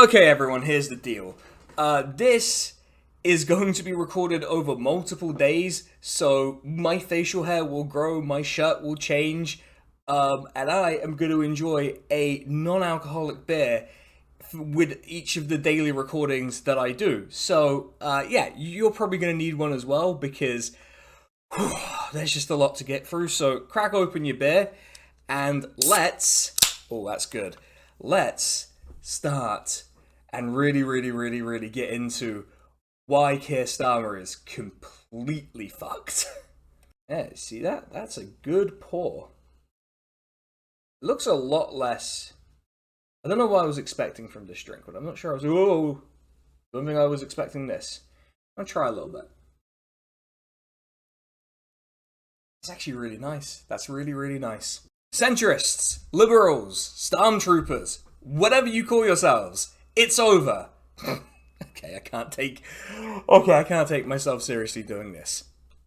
Okay, everyone, here's the deal. This is going to be recorded over multiple days, so my facial hair will grow, my shirt will change, and I am going to enjoy a non-alcoholic beer with each of the daily recordings that I do. So, yeah, you're probably going to need one as well, because there's just a lot to get through. So, crack open your beer, and let's... Oh, that's good. Let's start and really get into why Keir Starmer is completely fucked. Yeah, see that? That's a good pour. It looks a lot less... I don't know what I was expecting from this drink, but I'm not sure I was... Oh, don't think I was expecting this. I'll try a little bit. It's actually really nice. That's really nice. Centrists, liberals, stormtroopers, whatever you call yourselves, it's over. Okay, I can't take myself seriously doing this.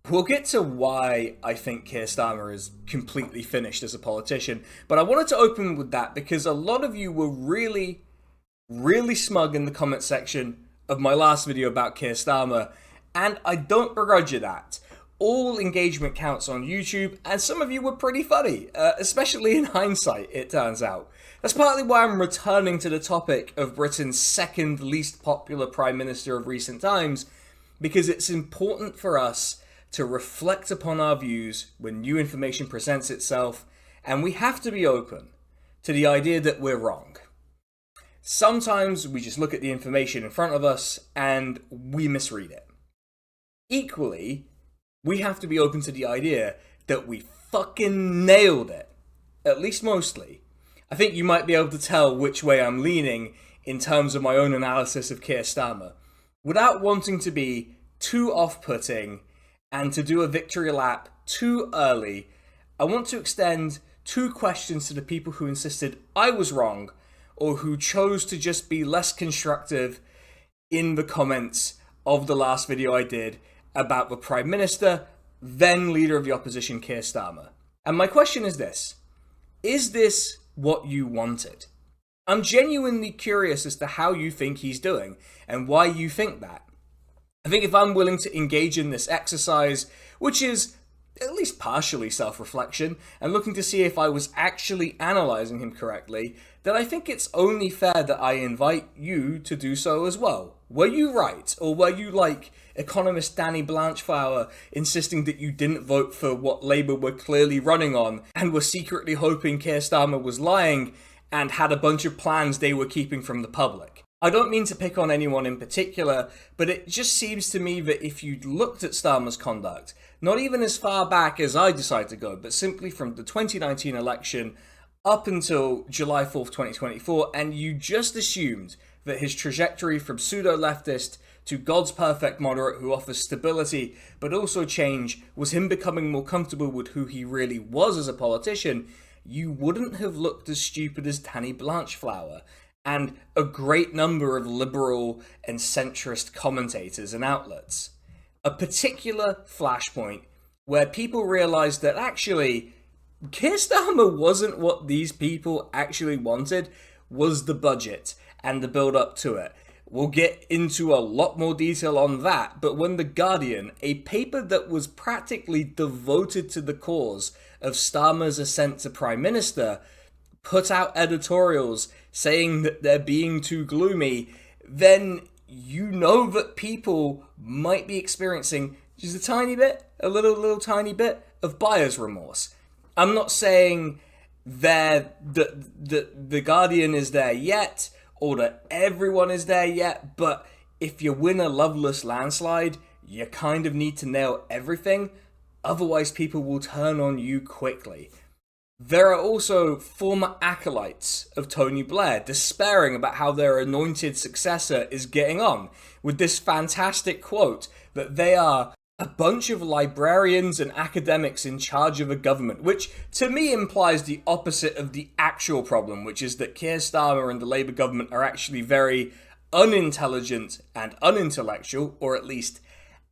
We'll get to why I think Keir Starmer is completely finished as a politician, but I wanted to open with that because a lot of you were really smug in the comment section of my last video about Keir Starmer, and I don't begrudge you that. All engagement counts on YouTube, and some of you were pretty funny, especially in hindsight, it turns out. That's partly why I'm returning to the topic of Britain's second least popular Prime Minister of recent times, because it's important for us to reflect upon our views when new information presents itself, and we have to be open to the idea that we're wrong. Sometimes we just look at the information in front of us and we misread it. Equally, we have to be open to the idea that we fucking nailed it. At least mostly. I think you might be able to tell which way I'm leaning in terms of my own analysis of Keir Starmer. Without wanting to be too off-putting and to do a victory lap too early, I want to extend two questions to the people who insisted I was wrong or who chose to just be less constructive in the comments of the last video I did about the Prime Minister, then Leader of the Opposition, Keir Starmer. And my question is this what you wanted? I'm genuinely curious as to how you think he's doing and why you think that. I think if I'm willing to engage in this exercise, which is at least partially self-reflection, and looking to see if I was actually analysing him correctly, then I think it's only fair that I invite you to do so as well. Were you right? Or were you like economist Danny Blanchflower insisting that you didn't vote for what Labour were clearly running on and were secretly hoping Keir Starmer was lying and had a bunch of plans they were keeping from the public? I don't mean to pick on anyone in particular, but it just seems to me that if you'd looked at Starmer's conduct, not even as far back as I decided to go, but simply from the 2019 election up until July 4th, 2024, and you just assumed that his trajectory from pseudo-leftist to God's perfect moderate who offers stability but also change was him becoming more comfortable with who he really was as a politician, you wouldn't have looked as stupid as Danny Blanchflower and a great number of liberal and centrist commentators and outlets. A particular flashpoint where people realised that actually Keir Starmer wasn't what these people actually wanted was the budget and the build-up to it. We'll get into a lot more detail on that, but when The Guardian, a paper that was practically devoted to the cause of Starmer's ascent to Prime Minister, put out editorials saying that they're being too gloomy, then you know that people might be experiencing just a tiny bit, a little tiny bit of buyer's remorse. I'm not saying that the Guardian is there yet, or that everyone is there yet, but if you win a loveless landslide, you kind of need to nail everything, otherwise people will turn on you quickly. There are also former acolytes of Tony Blair despairing about how their anointed successor is getting on, with this fantastic quote that they are a bunch of librarians and academics in charge of a government, which to me implies the opposite of the actual problem, which is that Keir Starmer and the Labour government are actually very unintelligent and unintellectual, or at least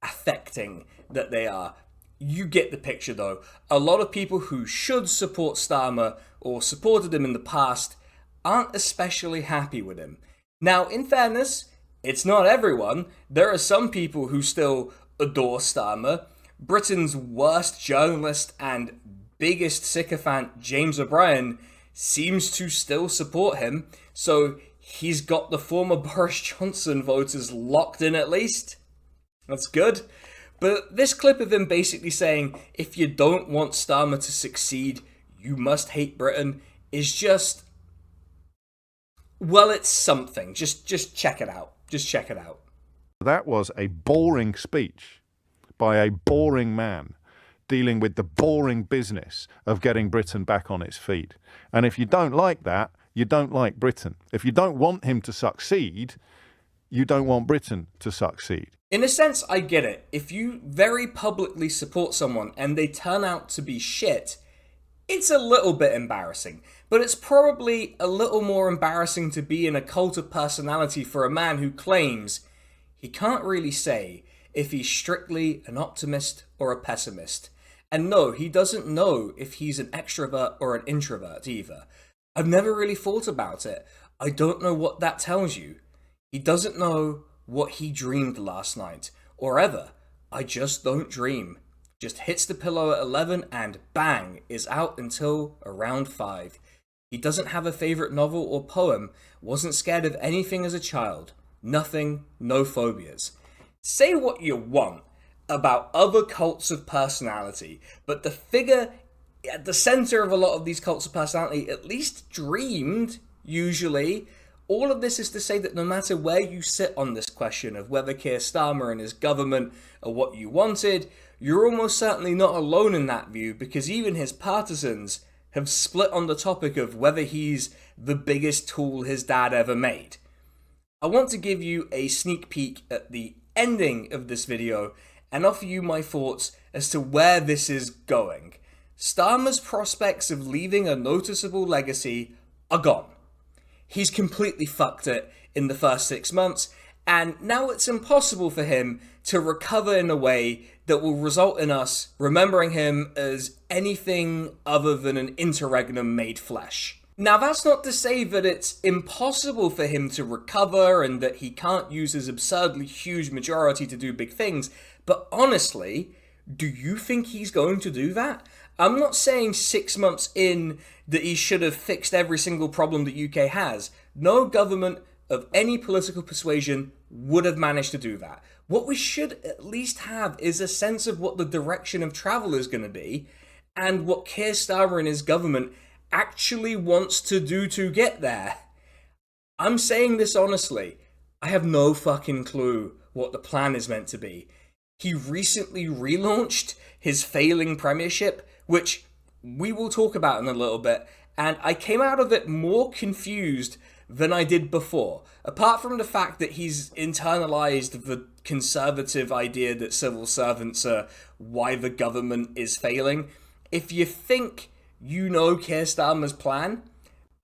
affecting that they are. You get the picture though. A lot of people who should support Starmer or supported him in the past aren't especially happy with him. Now, in fairness, it's not everyone. There are some people who still adore Starmer. Britain's worst journalist and biggest sycophant, James O'Brien, seems to still support him, so he's got the former Boris Johnson voters locked in at least. That's good. But this clip of him basically saying, if you don't want Starmer to succeed, you must hate Britain, is just, well, it's something. Just check it out. Just check it out. That was a boring speech by a boring man dealing with the boring business of getting Britain back on its feet. And if you don't like that, you don't like Britain. If you don't want him to succeed, you don't want Britain to succeed. In a sense, I get it. If you very publicly support someone and they turn out to be shit, it's a little bit embarrassing. But it's probably a little more embarrassing to be in a cult of personality for a man who claims he can't really say if he's strictly an optimist or a pessimist. And no, he doesn't know if he's an extrovert or an introvert either. I've never really thought about it. I don't know what that tells you. He doesn't know what he dreamed last night, or ever. I just don't dream. Just hits the pillow at 11 and bang, is out until around 5. He doesn't have a favourite novel or poem, wasn't scared of anything as a child. Nothing, no phobias. Say what you want about other cults of personality, but the figure at the centre of a lot of these cults of personality at least dreamed, usually. All of this is to say that no matter where you sit on this question of whether Keir Starmer and his government are what you wanted, you're almost certainly not alone in that view, because even his partisans have split on the topic of whether he's the biggest tool his dad ever made. I want to give you a sneak peek at the ending of this video and offer you my thoughts as to where this is going. Starmer's prospects of leaving a noticeable legacy are gone. He's completely fucked it in the first 6 months, and now it's impossible for him to recover in a way that will result in us remembering him as anything other than an interregnum made flesh. Now, that's not to say that it's impossible for him to recover and that he can't use his absurdly huge majority to do big things, but honestly, do you think he's going to do that? I'm not saying 6 months in that he should have fixed every single problem the UK has. No government of any political persuasion would have managed to do that. What we should at least have is a sense of what the direction of travel is going to be and what Keir Starmer and his government actually wants to do to get there. I'm saying this honestly. I have no fucking clue what the plan is meant to be. He recently relaunched his failing premiership, which we will talk about in a little bit, and I came out of it more confused than I did before. Apart from the fact that he's internalized the conservative idea that civil servants are why the government is failing, if you think you know Keir Starmer's plan,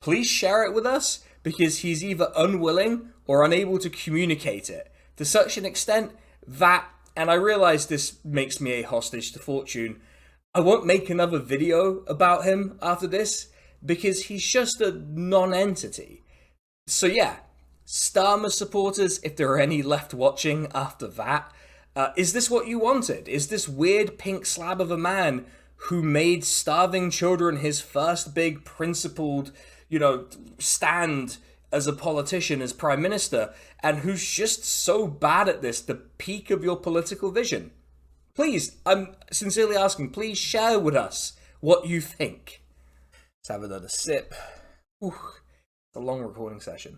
please share it with us, because he's either unwilling or unable to communicate it to such an extent that, and I realize this makes me a hostage to fortune, I won't make another video about him after this, because he's just a non-entity. So yeah, Starmer supporters, if there are any left watching after that, is this what you wanted? Is this weird pink slab of a man who made starving children his first big principled, stand as a politician, as Prime Minister, and who's just so bad at this, the peak of your political vision? Please, I'm sincerely asking, please share with us what you think. Let's have another sip. Ooh, it's a long recording session.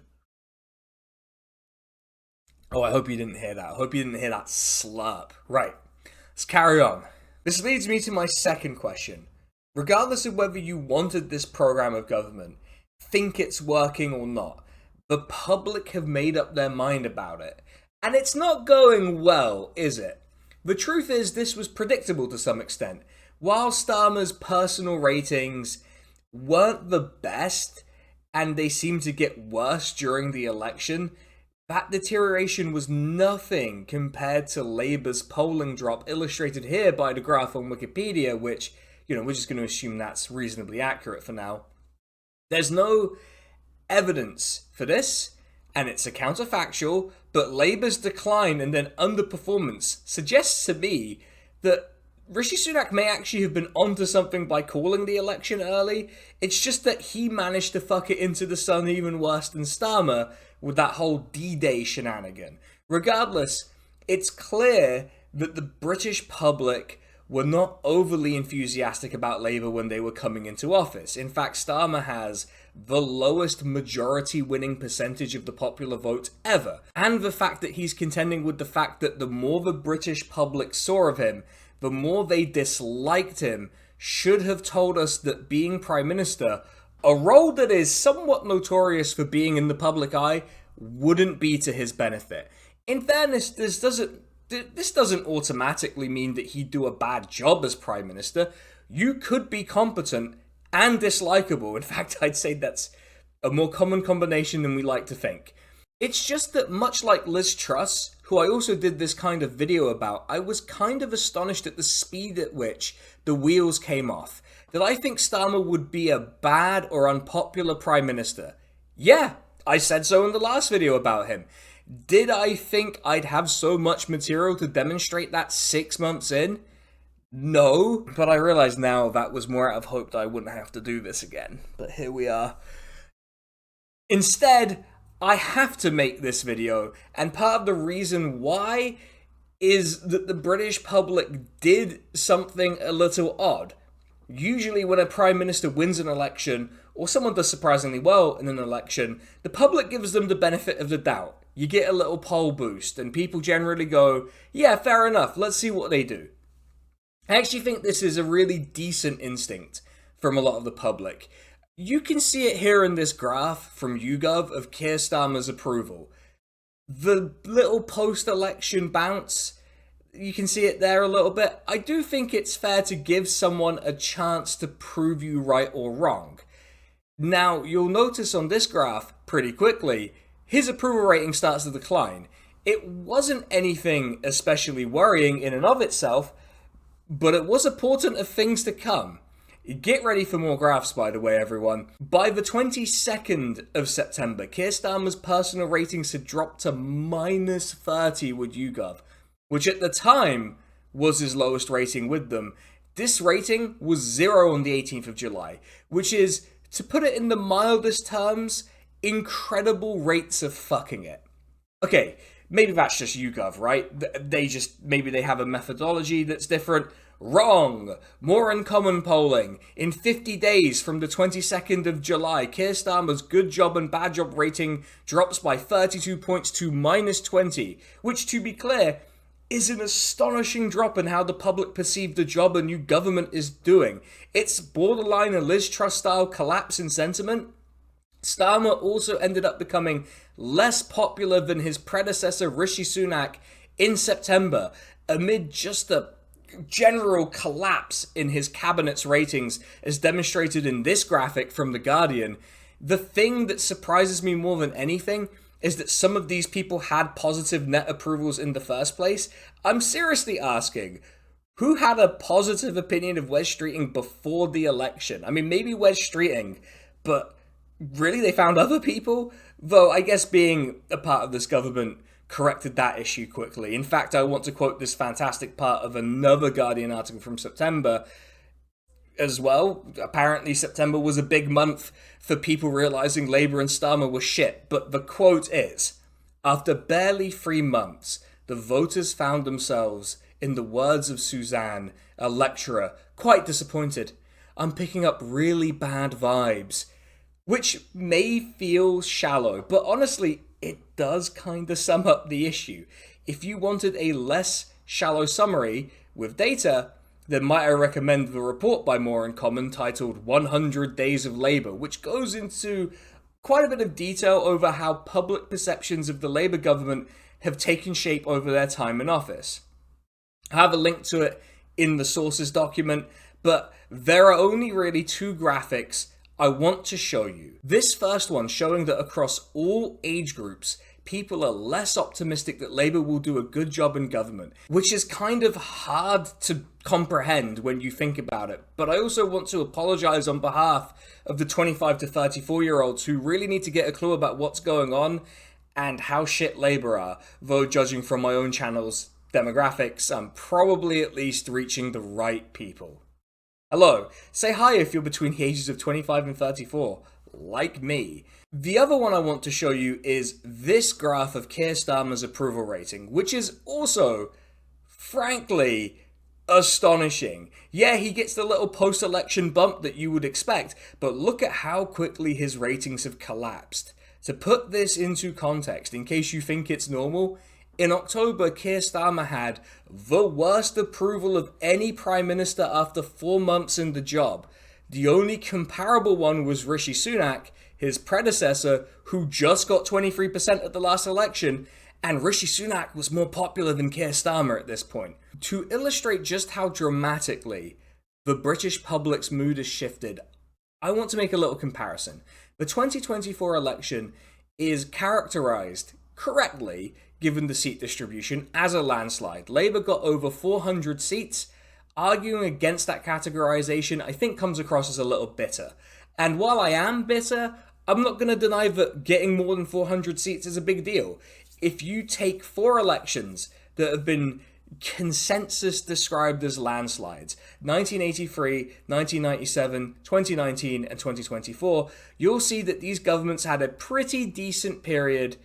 Oh, I hope you didn't hear that. I hope you didn't hear that slurp. Right, let's carry on. This leads me to my second question. Regardless of whether you wanted this program of government, think it's working or not, the public have made up their mind about it. And it's not going well, is it? The truth is, this was predictable to some extent. While Starmer's personal ratings weren't the best, and they seemed to get worse during the election, that deterioration was nothing compared to Labour's polling drop, illustrated here by the graph on Wikipedia, which, we're just going to assume that's reasonably accurate for now. There's no evidence for this, and it's a counterfactual, but Labour's decline and then underperformance suggests to me that Rishi Sunak may actually have been onto something by calling the election early. It's just that he managed to fuck it into the sun even worse than Starmer with that whole D-Day shenanigan. Regardless, it's clear that the British public were not overly enthusiastic about Labour when they were coming into office. In fact, Starmer has the lowest majority winning percentage of the popular vote ever. And the fact that he's contending with the fact that the more the British public saw of him, the more they disliked him, should have told us that being Prime Minister, a role that is somewhat notorious for being in the public eye, wouldn't be to his benefit. In fairness, this doesn't automatically mean that he'd do a bad job as Prime Minister. You could be competent and dislikable. In fact, I'd say that's a more common combination than we like to think. It's just that much like Liz Truss, who I also did this kind of video about, I was kind of astonished at the speed at which the wheels came off. That I think Starmer would be a bad or unpopular Prime Minister. Yeah, I said so in the last video about him. Did I think I'd have so much material to demonstrate that 6 months in? No, but I realise now that was more out of hope that I wouldn't have to do this again. But here we are. Instead, I have to make this video, and part of the reason why is that the British public did something a little odd. Usually when a Prime Minister wins an election, or someone does surprisingly well in an election, the public gives them the benefit of the doubt. You get a little poll boost, and people generally go, yeah, fair enough, let's see what they do. I actually think this is a really decent instinct from a lot of the public. You can see it here in this graph from YouGov of Keir Starmer's approval. The little post-election bounce, you can see it there a little bit. I do think it's fair to give someone a chance to prove you right or wrong. Now, you'll notice on this graph pretty quickly, his approval rating starts to decline. It wasn't anything especially worrying in and of itself, but it was a portent of things to come. Get ready for more graphs, by the way, everyone. By the 22nd of September, Keir Starmer's personal ratings had dropped to -30 with YouGov, which at the time was his lowest rating with them. This rating was 0 on the 18th of July, which is, to put it in the mildest terms, incredible rates of fucking it. Okay, maybe that's just YouGov, right? Maybe they have a methodology that's different. Wrong! More Uncommon polling. In 50 days from the 22nd of July, Keir Starmer's good job and bad job rating drops by 32 points to -20, which, to be clear, is an astonishing drop in how the public perceive the job a new government is doing. It's borderline a Liz Truss style collapse in sentiment. Starmer also ended up becoming less popular than his predecessor Rishi Sunak in September, amid just a general collapse in his cabinet's ratings, as demonstrated in this graphic from The Guardian. The thing that surprises me more than anything is that some of these people had positive net approvals in the first place. I'm seriously asking, who had a positive opinion of Wes Streeting before the election? I mean, maybe Wes Streeting, but really they found other people? Though I guess being a part of this government corrected that issue quickly. In fact, I want to quote this fantastic part of another Guardian article from September as well. Apparently September was a big month for people realizing Labour and Starmer were shit, but the quote is, after barely 3 months, the voters found themselves, in the words of Suzanne, a lecturer, quite disappointed. I'm picking up really bad vibes, which may feel shallow, but honestly, it does kind of sum up the issue. If you wanted a less shallow summary with data, then might I recommend the report by More Uncommon titled 100 Days of Labour, which goes into quite a bit of detail over how public perceptions of the Labour government have taken shape over their time in office. I have a link to it in the sources document, but there are only really 2 graphics I want to show you. This first one showing that across all age groups, people are less optimistic that Labour will do a good job in government, which is kind of hard to comprehend when you think about it. But I also want to apologise on behalf of the 25 to 34-year-olds who really need to get a clue about what's going on and how shit Labour are, though judging from my own channel's demographics, I'm probably at least reaching the right people. Hello, say hi if you're between the ages of 25 and 34, like me. The other one I want to show you is this graph of Keir Starmer's approval rating, which is also, frankly, astonishing. Yeah, he gets the little post-election bump that you would expect, but look at how quickly his ratings have collapsed. To put this into context, in case you think it's normal, in October, Keir Starmer had the worst approval of any Prime Minister after 4 months in the job. The only comparable one was Rishi Sunak, his predecessor, who just got 23% at the last election, and Rishi Sunak was more popular than Keir Starmer at this point. To illustrate just how dramatically the British public's mood has shifted, I want to make a little comparison. The 2024 election is characterised correctly, given the seat distribution, as a landslide. Labour got over 400 seats. Arguing against that categorisation, I think, comes across as a little bitter. And while I am bitter, I'm not going to deny that getting more than 400 seats is a big deal. If you take 4 elections that have been consensus described as landslides, 1983, 1997, 2019, and 2024, you'll see that these governments had a pretty decent period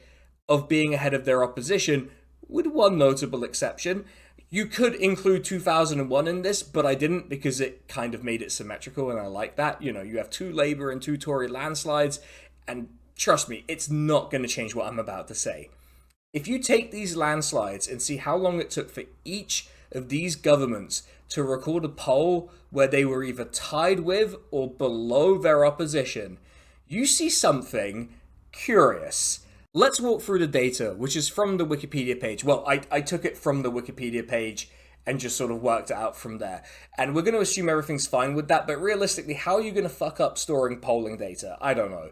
of being ahead of their opposition, with one notable exception. You could include 2001 in this, but I didn't because it kind of made it symmetrical, and I like that. You know, you have 2 Labour and 2 Tory landslides, and trust me, it's not going to change what I'm about to say. If you take these landslides and see how long it took for each of these governments to record a poll where they were either tied with or below their opposition, you see something curious. Let's walk through the data, which is from the Wikipedia page. Well, I took it from the Wikipedia page and just sort of worked it out from there. And we're going to assume everything's fine with that, but realistically, how are you going to fuck up storing polling data? I don't know.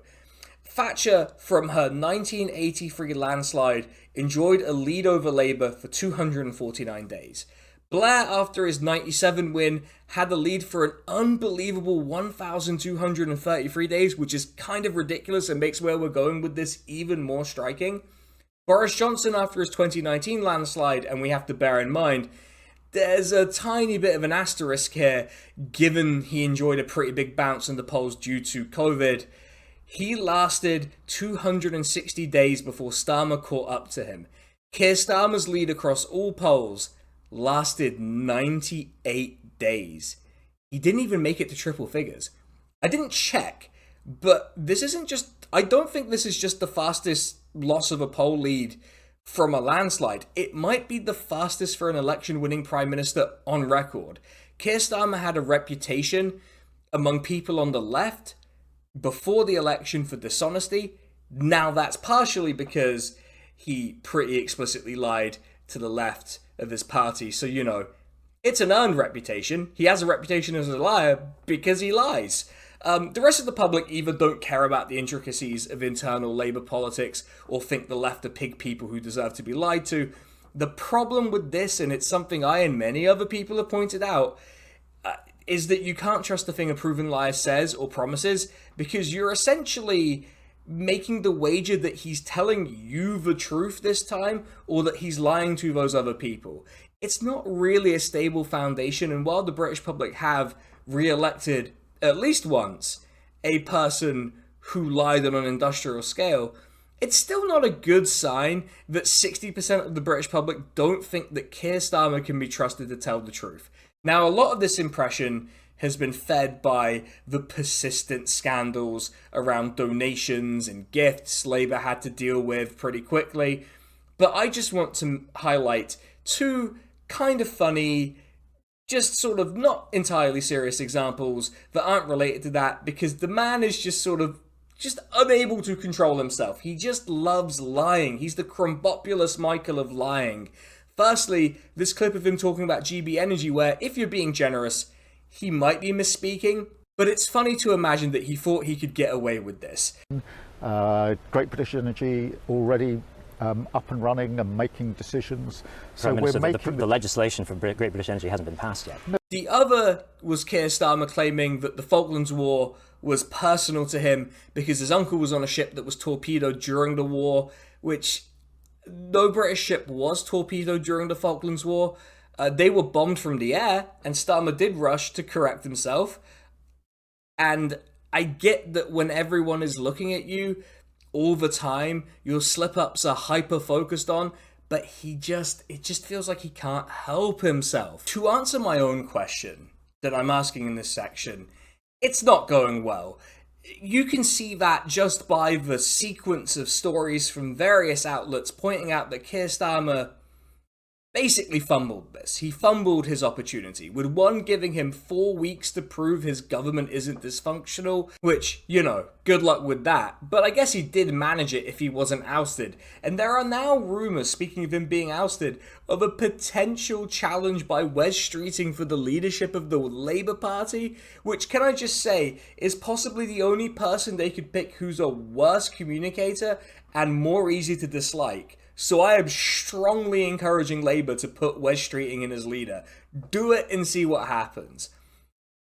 Thatcher, from her 1983 landslide, enjoyed a lead over Labour for 249 days. Blair, after his 97 win, had the lead for an unbelievable 1,233 days, which is kind of ridiculous and makes where we're going with this even more striking. Boris Johnson, after his 2019 landslide, and we have to bear in mind, there's a tiny bit of an asterisk here, given he enjoyed a pretty big bounce in the polls due to COVID. He lasted 260 days before Starmer caught up to him. Keir Starmer's lead across all polls lasted 98 days. He didn't even make it to triple figures. I didn't check, but this isn't just... I don't think this is just the fastest loss of a poll lead from a landslide. It might be the fastest for an election-winning Prime Minister on record. Keir Starmer had a reputation among people on the left before the election for dishonesty. Now that's partially because he pretty explicitly lied to the left of his party. So, you know, it's an earned reputation. He has a reputation as a liar because he lies. The rest of the public either don't care about the intricacies of internal Labour politics or think the left are pig people who deserve to be lied to. The problem with this, and it's something I and many other people have pointed out, is that you can't trust a thing a proven liar says or promises, because you're essentially making the wager that he's telling you the truth this time, or that he's lying to those other people. It's not really a stable foundation, and while the British public have re-elected, at least once, a person who lied on an industrial scale, it's still not a good sign that 60% of the British public don't think that Keir Starmer can be trusted to tell the truth. Now, a lot of this impression has been fed by the persistent scandals around donations and gifts Labour had to deal with pretty quickly. But I just want to highlight 2 kind of funny, just sort of not entirely serious examples that aren't related to that, because the man is just sort of just unable to control himself. He just loves lying. He's the Crumbopulous Michael of lying. Firstly, this clip of him talking about GB Energy, where, if you're being generous, he might be misspeaking, but it's funny to imagine that he thought he could get away with this. Great British Energy already up and running and making decisions. So we're making the legislation for Great British Energy hasn't been passed yet. The other was Keir Starmer claiming that the Falklands War was personal to him because his uncle was on a ship that was torpedoed during the war, which, no British ship was torpedoed during the Falklands War. They were bombed from the air, and Starmer did rush to correct himself. And I get that when everyone is looking at you all the time, your slip-ups are hyper-focused on, but it just feels like he can't help himself. To answer my own question that I'm asking in this section, it's not going well. You can see that just by the sequence of stories from various outlets pointing out that Keir Starmer basically fumbled this. He fumbled his opportunity, with one giving him 4 weeks to prove his government isn't dysfunctional, which, you know, good luck with that. But I guess he did manage it if he wasn't ousted. And there are now rumours, speaking of him being ousted, of a potential challenge by Wes Streeting for the leadership of the Labour Party, which, can I just say, is possibly the only person they could pick who's a worse communicator and more easy to dislike. So I am strongly encouraging Labour to put Wes Streeting in as leader. Do it and see what happens.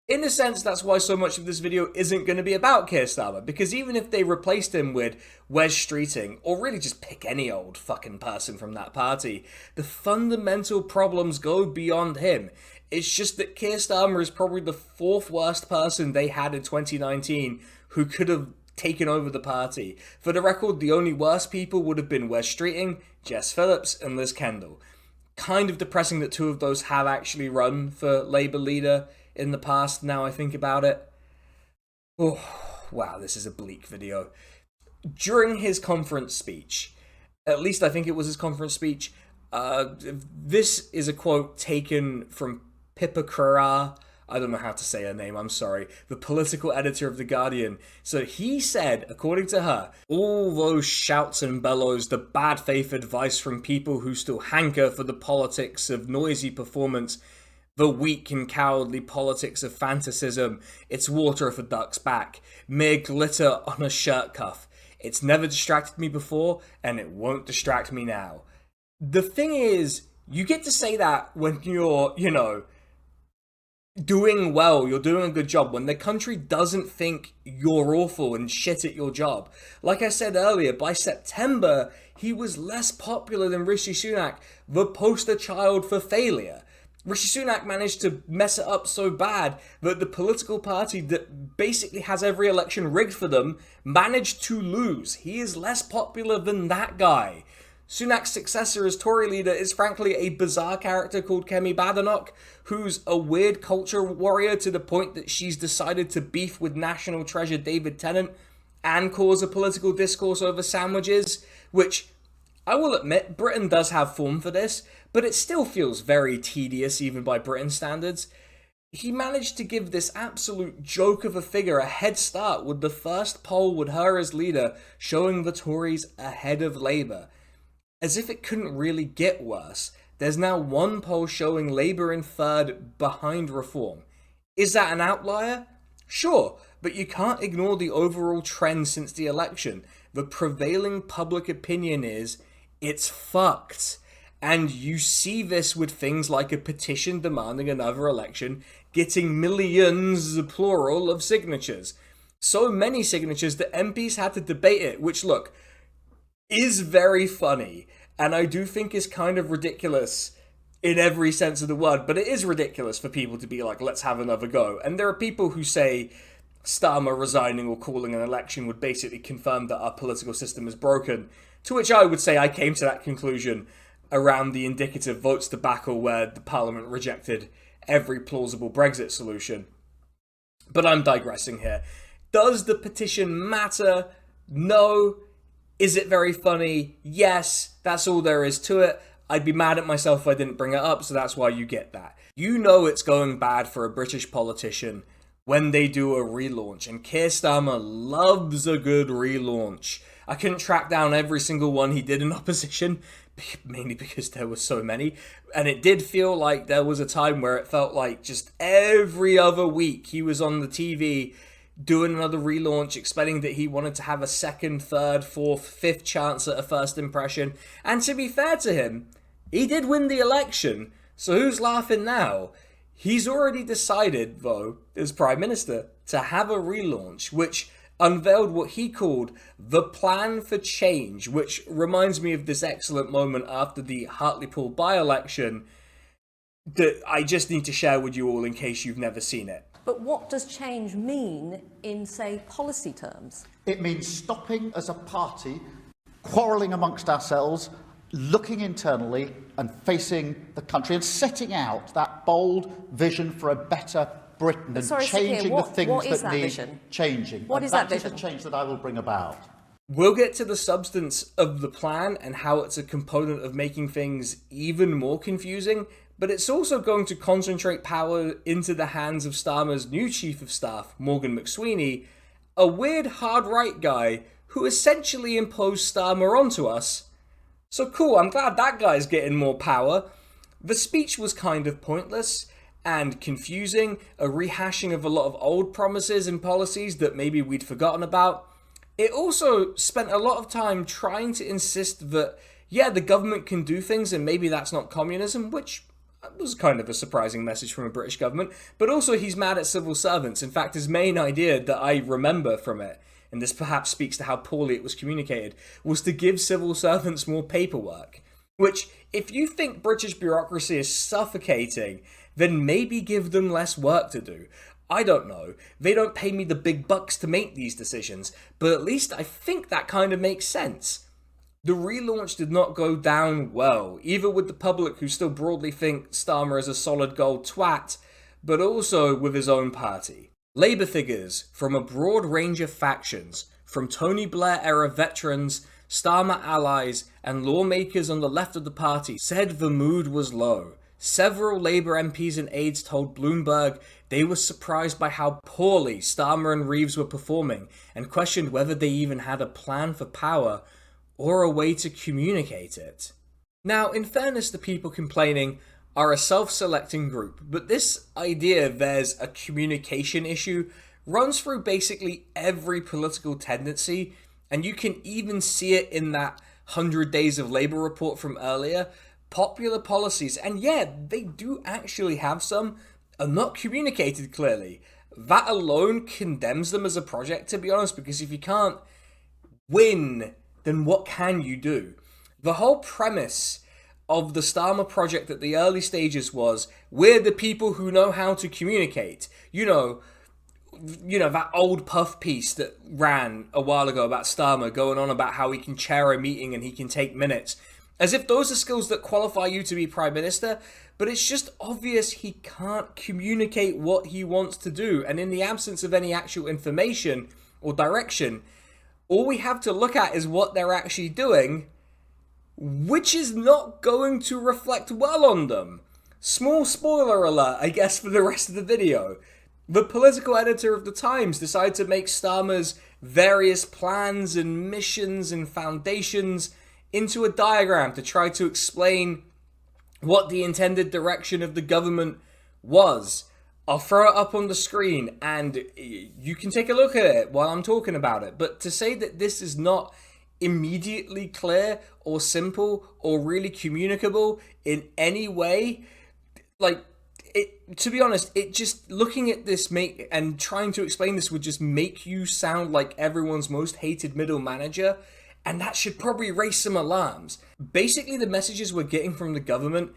In a sense, that's why so much of this video isn't going to be about Keir Starmer, because even if they replaced him with Wes Streeting, or really just pick any old fucking person from that party, the fundamental problems go beyond him. It's just that Keir Starmer is probably the fourth worst person they had in 2019 who could have taken over the party. For the record, the only worst people would have been Wes Streeting, Jess Phillips, and Liz Kendall. Kind of depressing that two of those have actually run for Labour leader in the past, now I think about it. Oh, wow, this is a bleak video. During his conference speech, at least I think it was his conference speech, this is a quote taken from Pippa Crerar. I don't know how to say her name, I'm sorry, the political editor of The Guardian. So he said, according to her, all those shouts and bellows, the bad faith advice from people who still hanker for the politics of noisy performance, the weak and cowardly politics of fantasism, it's water off a duck's back, mere glitter on a shirt cuff. It's never distracted me before, and it won't distract me now. The thing is, you get to say that when you're, you know, doing well, you're doing a good job, when the country doesn't think you're awful and shit at your job. Like I said earlier, by September, he was less popular than Rishi Sunak, the poster child for failure. Rishi Sunak managed to mess it up so bad that the political party that basically has every election rigged for them managed to lose. He is less popular than that guy. Sunak's successor as Tory leader is frankly a bizarre character called Kemi Badenoch, who's a weird culture warrior to the point that she's decided to beef with national treasure David Tennant and cause a political discourse over sandwiches, which, I will admit, Britain does have form for this, but it still feels very tedious even by Britain's standards. He managed to give this absolute joke of a figure a head start with the first poll with her as leader showing the Tories ahead of Labour. As if it couldn't really get worse, there's now one poll showing Labour in third behind Reform. Is that an outlier? Sure, but you can't ignore the overall trend since the election. The prevailing public opinion is, it's fucked. And you see this with things like a petition demanding another election, getting millions, plural, of signatures. So many signatures that MPs had to debate it, which, look, is very funny, and I do think is kind of ridiculous in every sense of the word, but it is ridiculous for people to be like, let's have another go. And there are people who say Starmer resigning or calling an election would basically confirm that our political system is broken, to which I would say I came to that conclusion around the indicative votes debacle where the Parliament rejected every plausible Brexit solution. But I'm digressing here. Does the petition matter? No. Is it very funny? Yes. That's all there is to it. I'd be mad at myself if I didn't bring it up, so that's why you get that. You know it's going bad for a British politician when they do a relaunch, and Keir Starmer loves a good relaunch. I couldn't track down every single one he did in opposition, mainly because there were so many, and it did feel like there was a time where it felt like just every other week he was on the TV doing another relaunch, explaining that he wanted to have a second, third, fourth, fifth chance at a first impression. And to be fair to him, he did win the election, so who's laughing now? He's already decided, though, as Prime Minister, to have a relaunch, which, unveiled what he called the plan for change, which reminds me of this excellent moment after the Hartlepool by-election that I just need to share with you all in case you've never seen it. But what does change mean in, say, policy terms? It means stopping as a party, quarrelling amongst ourselves, looking internally and facing the country and setting out that bold vision for a better Britain and changing the things that need changing. What is that vision? That is the change that I will bring about. We'll get to the substance of the plan and how it's a component of making things even more confusing, but it's also going to concentrate power into the hands of Starmer's new chief of staff, Morgan McSweeney, a weird hard-right guy who essentially imposed Starmer onto us. So cool, I'm glad that guy's getting more power. The speech was kind of pointless and confusing, a rehashing of a lot of old promises and policies that maybe we'd forgotten about. It also spent a lot of time trying to insist that, yeah, the government can do things and maybe that's not communism, which was kind of a surprising message from a British government, but also he's mad at civil servants. In fact, his main idea that I remember from it, and this perhaps speaks to how poorly it was communicated, was to give civil servants more paperwork. Which, if you think British bureaucracy is suffocating, then maybe give them less work to do. I don't know. They don't pay me the big bucks to make these decisions, but at least I think that kind of makes sense. The relaunch did not go down well, either with the public who still broadly think Starmer is a solid gold twat, but also with his own party. Labour figures from a broad range of factions, from Tony Blair-era veterans, Starmer allies, and lawmakers on the left of the party, said the mood was low. Several Labour MPs and aides told Bloomberg they were surprised by how poorly Starmer and Reeves were performing and questioned whether they even had a plan for power or a way to communicate it. Now, in fairness, the people complaining are a self-selecting group, but this idea there's a communication issue runs through basically every political tendency, and you can even see it in that 100 Days of Labour report from earlier. Popular policies, and yeah, they do actually have some, are not communicated clearly. That alone condemns them as a project, to be honest, because if you can't win, then what can you do? The whole premise of the Starmer project at the early stages was, we're the people who know how to communicate. You know, that old puff piece that ran a while ago about Starmer going on about how he can chair a meeting and he can take minutes. As if those are skills that qualify you to be Prime Minister, but it's just obvious he can't communicate what he wants to do, and in the absence of any actual information or direction, all we have to look at is what they're actually doing, which is not going to reflect well on them. Small spoiler alert, I guess, for the rest of the video. The political editor of the Times decided to make Starmer's various plans and missions and foundations into a diagram to try to explain what the intended direction of the government was. I'll throw it up on the screen and you can take a look at it while I'm talking about it. But to say that this is not immediately clear or simple or really communicable in any way, to be honest, it just, looking at this and trying to explain this would just make you sound like everyone's most hated middle manager. And that should probably raise some alarms. Basically, the messages we're getting from the government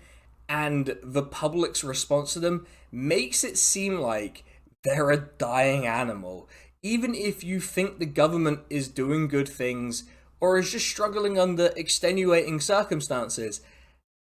and the public's response to them makes it seem like they're a dying animal. Even if you think the government is doing good things or is just struggling under extenuating circumstances,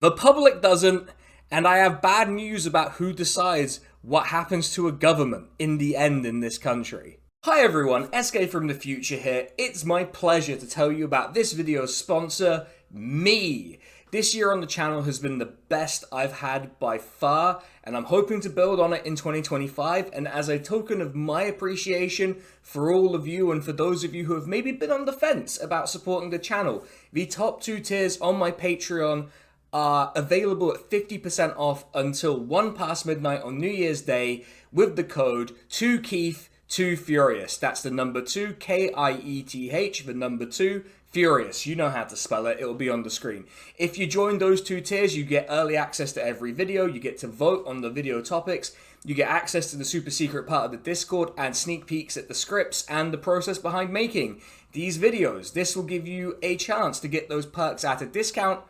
the public doesn't, and I have bad news about who decides what happens to a government in the end in this country. Hi everyone, SK from the future here. It's my pleasure to tell you about this video's sponsor, me. This year on the channel has been the best I've had by far, and I'm hoping to build on it in 2025, and as a token of my appreciation for all of you and for those of you who have maybe been on the fence about supporting the channel, the top 2 tiers on my Patreon are available at 50% off until 1 past midnight on New Year's Day with the code 2Keith2Furious. That's the number 2, Kieth, the number 2, Furious, you know how to spell it, it'll be on the screen. If you join those 2 tiers, you get early access to every video, you get to vote on the video topics, you get access to the super secret part of the Discord, and sneak peeks at the scripts and the process behind making these videos. This will give you a chance to get those perks at a discount,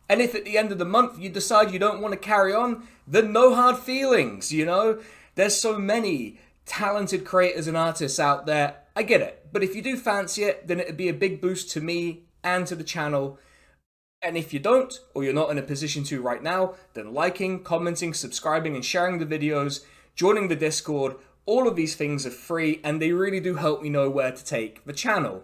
and if at the end of the month you decide you don't want to carry on, then no hard feelings, you know? There's so many talented creators and artists out there, I get it. But if you do fancy it, then it'd be a big boost to me and to the channel. And if you don't, or you're not in a position to right now, then liking, commenting, subscribing, and sharing the videos, joining the Discord, all of these things are free, and they really do help me know where to take the channel.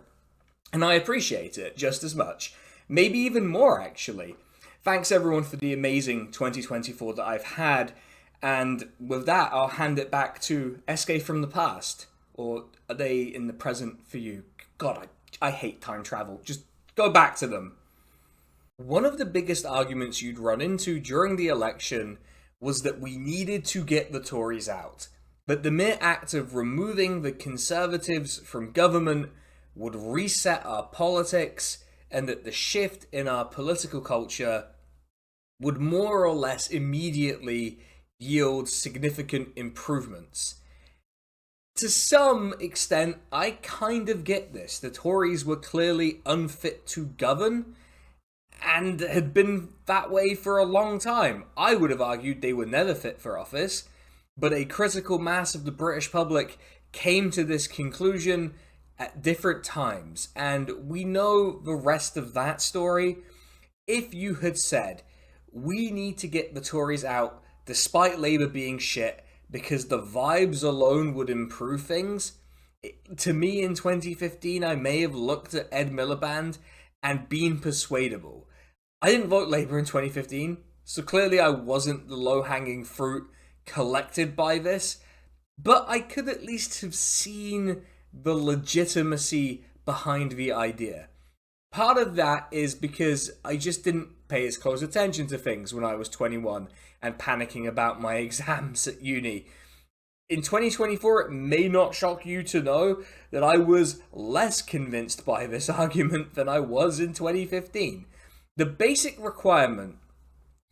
And I appreciate it just as much. Maybe even more, actually. Thanks everyone for the amazing 2024 that I've had. And with that, I'll hand it back to SK from the past. Or are they in the present for you? God, I hate time travel. Just go back to them. One of the biggest arguments you'd run into during the election was that we needed to get the Tories out. That the mere act of removing the Conservatives from government would reset our politics, and that the shift in our political culture would more or less immediately yield significant improvements. To some extent, I kind of get this. The Tories were clearly unfit to govern, and had been that way for a long time. I would have argued they were never fit for office, but a critical mass of the British public came to this conclusion at different times, and we know the rest of that story. If you had said, we need to get the Tories out despite Labour being shit because the vibes alone would improve things, to me in 2015 I may have looked at Ed Miliband and been persuadable. I didn't vote Labour in 2015, so clearly I wasn't the low-hanging fruit collected by this, but I could at least have seen the legitimacy behind the idea. Part of that is because I just didn't pay as close attention to things when I was 21 and panicking about my exams at uni. In 2024, it may not shock you to know that I was less convinced by this argument than I was in 2015. The basic requirement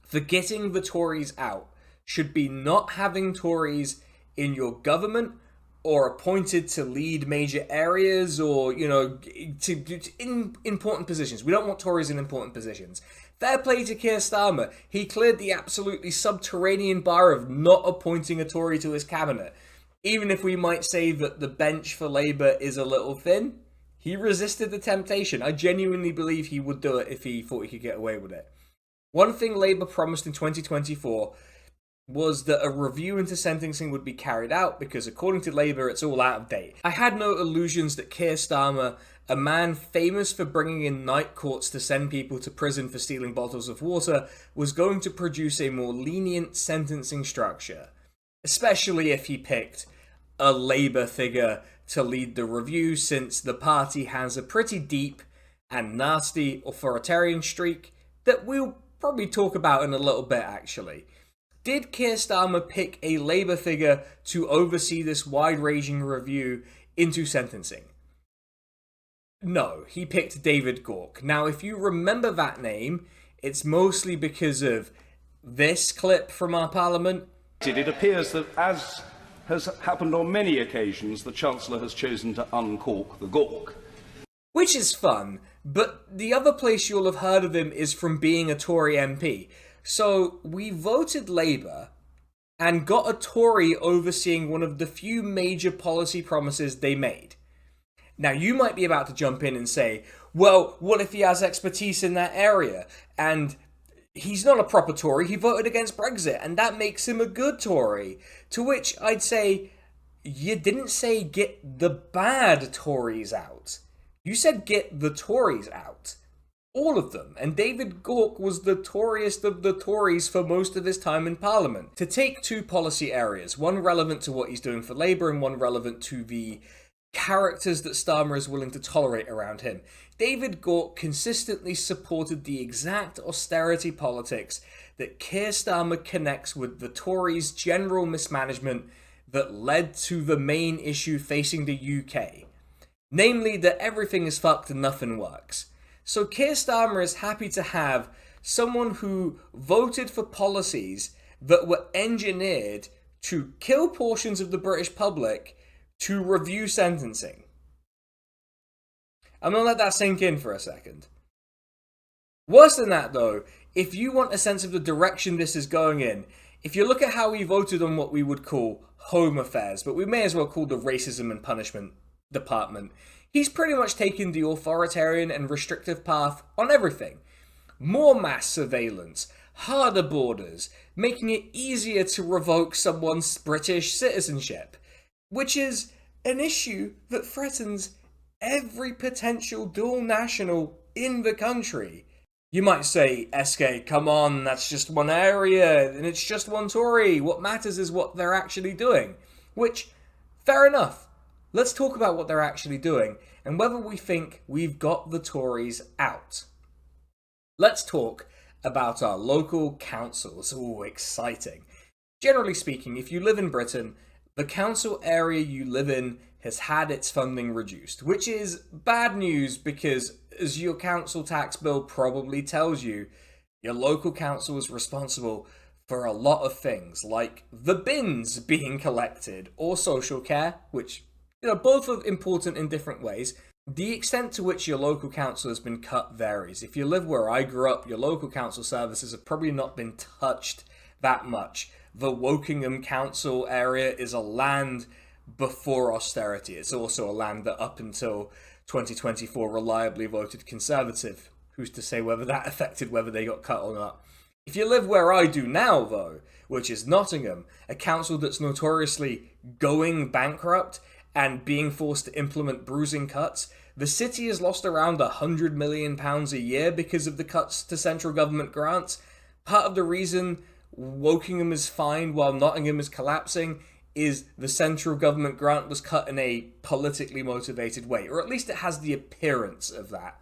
for getting the Tories out should be not having Tories in your government or appointed to lead major areas or, in important positions. We don't want Tories in important positions. Fair play to Keir Starmer. He cleared the absolutely subterranean bar of not appointing a Tory to his cabinet. Even if we might say that the bench for Labour is a little thin, he resisted the temptation. I genuinely believe he would do it if he thought he could get away with it. One thing Labour promised in 2024 was that a review into sentencing would be carried out because, according to Labour, it's all out of date. I had no illusions that Keir Starmer, a man famous for bringing in night courts to send people to prison for stealing bottles of water, was going to produce a more lenient sentencing structure, especially if he picked a Labour figure to lead the review, since the party has a pretty deep and nasty authoritarian streak that we'll probably talk about in a little bit, actually. Did Keir Starmer pick a Labour figure to oversee this wide-ranging review into sentencing? No, he picked David Gauke. Now, if you remember that name, it's mostly because of this clip from our parliament. It appears that, as has happened on many occasions, the Chancellor has chosen to uncork the Gauke. Which is fun, but the other place you'll have heard of him is from being a Tory MP. So we voted Labour and got a Tory overseeing one of the few major policy promises they made. Now, you might be about to jump in and say, well, what if he has expertise in that area? And he's not a proper Tory, he voted against Brexit, and that makes him a good Tory. To which I'd say, you didn't say get the bad Tories out. You said get the Tories out. All of them. And David Gauke was the Toryest of the Tories for most of his time in Parliament. To take two policy areas, one relevant to what he's doing for Labour and one relevant to the characters that Starmer is willing to tolerate around him. David Gauke consistently supported the exact austerity politics that Keir Starmer connects with the Tories' general mismanagement that led to the main issue facing the UK. Namely that everything is fucked and nothing works. So Keir Starmer is happy to have someone who voted for policies that were engineered to kill portions of the British public to review sentencing. I'm going to let that sink in for a second. Worse than that, though, if you want a sense of the direction this is going in, if you look at how he voted on what we would call Home Affairs, but we may as well call the Racism and Punishment Department, he's pretty much taken the authoritarian and restrictive path on everything. More mass surveillance, harder borders, making it easier to revoke someone's British citizenship, which is an issue that threatens every potential dual national in the country. You might say, SK, come on, that's just one area, and it's just one Tory. What matters is what they're actually doing. Which, fair enough. Let's talk about what they're actually doing, and whether we think we've got the Tories out. Let's talk about our local councils. Ooh, exciting. Generally speaking, if you live in Britain, the council area you live in has had its funding reduced, which is bad news because, as your council tax bill probably tells you, your local council is responsible for a lot of things, like the bins being collected, or social care, which, both are important in different ways. The extent to which your local council has been cut varies. If you live where I grew up, your local council services have probably not been touched that much. The Wokingham council area is a land before austerity. It's also a land that up until 2024 reliably voted Conservative. Who's to say whether that affected whether they got cut or not? If you live where I do now, though, which is Nottingham, a council that's notoriously going bankrupt and being forced to implement bruising cuts, the city has lost around £100 million a year because of the cuts to central government grants. Part of the reason Wokingham is fine while Nottingham is collapsing is the central government grant was cut in a politically motivated way, or at least it has the appearance of that.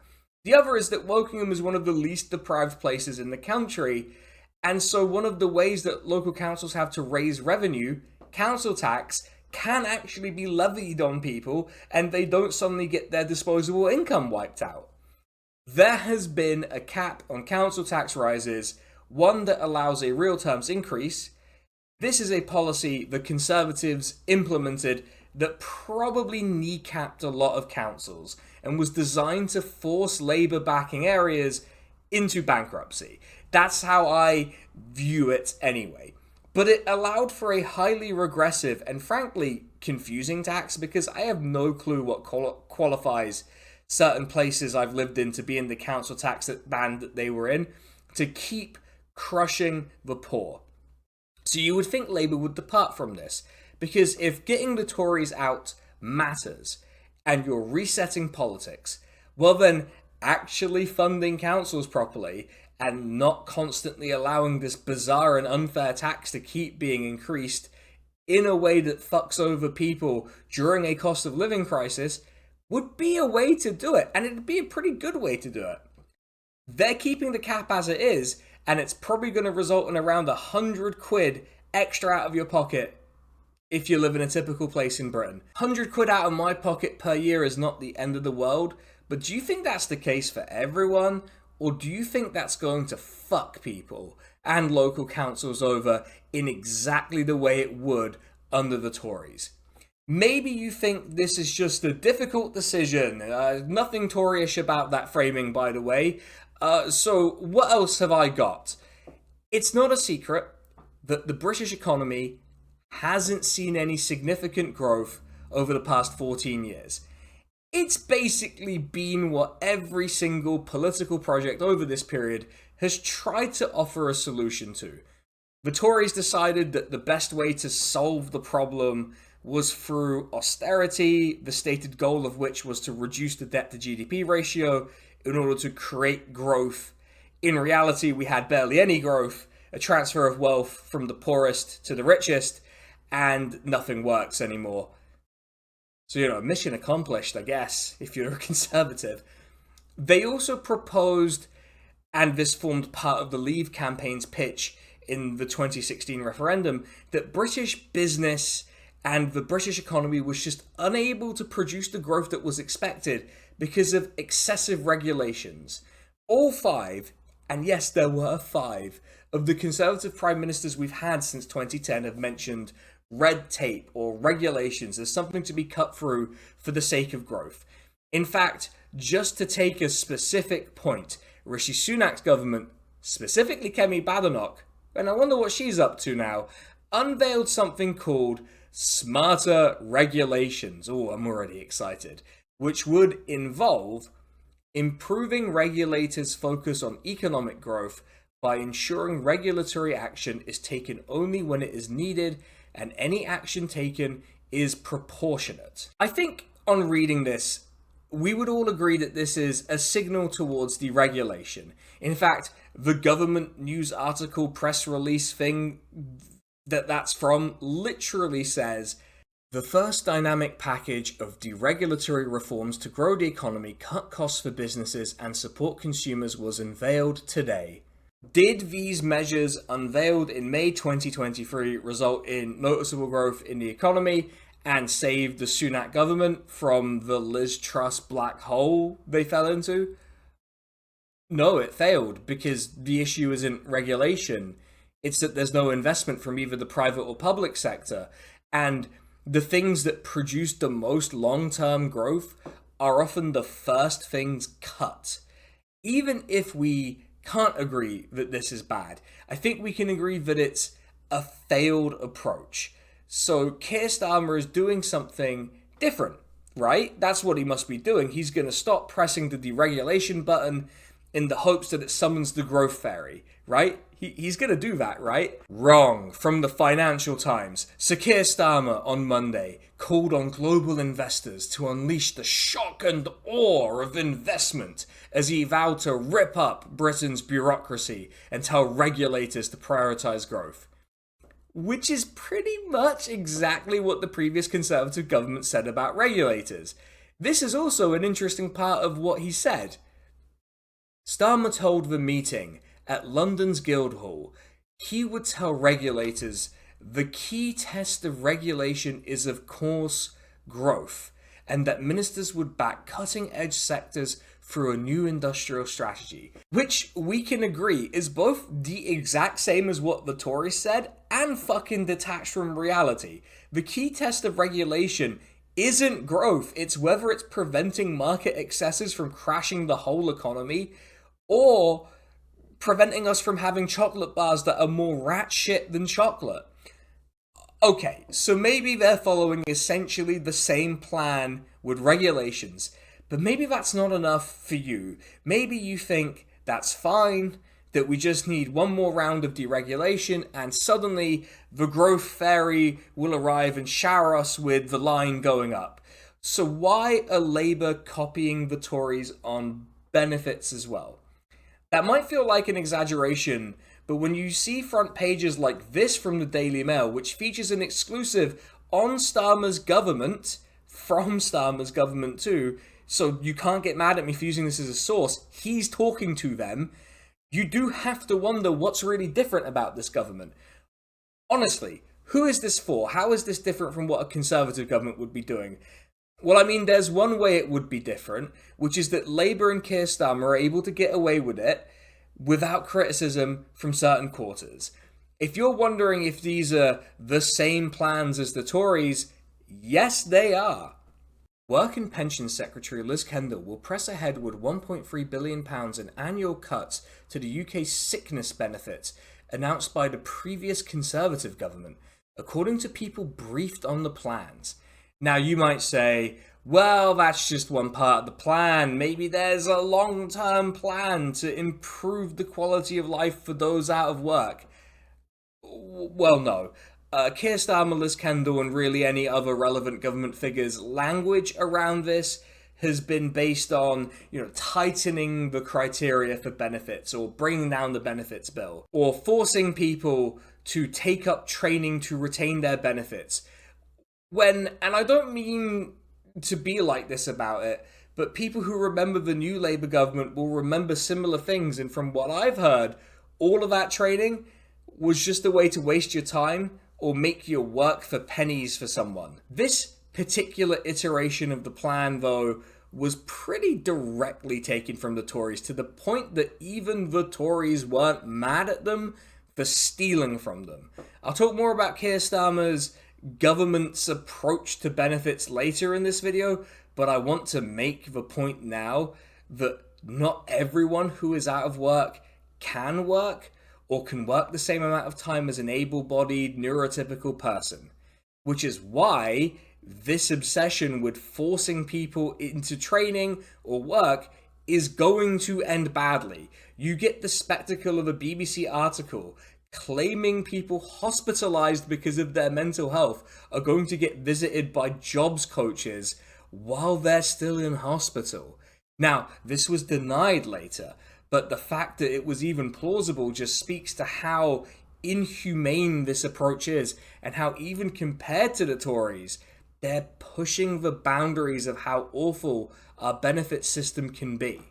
The other is that Wokingham is one of the least deprived places in the country, and so one of the ways that local councils have to raise revenue, council tax, can actually be levied on people, and they don't suddenly get their disposable income wiped out. There has been a cap on council tax rises, one that allows a real terms increase. This is a policy the Conservatives implemented that probably kneecapped a lot of councils and was designed to force Labour backing areas into bankruptcy. That's how I view it anyway. But it allowed for a highly regressive and frankly confusing tax because I have no clue what qualifies certain places I've lived in to be in the council tax band that they were in, to keep crushing the poor. So you would think Labour would depart from this, because if getting the Tories out matters and you're resetting politics, well then actually funding councils properly and not constantly allowing this bizarre and unfair tax to keep being increased in a way that fucks over people during a cost of living crisis would be a way to do it, and it'd be a pretty good way to do it. They're keeping the cap as it is, and it's probably going to result in around £100 extra out of your pocket if you live in a typical place in Britain. £100 out of my pocket per year is not the end of the world, but do you think that's the case for everyone? Or do you think that's going to fuck people and local councils over in exactly the way it would under the Tories? Maybe you think this is just a difficult decision. Nothing Toryish about that framing, by the way. So what else have I got? It's not a secret that the British economy hasn't seen any significant growth over the past 14 years. It's basically been what every single political project over this period has tried to offer a solution to. The Tories decided that the best way to solve the problem was through austerity, the stated goal of which was to reduce the debt to GDP ratio in order to create growth. In reality, we had barely any growth, a transfer of wealth from the poorest to the richest, and nothing works anymore. So, mission accomplished, I guess, if you're a Conservative. They also proposed, and this formed part of the Leave campaign's pitch in the 2016 referendum, that British business and the British economy was just unable to produce the growth that was expected because of excessive regulations. All 5, and yes, there were 5, of the Conservative Prime Ministers we've had since 2010 have mentioned red tape or regulations as something to be cut through for the sake of growth. In fact, just to take a specific point, Rishi Sunak's government, specifically Kemi Badenoch, and I wonder what she's up to now, unveiled something called Smarter Regulations. Oh, I'm already excited. Which would involve improving regulators' focus on economic growth by ensuring regulatory action is taken only when it is needed and any action taken is proportionate. I think on reading this, we would all agree that this is a signal towards deregulation. In fact, the government news article press release thing that's from literally says, the first dynamic package of deregulatory reforms to grow the economy, cut costs for businesses, and support consumers was unveiled today. Did these measures unveiled in May 2023 result in noticeable growth in the economy and save the Sunak government from the Liz Truss black hole they fell into? No, it failed, because the issue isn't regulation. It's that there's no investment from either the private or public sector. And the things that produce the most long-term growth are often the first things cut. Even if we can't agree that this is bad, I think we can agree that it's a failed approach. So Keir Starmer is doing something different, right? That's what he must be doing. He's going to stop pressing the deregulation button in the hopes that it summons the growth fairy, right? He's going to do that, right? Wrong. From the Financial Times, Sir Keir Starmer on Monday called on global investors to unleash the shock and awe of investment as he vowed to rip up Britain's bureaucracy and tell regulators to prioritise growth. Which is pretty much exactly what the previous Conservative government said about regulators. This is also an interesting part of what he said. Starmer told the meeting at London's Guildhall he would tell regulators the key test of regulation is of course growth, and that ministers would back cutting-edge sectors through a new industrial strategy, which we can agree is both the exact same as what the Tories said and fucking detached from reality. The key test of regulation isn't growth, it's whether it's preventing market excesses from crashing the whole economy or preventing us from having chocolate bars that are more rat shit than chocolate. Okay, so maybe they're following essentially the same plan with regulations, but maybe that's not enough for you. Maybe you think that's fine, that we just need one more round of deregulation and suddenly the growth fairy will arrive and shower us with the line going up. So why are Labour copying the Tories on benefits as well? That might feel like an exaggeration, but when you see front pages like this from the Daily Mail, which features an exclusive on Starmer's government, from Starmer's government too, so you can't get mad at me for using this as a source, he's talking to them, you do have to wonder what's really different about this government. Honestly, who is this for? How is this different from what a Conservative government would be doing? Well, I mean, there's one way it would be different, which is that Labour and Keir Starmer are able to get away with it without criticism from certain quarters. If you're wondering if these are the same plans as the Tories, yes, they are. Work and Pensions Secretary Liz Kendall will press ahead with £1.3 billion in annual cuts to the UK's sickness benefits announced by the previous Conservative government, according to people briefed on the plans. Now, you might say, well, that's just one part of the plan. Maybe there's a long-term plan to improve the quality of life for those out of work. Well, no. Keir Starmer, Liz Kendall, and really any other relevant government figures' language around this has been based on, tightening the criteria for benefits or bringing down the benefits bill or forcing people to take up training to retain their benefits. And I don't mean to be like this about it, but people who remember the new Labour government will remember similar things, and from what I've heard, all of that training was just a way to waste your time or make you work for pennies for someone. This particular iteration of the plan, though, was pretty directly taken from the Tories, to the point that even the Tories weren't mad at them for stealing from them. I'll talk more about Keir Starmer's government's approach to benefits later in this video, but I want to make the point now that not everyone who is out of work can work or can work the same amount of time as an able-bodied, neurotypical person, which is why this obsession with forcing people into training or work is going to end badly. You get the spectacle of a BBC article claiming people hospitalized because of their mental health are going to get visited by jobs coaches while they're still in hospital. Now, this was denied later, but the fact that it was even plausible just speaks to how inhumane this approach is, and how even compared to the Tories, they're pushing the boundaries of how awful our benefit system can be.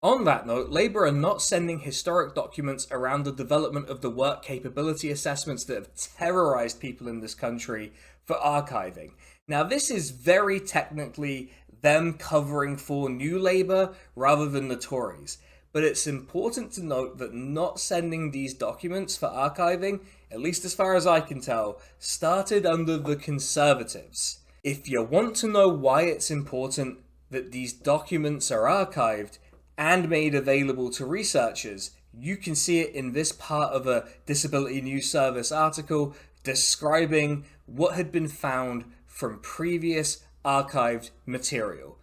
On that note, Labour are not sending historic documents around the development of the work capability assessments that have terrorised people in this country for archiving. Now, this is very technically them covering for New Labour rather than the Tories, but it's important to note that not sending these documents for archiving, at least as far as I can tell, started under the Conservatives. If you want to know why it's important that these documents are archived and made available to researchers, you can see it in this part of a Disability News Service article describing what had been found from previous archived material.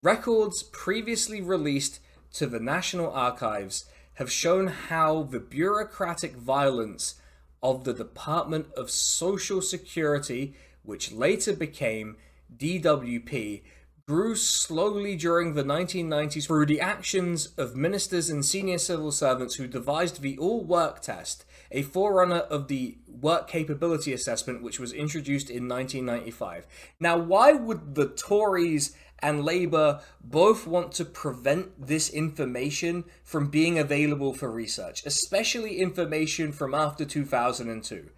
Records previously released to the National Archives have shown how the bureaucratic violence of the Department of Social Security, which later became DWP, grew slowly during the 1990s through the actions of ministers and senior civil servants who devised the All-Work Test, a forerunner of the Work Capability Assessment, which was introduced in 1995. Now, why would the Tories and Labour both want to prevent this information from being available for research, especially information from after 2002?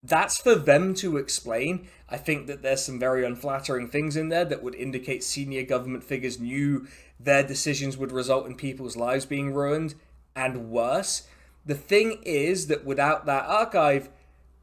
That's for them to explain. I think that there's some very unflattering things in there that would indicate senior government figures knew their decisions would result in people's lives being ruined, and worse. The thing is that without that archive,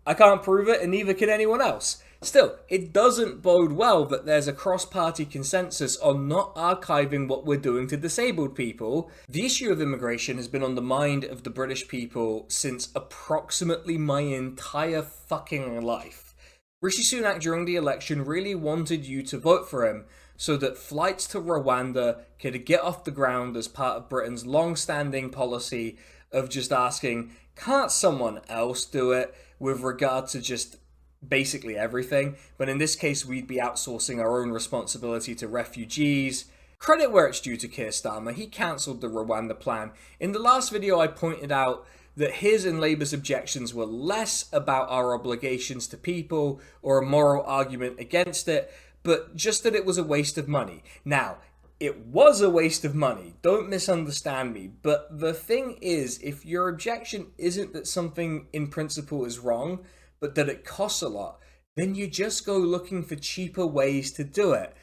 I can't prove it, and neither can anyone else. Still, it doesn't bode well that there's a cross-party consensus on not archiving what we're doing to disabled people. The issue of immigration has been on the mind of the British people since approximately my entire fucking life. Rishi Sunak during the election really wanted you to vote for him so that flights to Rwanda could get off the ground as part of Britain's long-standing policy of just asking, can't someone else do it, with regard to just basically everything. But in this case, we'd be outsourcing our own responsibility to refugees. Credit where it's due to Keir Starmer, he cancelled the Rwanda plan. In the last video, I pointed out that his and Labour's objections were less about our obligations to people or a moral argument against it, but just that it was a waste of money. Now, it was a waste of money, don't misunderstand me, but the thing is, if your objection isn't that something in principle is wrong, but that it costs a lot, then you just go looking for cheaper ways to do it.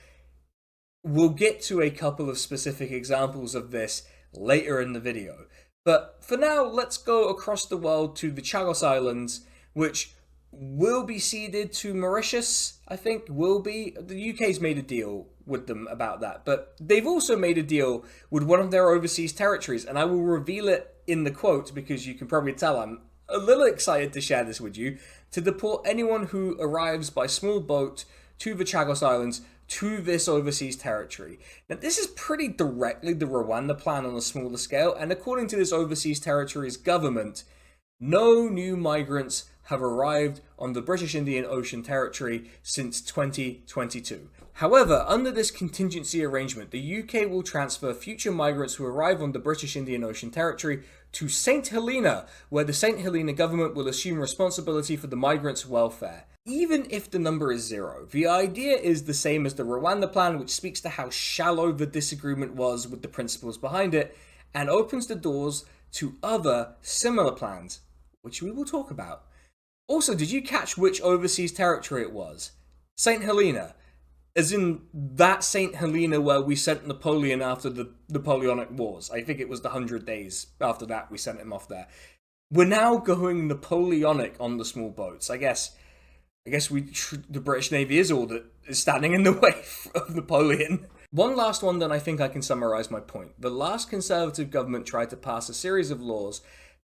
We'll get to a couple of specific examples of this later in the video. But for now, let's go across the world to the Chagos Islands, which will be ceded to Mauritius, I think, will be. The UK's made a deal with them about that, but they've also made a deal with one of their overseas territories, and I will reveal it in the quote because you can probably tell I'm a little excited to share this with you, to deport anyone who arrives by small boat to the Chagos Islands to this overseas territory. Now, this is pretty directly the Rwanda plan on a smaller scale, and according to this overseas territory's government, no new migrants have arrived on the British Indian Ocean territory since 2022. However, under this contingency arrangement, the UK will transfer future migrants who arrive on the British Indian Ocean territory to St. Helena, where the St. Helena government will assume responsibility for the migrants' welfare. Even if the number is zero, the idea is the same as the Rwanda plan, which speaks to how shallow the disagreement was with the principles behind it, and opens the doors to other similar plans, which we will talk about. Also, did you catch which overseas territory it was? St. Helena. As in that St. Helena where we sent Napoleon after the Napoleonic Wars. I think it was the 100 days after that we sent him off there. We're now going Napoleonic on the small boats. I guess the British Navy is all that is standing in the way of Napoleon. One last one, then I think I can summarise my point. The last Conservative government tried to pass a series of laws,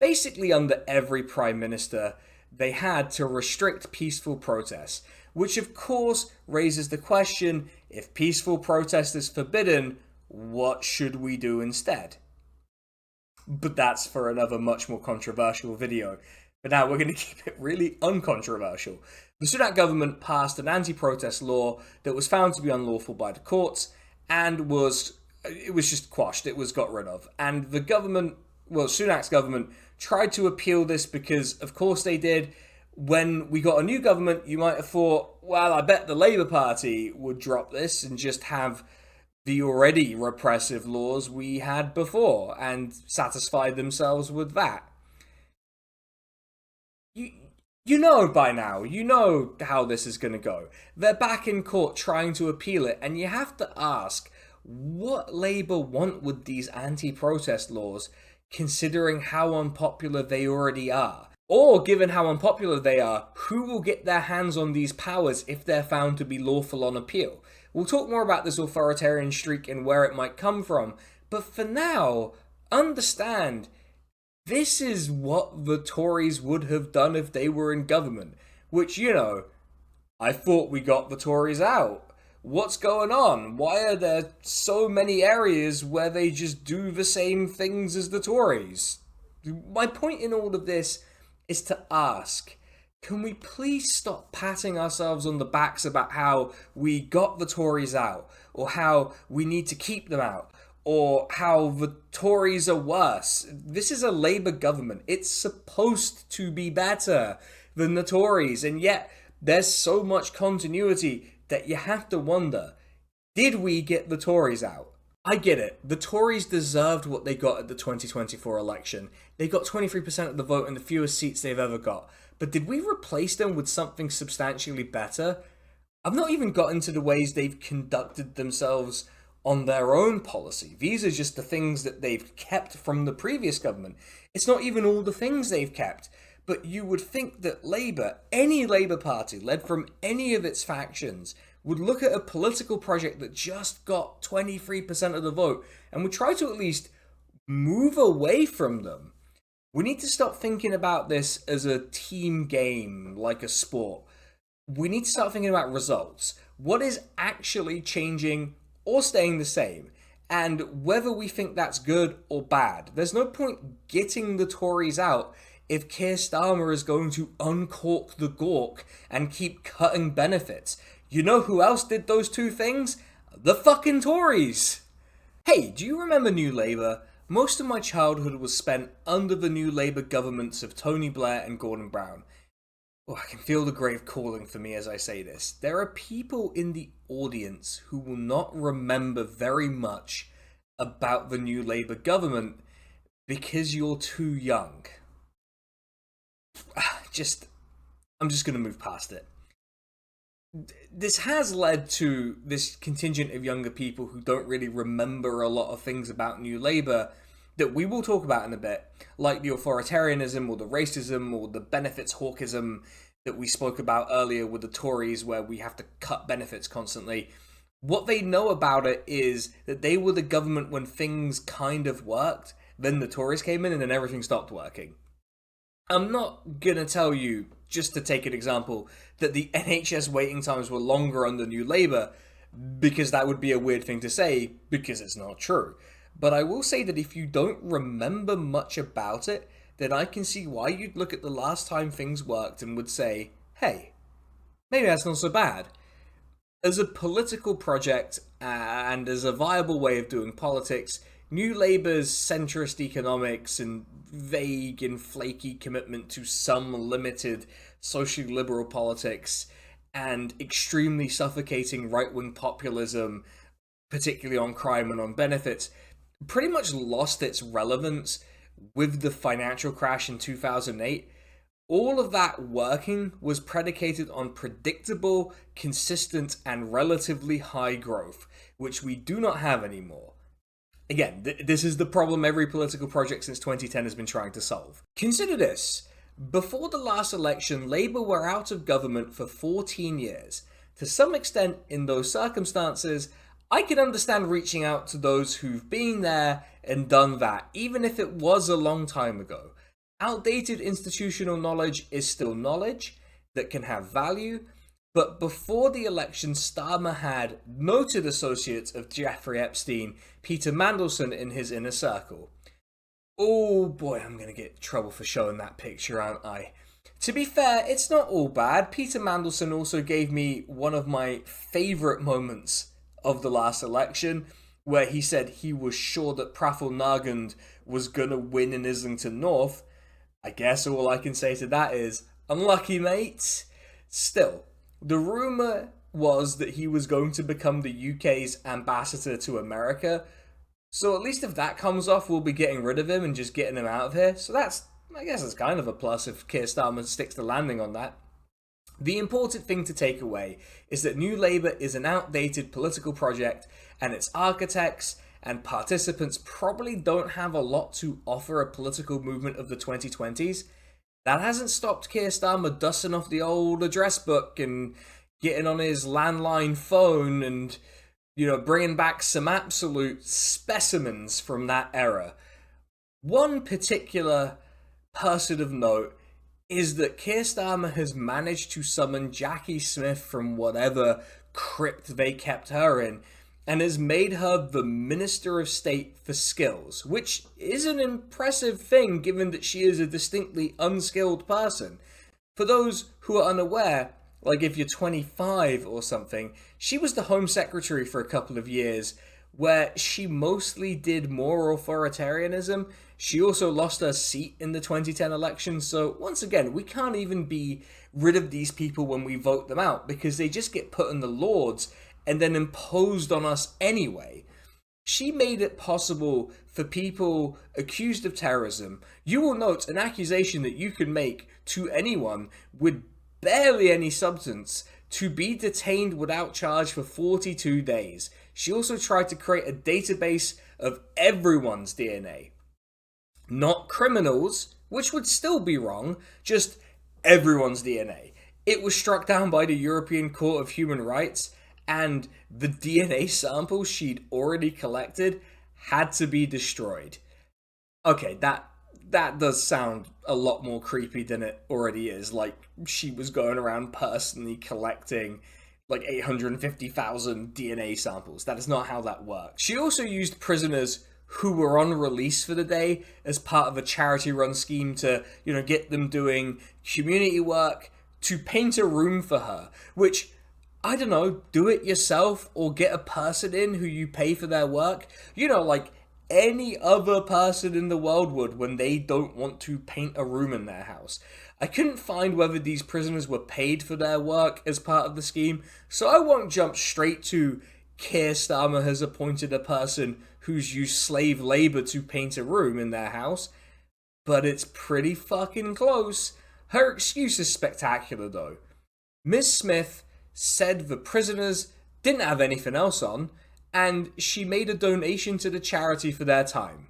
basically under every Prime Minister they had, to restrict peaceful protests, which of course raises the question, if peaceful protest is forbidden, what should we do instead? But that's for another much more controversial video. But now we're going to keep it really uncontroversial. The Sunak government passed an anti-protest law that was found to be unlawful by the courts, and it was just quashed. It was got rid of. And the government, well, Sunak's government, tried to appeal this because, of course they did. When we got a new government, you might have thought, well, I bet the Labour Party would drop this and just have the already repressive laws we had before and satisfy themselves with that. You know by now, you know how this is going to go. They're back in court trying to appeal it, and you have to ask, what Labour want with these anti-protest laws, considering how unpopular they already are? Or, given how unpopular they are, who will get their hands on these powers if they're found to be lawful on appeal? We'll talk more about this authoritarian streak and where it might come from, but for now, understand, this is what the Tories would have done if they were in government. Which, you know, I thought we got the Tories out. What's going on? Why are there so many areas where they just do the same things as the Tories? My point in all of this is to ask, can we please stop patting ourselves on the backs about how we got the Tories out, or how we need to keep them out, or how the Tories are worse? This is a Labour government. It's supposed to be better than the Tories, and yet there's so much continuity that you have to wonder, did we get the Tories out? I get it. The Tories deserved what they got at the 2024 election. They got 23% of the vote and the fewest seats they've ever got. But did we replace them with something substantially better? I've not even got into the ways they've conducted themselves on their own policy. These are just the things that they've kept from the previous government. It's not even all the things they've kept. But you would think that Labour, any Labour party led from any of its factions, would look at a political project that just got 23% of the vote and would try to at least move away from them. We need to stop thinking about this as a team game, like a sport. We need to start thinking about results. What is actually changing or staying the same? And whether we think that's good or bad. There's no point getting the Tories out if Keir Starmer is going to uncork the gawk and keep cutting benefits. You know who else did those two things? The fucking Tories! Hey, do you remember New Labour? Most of my childhood was spent under the New Labour governments of Tony Blair and Gordon Brown. Oh, I can feel the grave calling for me as I say this. There are people in the audience who will not remember very much about the New Labour government because you're too young. I'm just going to move past it. This has led to this contingent of younger people who don't really remember a lot of things about New Labour that we will talk about in a bit, like the authoritarianism or the racism or the benefits hawkism that we spoke about earlier with the Tories, where we have to cut benefits constantly. What they know about it is that they were the government when things kind of worked, then the Tories came in and then everything stopped working. I'm not gonna tell you, just to take an example, that the NHS waiting times were longer under New Labour, because that would be a weird thing to say, because it's not true. But I will say that if you don't remember much about it, then I can see why you'd look at the last time things worked and would say, hey, maybe that's not so bad. As a political project and as a viable way of doing politics, New Labour's centrist economics and vague and flaky commitment to some limited socially liberal politics and extremely suffocating right-wing populism, particularly on crime and on benefits, pretty much lost its relevance with the financial crash in 2008. all of that working was predicated on predictable, consistent, and relatively high growth, which we do not have anymore. Again, this is the problem every political project since 2010 has been trying to solve. Consider this. Before the last election, Labour were out of government for 14 years. To some extent, in those circumstances, I can understand reaching out to those who've been there and done that, even if it was a long time ago. Outdated institutional knowledge is still knowledge that can have value, but before the election, Starmer had noted associates of Jeffrey Epstein, Peter Mandelson, in his inner circle. Oh boy, I'm going to get in trouble for showing that picture, aren't I? To be fair, it's not all bad. Peter Mandelson also gave me one of my favourite moments of the last election, where he said he was sure that Praful Nagund was going to win in Islington North. I guess all I can say to that is, unlucky, mate. Still, the rumour was that he was going to become the UK's ambassador to America, so at least if that comes off, we'll be getting rid of him and just getting him out of here. So I guess it's kind of a plus if Keir Starmer sticks the landing on that. The important thing to take away is that New Labour is an outdated political project, and its architects and participants probably don't have a lot to offer a political movement of the 2020s. That hasn't stopped Keir Starmer dusting off the old address book and getting on his landline phone and, bringing back some absolute specimens from that era. One particular person of note is that Keir Starmer has managed to summon Jackie Smith from whatever crypt they kept her in, and has made her the Minister of State for Skills, which is an impressive thing given that she is a distinctly unskilled person. For those who are unaware, like if you're 25 or something, she was the Home Secretary for a couple of years, where she mostly did more authoritarianism. She also lost her seat in the 2010 election, so once again, we can't even be rid of these people when we vote them out, because they just get put in the Lords and then imposed on us anyway. She made it possible for people accused of terrorism. You will note an accusation that you can make to anyone with barely any substance to be detained without charge for 42 days. She also tried to create a database of everyone's DNA. Not criminals, which would still be wrong, just everyone's DNA. It was struck down by the European Court of Human Rights, and the DNA samples she'd already collected had to be destroyed. Okay, that does sound a lot more creepy than it already is. Like, she was going around personally collecting like 850,000 DNA samples. That is not how that works. She also used prisoners who were on release for the day as part of a charity-run scheme to, get them doing community work, to paint a room for her, which, I don't know, do it yourself or get a person in who you pay for their work. Like any other person in the world would when they don't want to paint a room in their house. I couldn't find whether these prisoners were paid for their work as part of the scheme, so I won't jump straight to Keir Starmer has appointed a person who's used slave labor to paint a room in their house, but it's pretty fucking close. Her excuse is spectacular though. Ms. Smith said the prisoners didn't have anything else on, and she made a donation to the charity for their time.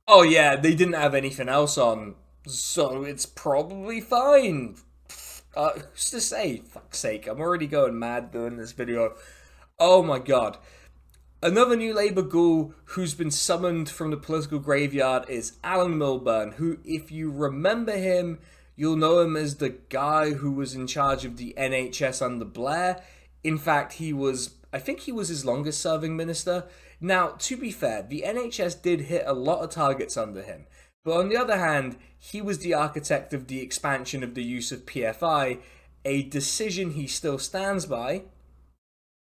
Oh yeah, they didn't have anything else on, so it's probably fine. Who's to say? Fuck's sake, I'm already going mad doing this video. Oh my god. Another New Labour ghoul who's been summoned from the political graveyard is Alan Milburn, who, if you remember him, you'll know him as the guy who was in charge of the NHS under Blair. In fact, I think he was his longest serving minister. Now, to be fair, the NHS did hit a lot of targets under him. But on the other hand, he was the architect of the expansion of the use of PFI, a decision he still stands by.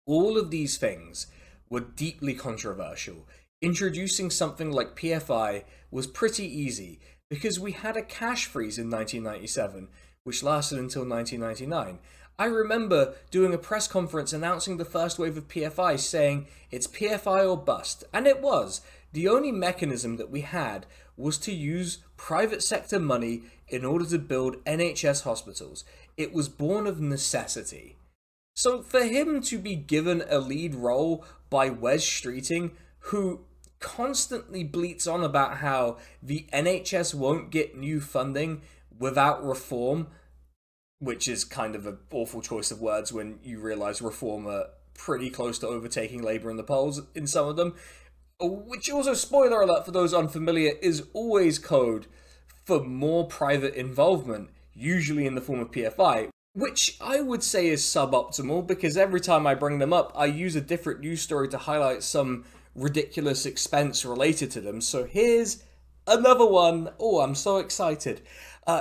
All of these things were deeply controversial. Introducing something like PFI was pretty easy because we had a cash freeze in 1997, which lasted until 1999. I remember doing a press conference announcing the first wave of PFI, saying it's PFI or bust, and it was. The only mechanism that we had was to use private sector money in order to build NHS hospitals. It was born of necessity. So for him to be given a lead role by Wes Streeting, who constantly bleats on about how the NHS won't get new funding without reform, which is kind of an awful choice of words when you realise reform are pretty close to overtaking Labour in the polls in some of them, which also, spoiler alert for those unfamiliar, is always code for more private involvement, usually in the form of PFI, which I would say is suboptimal, because every time I bring them up, I use a different news story to highlight some ridiculous expense related to them. So here's another one. Oh, I'm so excited.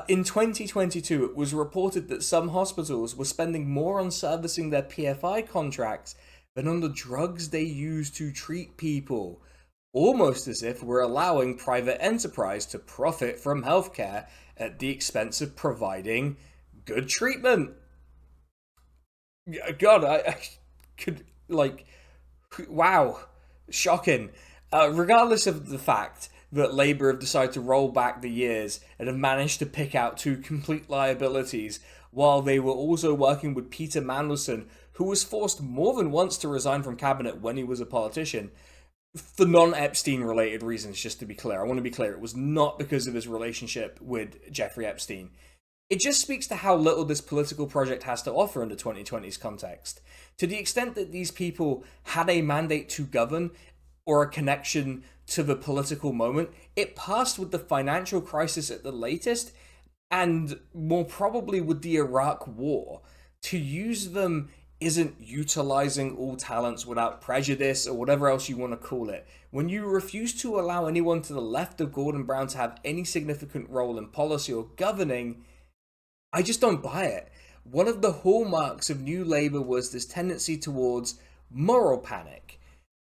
In 2022, it was reported that some hospitals were spending more on servicing their PFI contracts than on the drugs they use to treat people. Almost as if we're allowing private enterprise to profit from healthcare at the expense of providing good treatment. God, I could, like, wow, shocking. Regardless of the fact that Labour have decided to roll back the years and have managed to pick out two complete liabilities, while they were also working with Peter Mandelson, who was forced more than once to resign from cabinet when he was a politician, for non-Epstein related reasons, just to be clear. I want to be clear, it was not because of his relationship with Jeffrey Epstein. It just speaks to how little this political project has to offer in the 2020s context. To the extent that these people had a mandate to govern or a connection to the political moment, it passed with the financial crisis at the latest, and more probably with the Iraq War. To use them isn't utilizing all talents without prejudice, or whatever else you want to call it. When you refuse to allow anyone to the left of Gordon Brown to have any significant role in policy or governing, I just don't buy it. One of the hallmarks of New Labour was this tendency towards moral panic.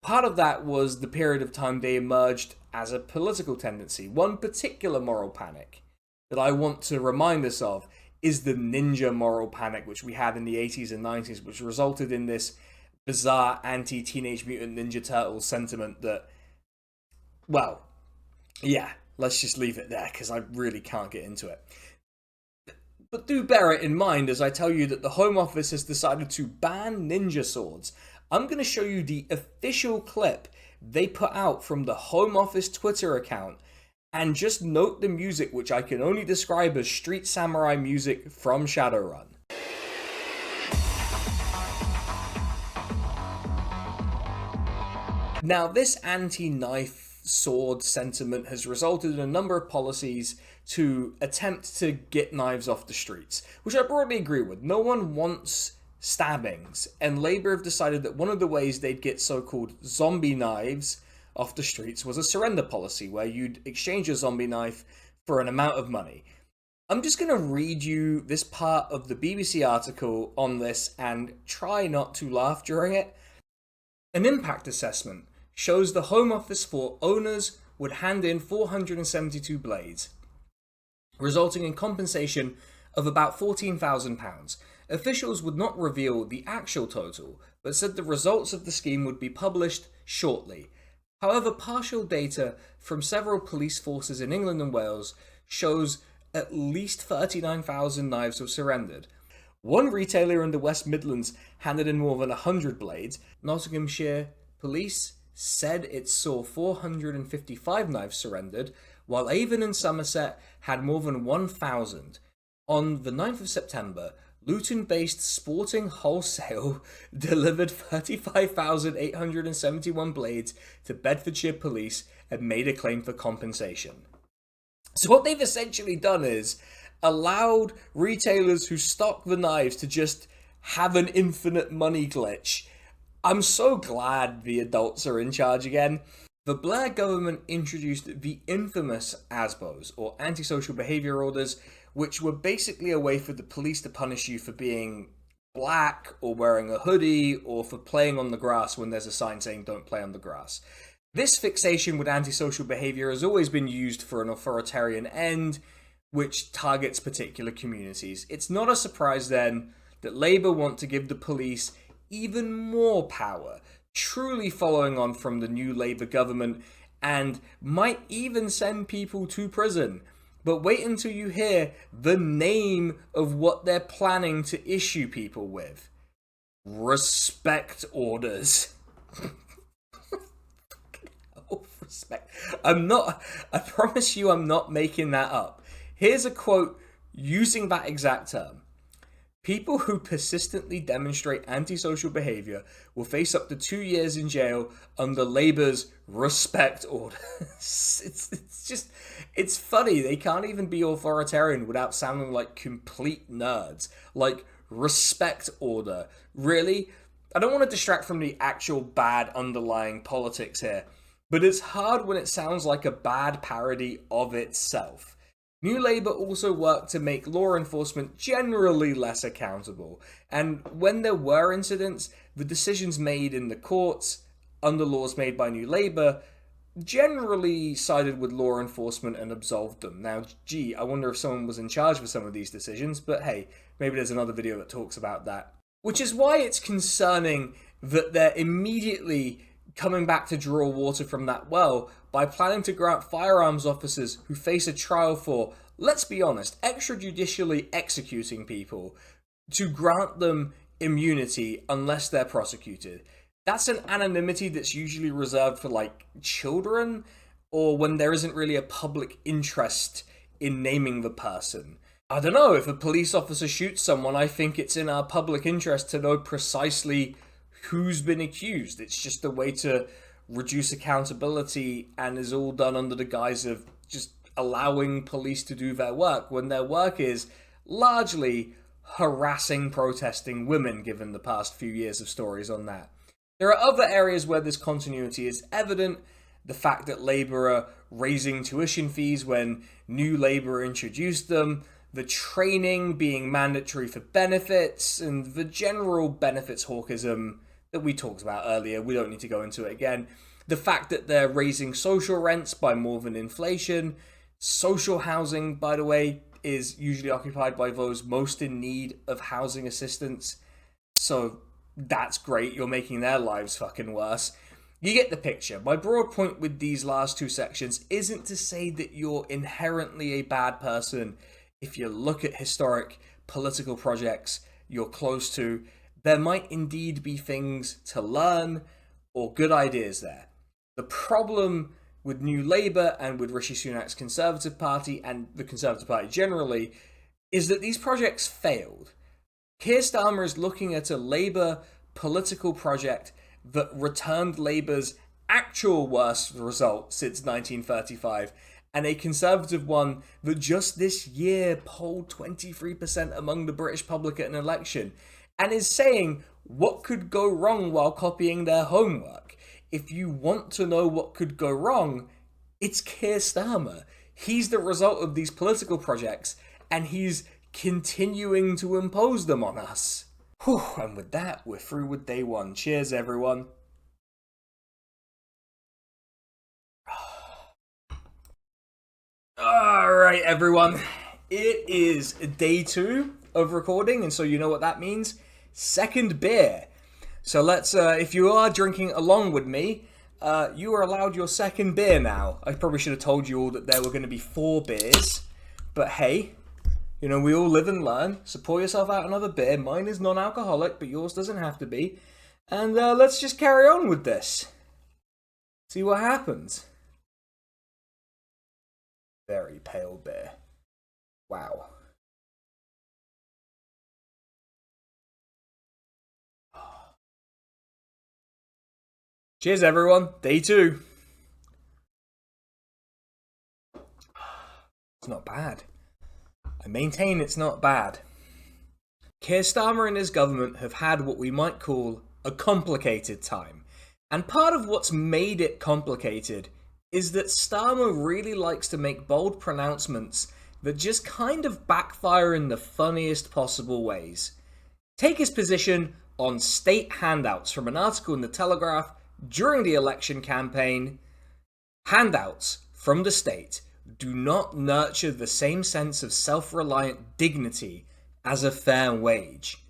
Part of that was the period of time they emerged as a political tendency. One particular moral panic that I want to remind us of is the ninja moral panic, which we had in the 80s and 90s, which resulted in this bizarre anti-Teenage Mutant Ninja Turtles sentiment that, well, yeah, let's just leave it there, because I really can't get into it. But do bear it in mind as I tell you that the Home Office has decided to ban ninja swords. I'm going to show you the official clip they put out from the Home Office Twitter account, and just note the music, which I can only describe as street samurai music from Shadowrun. Now, this anti-knife sword sentiment has resulted in a number of policies to attempt to get knives off the streets, which I broadly agree with. No one wants stabbings, and Labour have decided that one of the ways they'd get so-called zombie knives off the streets was a surrender policy, where you'd exchange a zombie knife for an amount of money. I'm just going to read you this part of the BBC article on this and try not to laugh during it. An impact assessment shows the Home Office thought owners would hand in 472 blades, resulting in compensation of about £14,000. Officials would not reveal the actual total, but said the results of the scheme would be published shortly. However, partial data from several police forces in England and Wales shows at least 39,000 knives were surrendered. One retailer in the West Midlands handed in more than 100 blades. Nottinghamshire Police said it saw 455 knives surrendered, while Avon and Somerset had more than 1,000. On the 9th of September, Luton-based Sporting Wholesale delivered 35,871 blades to Bedfordshire Police and made a claim for compensation. So what they've essentially done is allowed retailers who stock the knives to just have an infinite money glitch. I'm so glad the adults are in charge again. The Blair government introduced the infamous ASBOs, or antisocial behaviour orders, which were basically a way for the police to punish you for being black, or wearing a hoodie, or for playing on the grass when there's a sign saying don't play on the grass. This fixation with antisocial behaviour has always been used for an authoritarian end, which targets particular communities. It's not a surprise then that Labour want to give the police even more power, truly following on from the new Labour government and might even send people to prison. But wait until you hear the name of what they're planning to issue people with. Respect orders. Respect. I promise you I'm not making that up. Here's a quote using that exact term. People who persistently demonstrate antisocial behavior will face up to 2 years in jail under Labour's respect orders. It's funny. They can't even be authoritarian without sounding like complete nerds. Like, respect order. Really? I don't want to distract from the actual bad underlying politics here, but it's hard when it sounds like a bad parody of itself. New Labour also worked to make law enforcement generally less accountable, and when there were incidents, the decisions made in the courts, under laws made by New Labour, generally sided with law enforcement and absolved them. Now, gee, I wonder if someone was in charge for some of these decisions, but hey, maybe there's another video that talks about that. Which is why it's concerning that they're immediately coming back to draw water from that well by planning to grant firearms officers who face a trial for, let's be honest, extrajudicially executing people, to grant them immunity unless they're prosecuted. That's an anonymity that's usually reserved for, like, children, or when there isn't really a public interest in naming the person. I don't know, if a police officer shoots someone, I think it's in our public interest to know precisely who's been accused. It's just a way to reduce accountability and is all done under the guise of just allowing police to do their work when their work is largely harassing protesting women, given the past few years of stories on that. There are other areas where this continuity is evident. The fact that Labour are raising tuition fees when New Labour introduced them, the training being mandatory for benefits, and the general benefits hawkism that we talked about earlier. We don't need to go into it again. The fact that they're raising social rents by more than inflation. Social housing, by the way, is usually occupied by those most in need of housing assistance. So that's great. You're making their lives fucking worse. You get the picture. My broad point with these last two sections isn't to say that you're inherently a bad person if you look at historic political projects you're close to. There might indeed be things to learn or good ideas there. The problem with New Labour and with Rishi Sunak's Conservative Party and the Conservative Party generally is that these projects failed. Keir Starmer is looking at a Labour political project that returned Labour's actual worst result since 1935, and a Conservative one that just this year polled 23% among the British public at an election, and is saying what could go wrong while copying their homework. If you want to know what could go wrong, it's Keir Starmer. He's the result of these political projects, and he's continuing to impose them on us. Whew, and with that, we're through with day one. Cheers, everyone. Alright, everyone. It is day 2 of recording, and so you know what that means. Second beer. So let's, if you are drinking along with me, you are allowed your second beer now. I probably should have told you all that there were going to be 4 beers, but hey, you know, we all live and learn, so pour yourself out another beer. Mine is non-alcoholic, but yours doesn't have to be. And let's just carry on with this. See what happens. Very pale beer. Wow. Cheers, everyone. Day 2. It's not bad. I maintain it's not bad. Keir Starmer and his government have had what we might call a complicated time. And part of what's made it complicated is that Starmer really likes to make bold pronouncements that just kind of backfire in the funniest possible ways. Take his position on state handouts from an article in The Telegraph during the election campaign. Handouts from the state do not nurture the same sense of self-reliant dignity as a fair wage.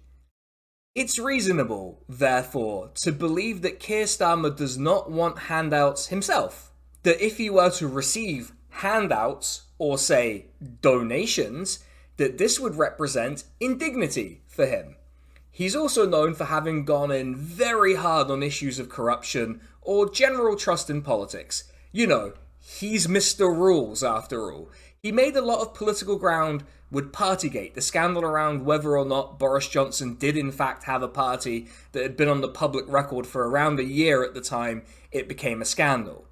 It's reasonable, therefore, to believe that Keir Starmer does not want handouts himself. that if he were to receive handouts or, say, donations, that this would represent indignity for him. He's also known for having gone in very hard on issues of corruption or general trust in politics. You know, he's Mr. Rules after all. He made a lot of political ground with Partygate, the scandal around whether or not Boris Johnson did in fact have a party that had been on the public record for around a year at the time it became a scandal.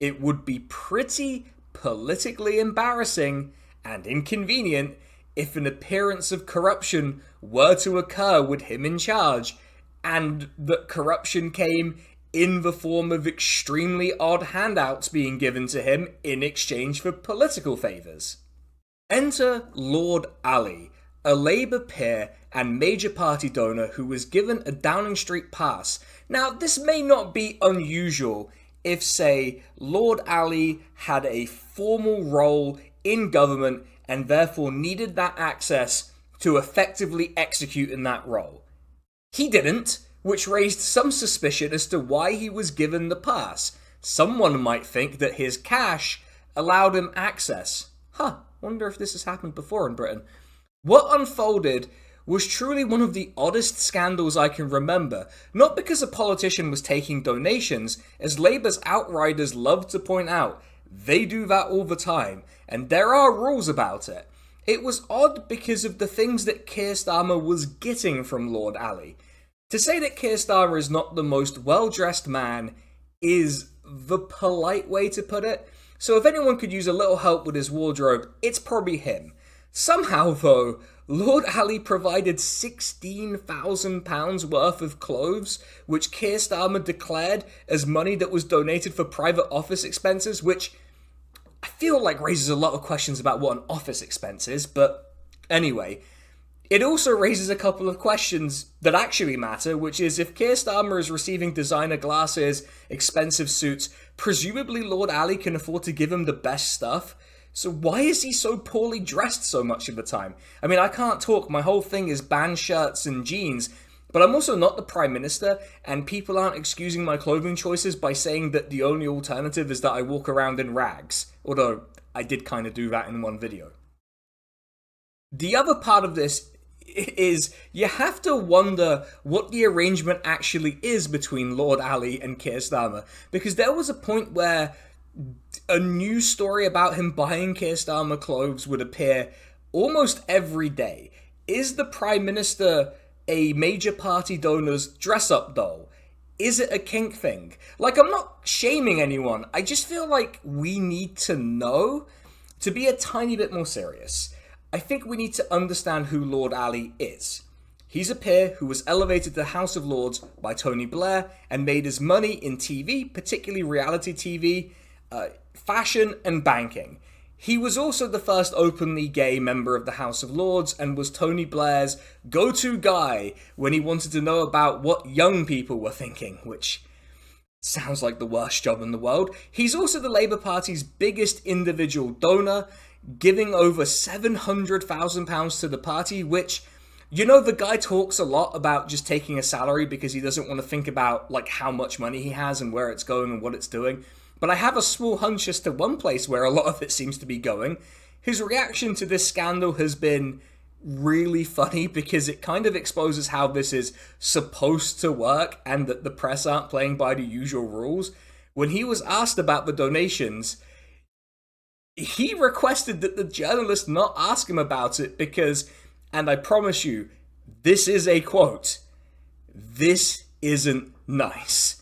It would be pretty politically embarrassing and inconvenient if an appearance of corruption were to occur with him in charge, and that corruption came in the form of extremely odd handouts being given to him in exchange for political favours. Enter Lord Ali, a Labour peer and major party donor who was given a Downing Street pass. Now, this may not be unusual if, say, Lord Ali had a formal role in government and therefore needed that access to effectively execute in that role. He didn't, which raised some suspicion as to why he was given the pass. Someone might think that his cash allowed him access. Wonder if this has happened before in Britain. What unfolded was truly one of the oddest scandals I can remember, not because a politician was taking donations, as Labour's outriders love to point out. They do that all the time, and there are rules about it. It was odd because of the things that Keir Starmer was getting from Lord Ali. To say that Keir Starmer is not the most well-dressed man is the polite way to put it. So if anyone could use a little help with his wardrobe, it's probably him. Somehow, though, Lord Ali provided £16,000 worth of clothes, which Keir Starmer declared as money that was donated for private office expenses, which I feel like raises a lot of questions about what an office expense is, but anyway. It also raises a couple of questions that actually matter, which is if Keir Starmer is receiving designer glasses, expensive suits, presumably Lord Ali can afford to give him the best stuff. So why is he so poorly dressed so much of the time? I mean, I can't talk, my whole thing is band shirts and jeans, but I'm also not the Prime Minister, and people aren't excusing my clothing choices by saying that the only alternative is that I walk around in rags, although I did kind of do that in one video. The other part of this is you have to wonder what the arrangement actually is between Lord Ali and Keir Starmer, because there was a point where a news story about him buying Keir Starmer clothes would appear almost every day. Is the Prime Minister a major party donor's dress-up doll? Is it a kink thing? Like, I'm not shaming anyone, I just feel like we need to know. To be a tiny bit more serious, I think we need to understand who Lord Ali is. He's a peer who was elevated to the House of Lords by Tony Blair and made his money in TV, particularly reality TV, fashion and banking. He was also the first openly gay member of the House of Lords and was Tony Blair's go-to guy when he wanted to know about what young people were thinking, which sounds like the worst job in the world. He's also the Labour Party's biggest individual donor, giving over £700,000 to the party, which, you know, the guy talks a lot about just taking a salary because he doesn't want to think about, like, how much money he has and where it's going and what it's doing. But I have a small hunch as to one place where a lot of it seems to be going. His reaction to this scandal has been really funny because it kind of exposes how this is supposed to work and that the press aren't playing by the usual rules. When he was asked about the donations, he requested that the journalist not ask him about it because, and I promise you, this is a quote, "This isn't nice."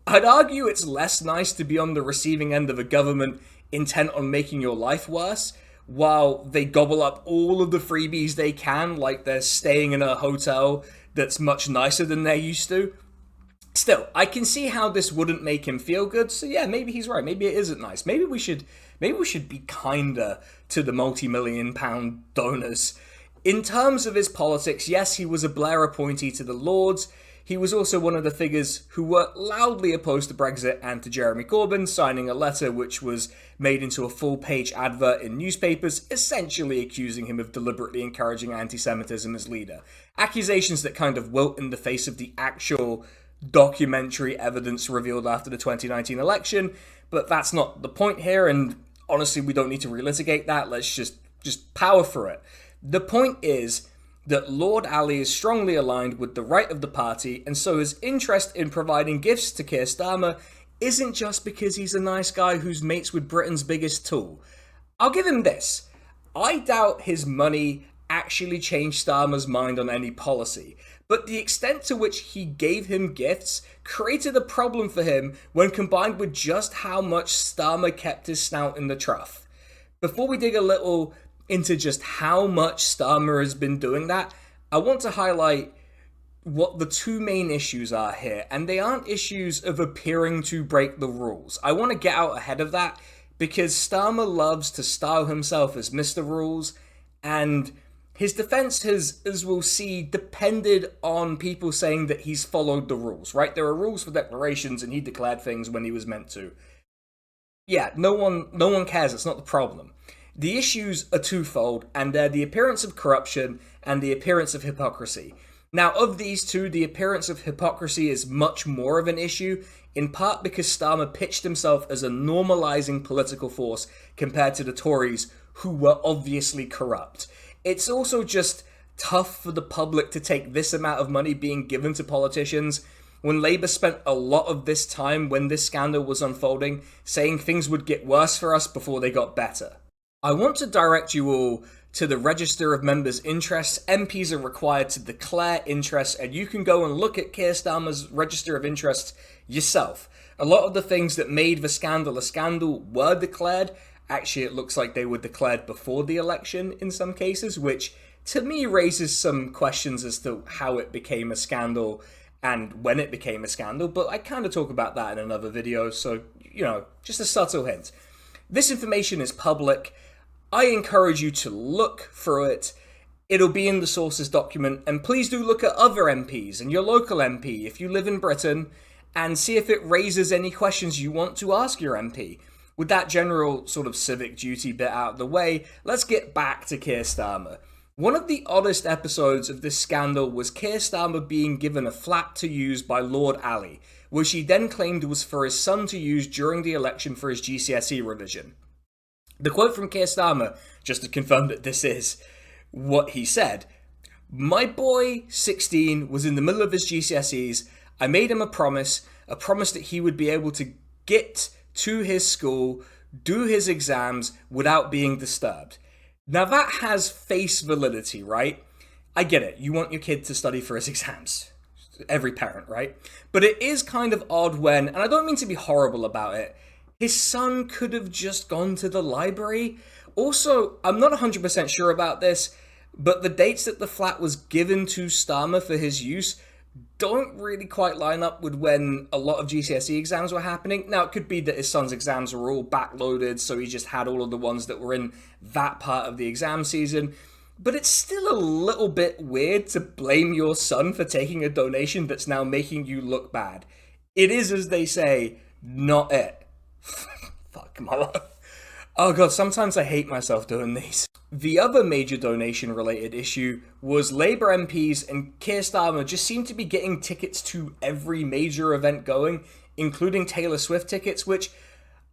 I'd argue it's less nice to be on the receiving end of a government intent on making your life worse, while they gobble up all of the freebies they can, like they're staying in a hotel that's much nicer than they're used to. Still, I can see how this wouldn't make him feel good, so yeah, maybe he's right, maybe it isn't nice. Maybe we should be kinder to the multi-million-pound donors. In terms of his politics, yes, he was a Blair appointee to the Lords. He was also one of the figures who were loudly opposed to Brexit and to Jeremy Corbyn, signing a letter which was made into a full-page advert in newspapers, essentially accusing him of deliberately encouraging anti-Semitism as leader. Accusations that kind of wilt in the face of the actual documentary evidence revealed after the 2019 election, but that's not the point here, and honestly, we don't need to relitigate that. Let's just power through it. The point is that Lord Ali is strongly aligned with the right of the party, and so his interest in providing gifts to Keir Starmer isn't just because he's a nice guy who's mates with Britain's biggest tool. I'll give him this. I doubt his money actually changed Starmer's mind on any policy, but the extent to which he gave him gifts created a problem for him when combined with just how much Starmer kept his snout in the trough. Before we dig a little into just how much Starmer has been doing that, I want to highlight what the two main issues are here, and they aren't issues of appearing to break the rules. I want to get out ahead of that because Starmer loves to style himself as Mr. Rules, and his defense has, as we'll see, depended on people saying that he's followed the rules, right? There are rules for declarations, and he declared things when he was meant to. Yeah, no one cares. It's not the problem. The issues are twofold, and they're the appearance of corruption and the appearance of hypocrisy. Now, of these two, the appearance of hypocrisy is much more of an issue, in part because Starmer pitched himself as a normalizing political force compared to the Tories, who were obviously corrupt. It's also just tough for the public to take this amount of money being given to politicians when Labour spent a lot of this time when this scandal was unfolding saying things would get worse for us before they got better. I want to direct you all to the Register of Members' Interests. MPs are required to declare interests, and you can go and look at Keir Starmer's Register of Interests yourself. A lot of the things that made the scandal a scandal were declared. Actually, it looks like they were declared before the election in some cases, which to me raises some questions as to how it became a scandal and when it became a scandal, but I kind of talk about that in another video, so, just a subtle hint. This information is public. I encourage you to look through it. It'll be in the sources document, and please do look at other MPs and your local MP if you live in Britain, and see if it raises any questions you want to ask your MP. With that general sort of civic duty bit out of the way, let's get back to Keir Starmer. One of the oddest episodes of this scandal was Keir Starmer being given a flat to use by Lord Ali, which he then claimed was for his son to use during the election for his GCSE revision. The quote from Keir Starmer, just to confirm that this is what he said: "My boy, 16, was in the middle of his GCSEs. I made him a promise that he would be able to get to his school, do his exams without being disturbed." Now that has face validity, right? I get it. You want your kid to study for his exams. Every parent, right? But it is kind of odd when, and I don't mean to be horrible about it, his son could have just gone to the library. Also, I'm not 100% sure about this, but the dates that the flat was given to Starmer for his use don't really quite line up with when a lot of GCSE exams were happening. Now, it could be that his son's exams were all backloaded, so he just had all of the ones that were in that part of the exam season. But it's still a little bit weird to blame your son for taking a donation that's now making you look bad. It is, as they say, not it. Fuck my life. Oh god, sometimes I hate myself doing these. The other major donation-related issue was Labour MPs and Keir Starmer just seemed to be getting tickets to every major event going, including Taylor Swift tickets, which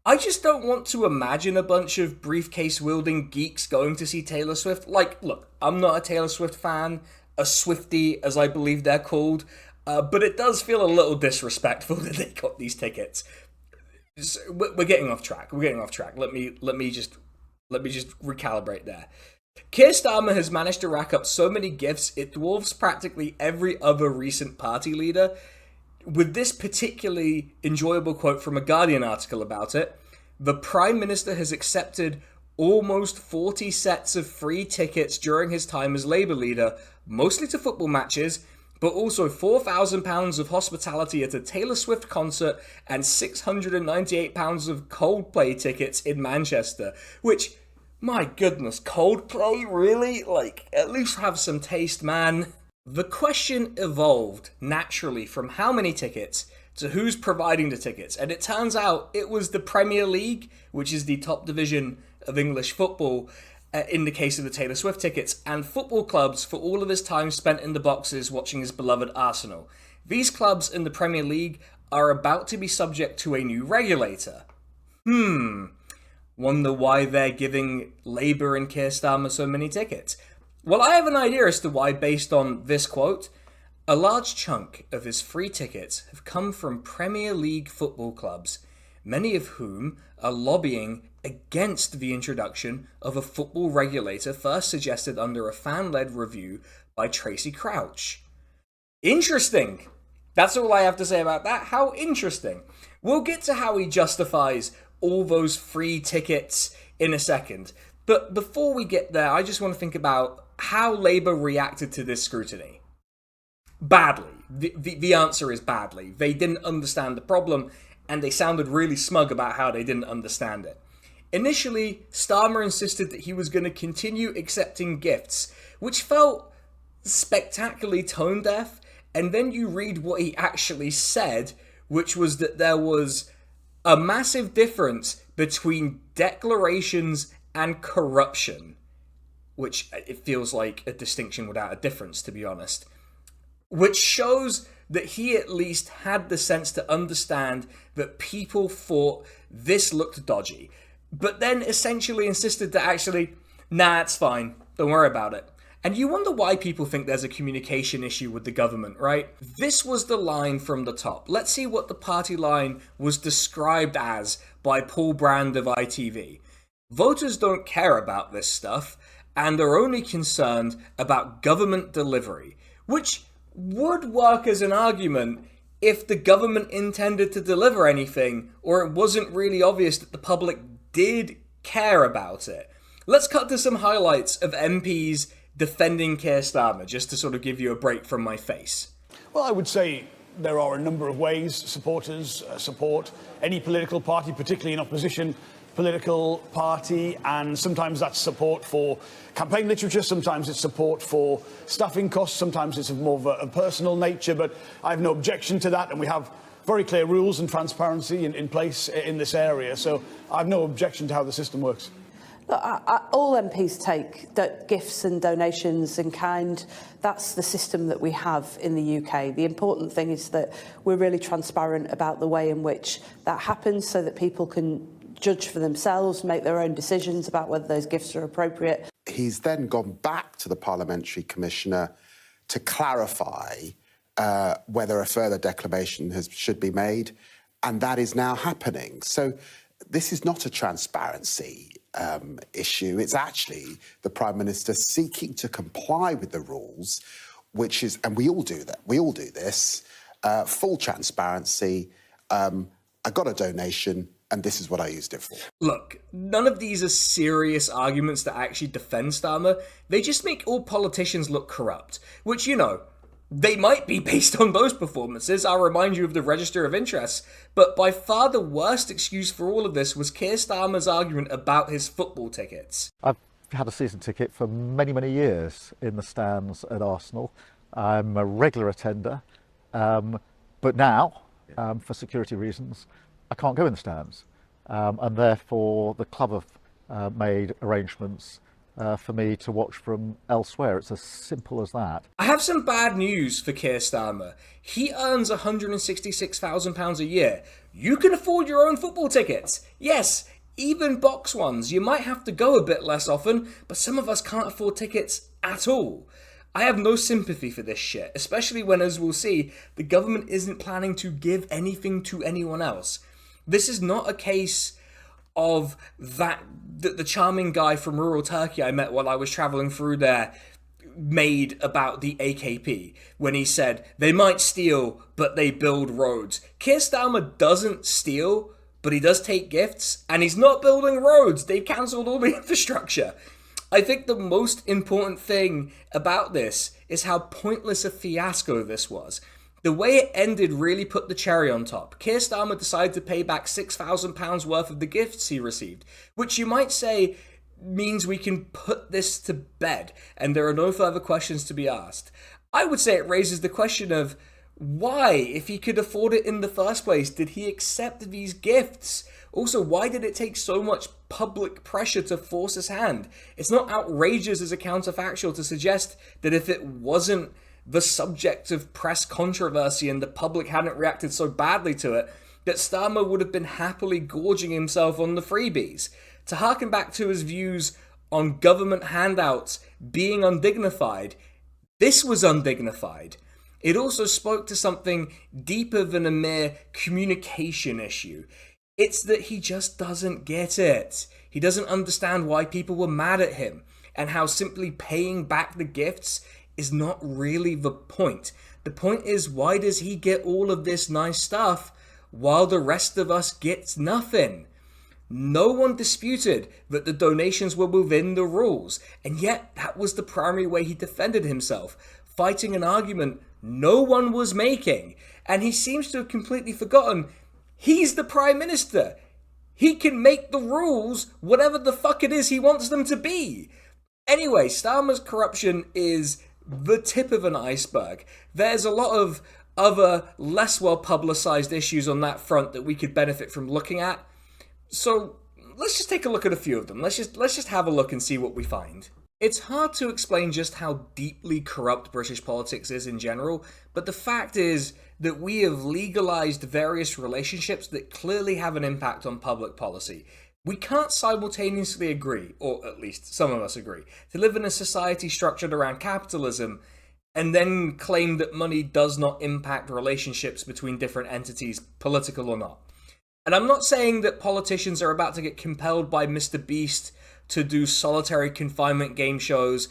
I just don't want to imagine a bunch of briefcase-wielding geeks going to see Taylor Swift. Like, look, I'm not a Taylor Swift fan, a Swiftie, as I believe they're called, but it does feel a little disrespectful that they got these tickets. So, we're getting off track. Let me just recalibrate there. Keir Starmer has managed to rack up so many gifts it dwarfs practically every other recent party leader. With this particularly enjoyable quote from a Guardian article about it: "The Prime Minister has accepted almost 40 sets of free tickets during his time as Labour leader, mostly to football matches, but also £4,000 of hospitality at a Taylor Swift concert and £698 of Coldplay tickets in Manchester." Which, my goodness, Coldplay, really? Like, at least have some taste, man. The question evolved naturally from how many tickets to who's providing the tickets, and it turns out it was the Premier League, which is the top division of English football. in the case of the Taylor Swift tickets, and football clubs for all of his time spent in the boxes watching his beloved Arsenal. These clubs in the Premier League are about to be subject to a new regulator. Wonder why they're giving Labour and Keir Starmer so many tickets. Well, I have an idea as to why, based on this quote. A large chunk of his free tickets have come from Premier League football clubs, many of whom are lobbying against the introduction of a football regulator first suggested under a fan-led review by Tracy Crouch. Interesting! That's all I have to say about that. How interesting. We'll get to how he justifies all those free tickets in a second. But before we get there, I just want to think about how Labour reacted to this scrutiny. Badly. The answer is badly. They didn't understand the problem, and they sounded really smug about how they didn't understand it. Initially, Starmer insisted that he was going to continue accepting gifts, which felt spectacularly tone deaf, and then you read what he actually said, which was that there was a massive difference between declarations and corruption, which it feels like a distinction without a difference, to be honest. Which shows that he at least had the sense to understand that people thought this looked dodgy, but then essentially insisted that actually, nah, it's fine, don't worry about it. And you wonder why people think there's a communication issue with the government, right? This was the line from the top. Let's see what the party line was described as by Paul Brand of ITV. Voters don't care about this stuff and are only concerned about government delivery, which would work as an argument if the government intended to deliver anything, or it wasn't really obvious that the public did care about it. Let's cut to some highlights of MPs defending Keir Starmer, just to sort of give you a break from my face. Well, I would say there are a number of ways supporters support any political party, particularly an opposition political party, and sometimes that's support for campaign literature, sometimes it's support for staffing costs, sometimes it's of more of a personal nature, but I have no objection to that, and we have very clear rules and transparency in place in this area, so I have no objection to how the system works. Look, all MPs take gifts and donations in kind. That's the system that we have in the UK. The important thing is that we're really transparent about the way in which that happens so that people can judge for themselves, make their own decisions about whether those gifts are appropriate. He's then gone back to the Parliamentary Commissioner to clarify whether a further declaration should be made, and that is now happening. So this is not a transparency issue. It's actually the Prime Minister seeking to comply with the rules, which is, and we all do that, we all do this, full transparency. I got a donation, and this is what I used it for. Look, none of these are serious arguments that actually defend Starmer. They just make all politicians look corrupt, which, you know, they might be based on those performances. I'll remind you of the Register of Interests. But by far the worst excuse for all of this was Keir Starmer's argument about his football tickets. I've had a season ticket for many, many years in the stands at Arsenal. I'm a regular attender, but now, for security reasons, I can't go in the stands, and therefore the club have made arrangements for me to watch from elsewhere. It's as simple as that. I have some bad news for Keir Starmer. He earns £166,000 a year. You can afford your own football tickets. Yes, even box ones. You might have to go a bit less often, but some of us can't afford tickets at all. I have no sympathy for this shit, especially when, as we'll see, the government isn't planning to give anything to anyone else. This is not a case of the charming guy from rural Turkey I met while I was travelling through there made about the AKP, when he said, they might steal, but they build roads. Keir Starmer doesn't steal, but he does take gifts, and he's not building roads. They've cancelled all the infrastructure. I think the most important thing about this is how pointless a fiasco this was. The way it ended really put the cherry on top. Keir Starmer decided to pay back £6,000 worth of the gifts he received, which you might say means we can put this to bed and there are no further questions to be asked. I would say it raises the question of why, if he could afford it in the first place, did he accept these gifts? Also, why did it take so much public pressure to force his hand? It's not outrageous as a counterfactual to suggest that if it wasn't the subject of press controversy and the public hadn't reacted so badly to it, that Starmer would have been happily gorging himself on the freebies. To harken back to his views on government handouts being undignified, this was undignified. It also spoke to something deeper than a mere communication issue. It's that he just doesn't get it. He doesn't understand why people were mad at him, and how simply paying back the gifts is not really the point. The point is, why does he get all of this nice stuff while the rest of us gets nothing? No one disputed that the donations were within the rules, and yet that was the primary way he defended himself, fighting an argument no one was making. And he seems to have completely forgotten he's the Prime Minister. He can make the rules whatever the fuck it is he wants them to be. Anyway, Starmer's corruption is the tip of an iceberg. There's a lot of other less well publicized issues on that front that we could benefit from looking at. So let's just take a look at a few of them. Let's just have a look and see what we find. It's hard to explain just how deeply corrupt British politics is in general, but the fact is that we have legalized various relationships that clearly have an impact on public policy. We can't simultaneously agree, or at least some of us agree, to live in a society structured around capitalism and then claim that money does not impact relationships between different entities, political or not. And I'm not saying that politicians are about to get compelled by Mr. Beast to do solitary confinement game shows,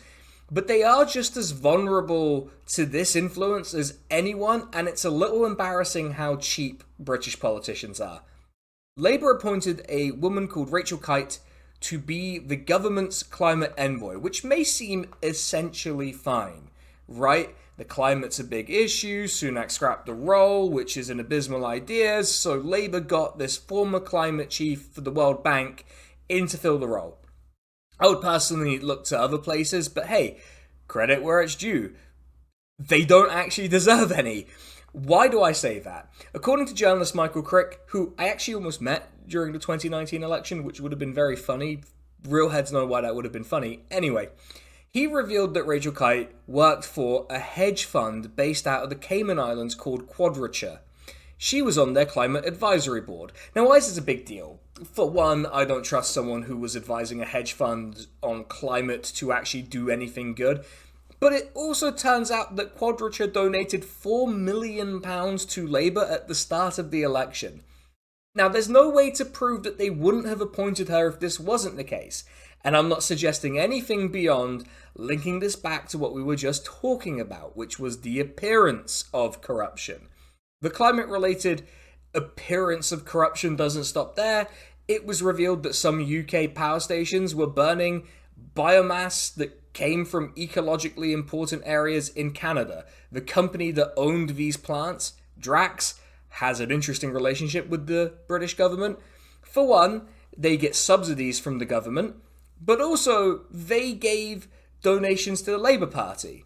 but they are just as vulnerable to this influence as anyone, and it's a little embarrassing how cheap British politicians are. Labour appointed a woman called Rachel Kite to be the government's climate envoy, which may seem essentially fine, right? The climate's a big issue, Sunak scrapped the role, which is an abysmal idea, so Labour got this former climate chief for the World Bank in to fill the role. I would personally look to other places, but hey, credit where it's due. They don't actually deserve any. Why do I say that? According to journalist Michael Crick, who I actually almost met during the 2019 election, which would have been very funny. Real heads know why that would have been funny. Anyway, he revealed that Rachel Kite worked for a hedge fund based out of the Cayman Islands called Quadrature. She was on their climate advisory board. Now, why is this a big deal? For one, I don't trust someone who was advising a hedge fund on climate to actually do anything good. But it also turns out that Quadrature donated £4 million to Labour at the start of the election. Now, there's no way to prove that they wouldn't have appointed her if this wasn't the case. And I'm not suggesting anything beyond linking this back to what we were just talking about, which was the appearance of corruption. The climate-related appearance of corruption doesn't stop there. It was revealed that some UK power stations were burning biomass that came from ecologically important areas in Canada. The company that owned these plants, Drax, has an interesting relationship with the British government. For one, they get subsidies from the government, but also they gave donations to the Labour Party.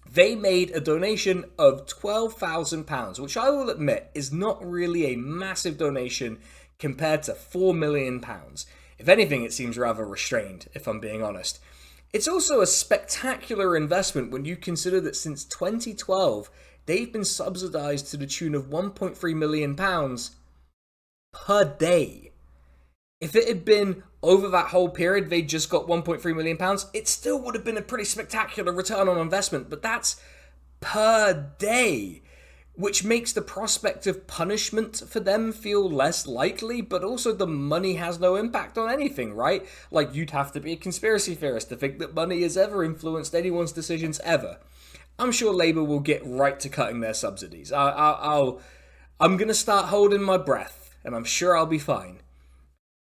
They made a donation of £12,000, which I will admit is not really a massive donation compared to £4 million. If anything, it seems rather restrained, if I'm being honest. It's also a spectacular investment when you consider that since 2012, they've been subsidised to the tune of £1.3 million per day. If it had been over that whole period, they just got £1.3 million, it still would have been a pretty spectacular return on investment, but that's per day, which makes the prospect of punishment for them feel less likely, but also the money has no impact on anything, right? Like, you'd have to be a conspiracy theorist to think that money has ever influenced anyone's decisions ever. I'm sure Labour will get right to cutting their subsidies. I'm going to start holding my breath, and I'm sure I'll be fine.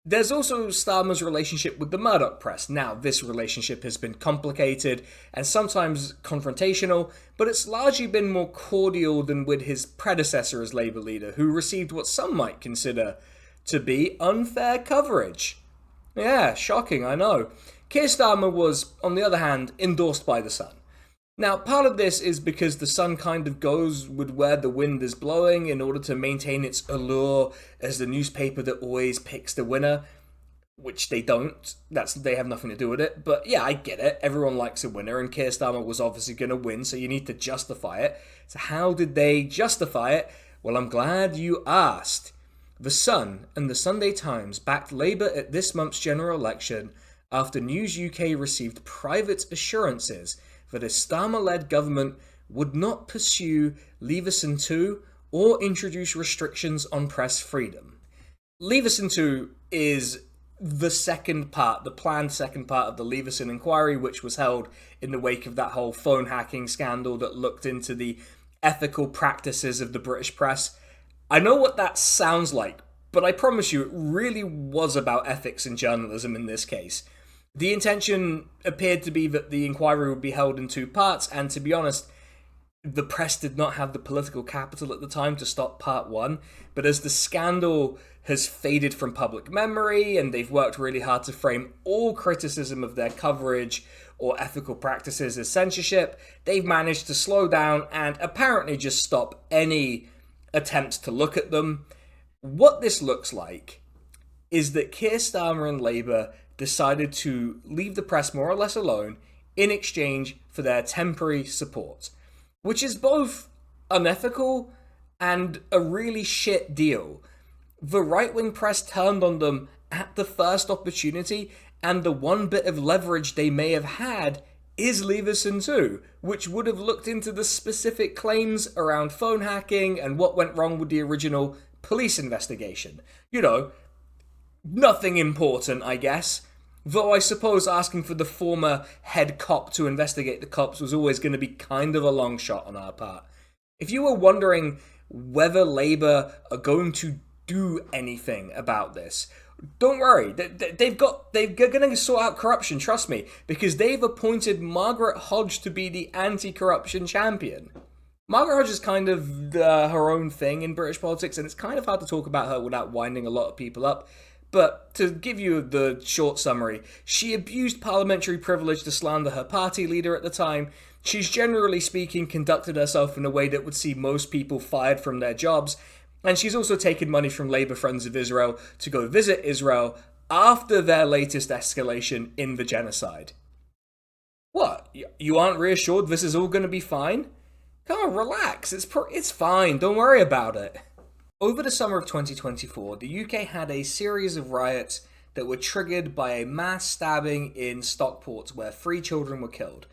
There's also Starmer's relationship with the Murdoch press. Now, this relationship has been complicated and sometimes confrontational, but it's largely been more cordial than with his predecessor as Labour leader, who received what some might consider to be unfair coverage. Yeah, shocking, I know. Keir Starmer was, on the other hand, endorsed by The Sun. Now, part of this is because the sun kind of goes with where the wind is blowing in order to maintain its allure as the newspaper that always picks the winner, which they don't. They have nothing to do with it. But yeah, I get it. Everyone likes a winner, and Keir Starmer was obviously going to win, so you need to justify it. So how did they justify it? Well, I'm glad you asked. The Sun and the Sunday Times backed Labour at this month's general election after News UK received private assurances that a Starmer-led government would not pursue Leveson 2 or introduce restrictions on press freedom. Leveson 2 is the planned second part of the Leveson inquiry, which was held in the wake of that whole phone hacking scandal that looked into the ethical practices of the British press. I know what that sounds like, but I promise you it really was about ethics in journalism in this case. The intention appeared to be that the inquiry would be held in 2 parts, and to be honest, the press did not have the political capital at the time to stop part 1, but as the scandal has faded from public memory and they've worked really hard to frame all criticism of their coverage or ethical practices as censorship, they've managed to slow down and apparently just stop any attempts to look at them. What this looks like is that Keir Starmer and Labour decided to leave the press more or less alone in exchange for their temporary support, which is both unethical and a really shit deal. The right-wing press turned on them at the first opportunity, and the one bit of leverage they may have had is Leveson 2, which would have looked into the specific claims around phone hacking and what went wrong with the original police investigation. You know, nothing important, I guess. Though I suppose asking for the former head cop to investigate the cops was always going to be kind of a long shot on our part. If you were wondering whether Labour are going to do anything about this, don't worry. They're going to sort out corruption, trust me, because they've appointed Margaret Hodge to be the anti-corruption champion. Margaret Hodge is kind of her own thing in British politics, and it's kind of hard to talk about her without winding a lot of people up. But to give you the short summary, she abused parliamentary privilege to slander her party leader at the time. She's generally speaking conducted herself in a way that would see most people fired from their jobs. And she's also taken money from Labour Friends of Israel to go visit Israel after their latest escalation in the genocide. What? You aren't reassured this is all going to be fine? Come on, relax. It's fine. Don't worry about it. Over the summer of 2024, the UK had a series of riots that were triggered by a mass stabbing in Stockport where 3 children were killed.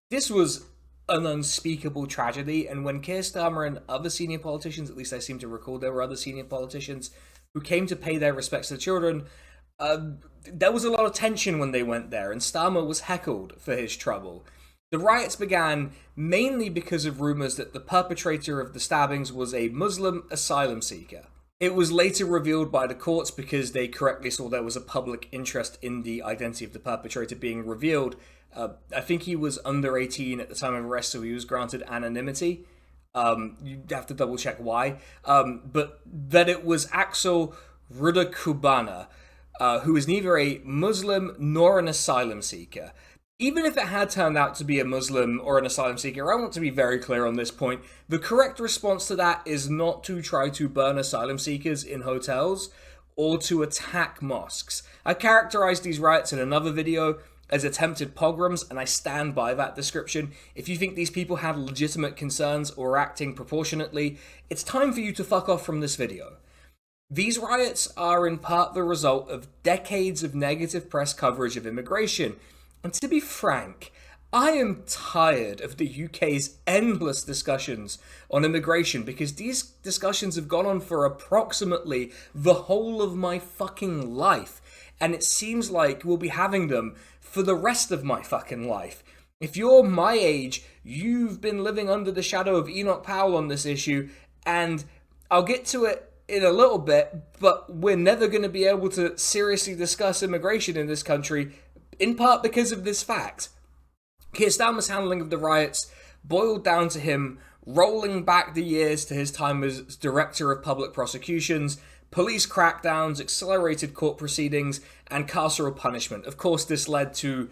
This was an unspeakable tragedy, and when Keir Starmer and other senior politicians, at least I seem to recall there were other senior politicians who came to pay their respects to the children, there was a lot of tension when they went there, and Starmer was heckled for his trouble. The riots began mainly because of rumours that the perpetrator of the stabbings was a Muslim asylum seeker. It was later revealed by the courts because they correctly saw there was a public interest in the identity of the perpetrator being revealed. I think he was under 18 at the time of arrest, so he was granted anonymity. You'd have to double check why. But that it was Axel Rudakubana, who is neither a Muslim nor an asylum seeker. Even if it had turned out to be a Muslim or an asylum seeker, I want to be very clear on this point. The correct response to that is not to try to burn asylum seekers in hotels or to attack mosques. I characterized these riots in another video as attempted pogroms, and I stand by that description. If you think these people have legitimate concerns or are acting proportionately, it's time for you to fuck off from this video. These riots are in part the result of decades of negative press coverage of immigration. And to be frank, I am tired of the UK's endless discussions on immigration because these discussions have gone on for approximately the whole of my fucking life. And it seems like we'll be having them for the rest of my fucking life. If you're my age, you've been living under the shadow of Enoch Powell on this issue, and I'll get to it in a little bit, but we're never going to be able to seriously discuss immigration in this country, in part because of this fact. Keir Starmer's handling of the riots boiled down to him rolling back the years to his time as Director of Public Prosecutions, police crackdowns, accelerated court proceedings, and carceral punishment. Of course, this led to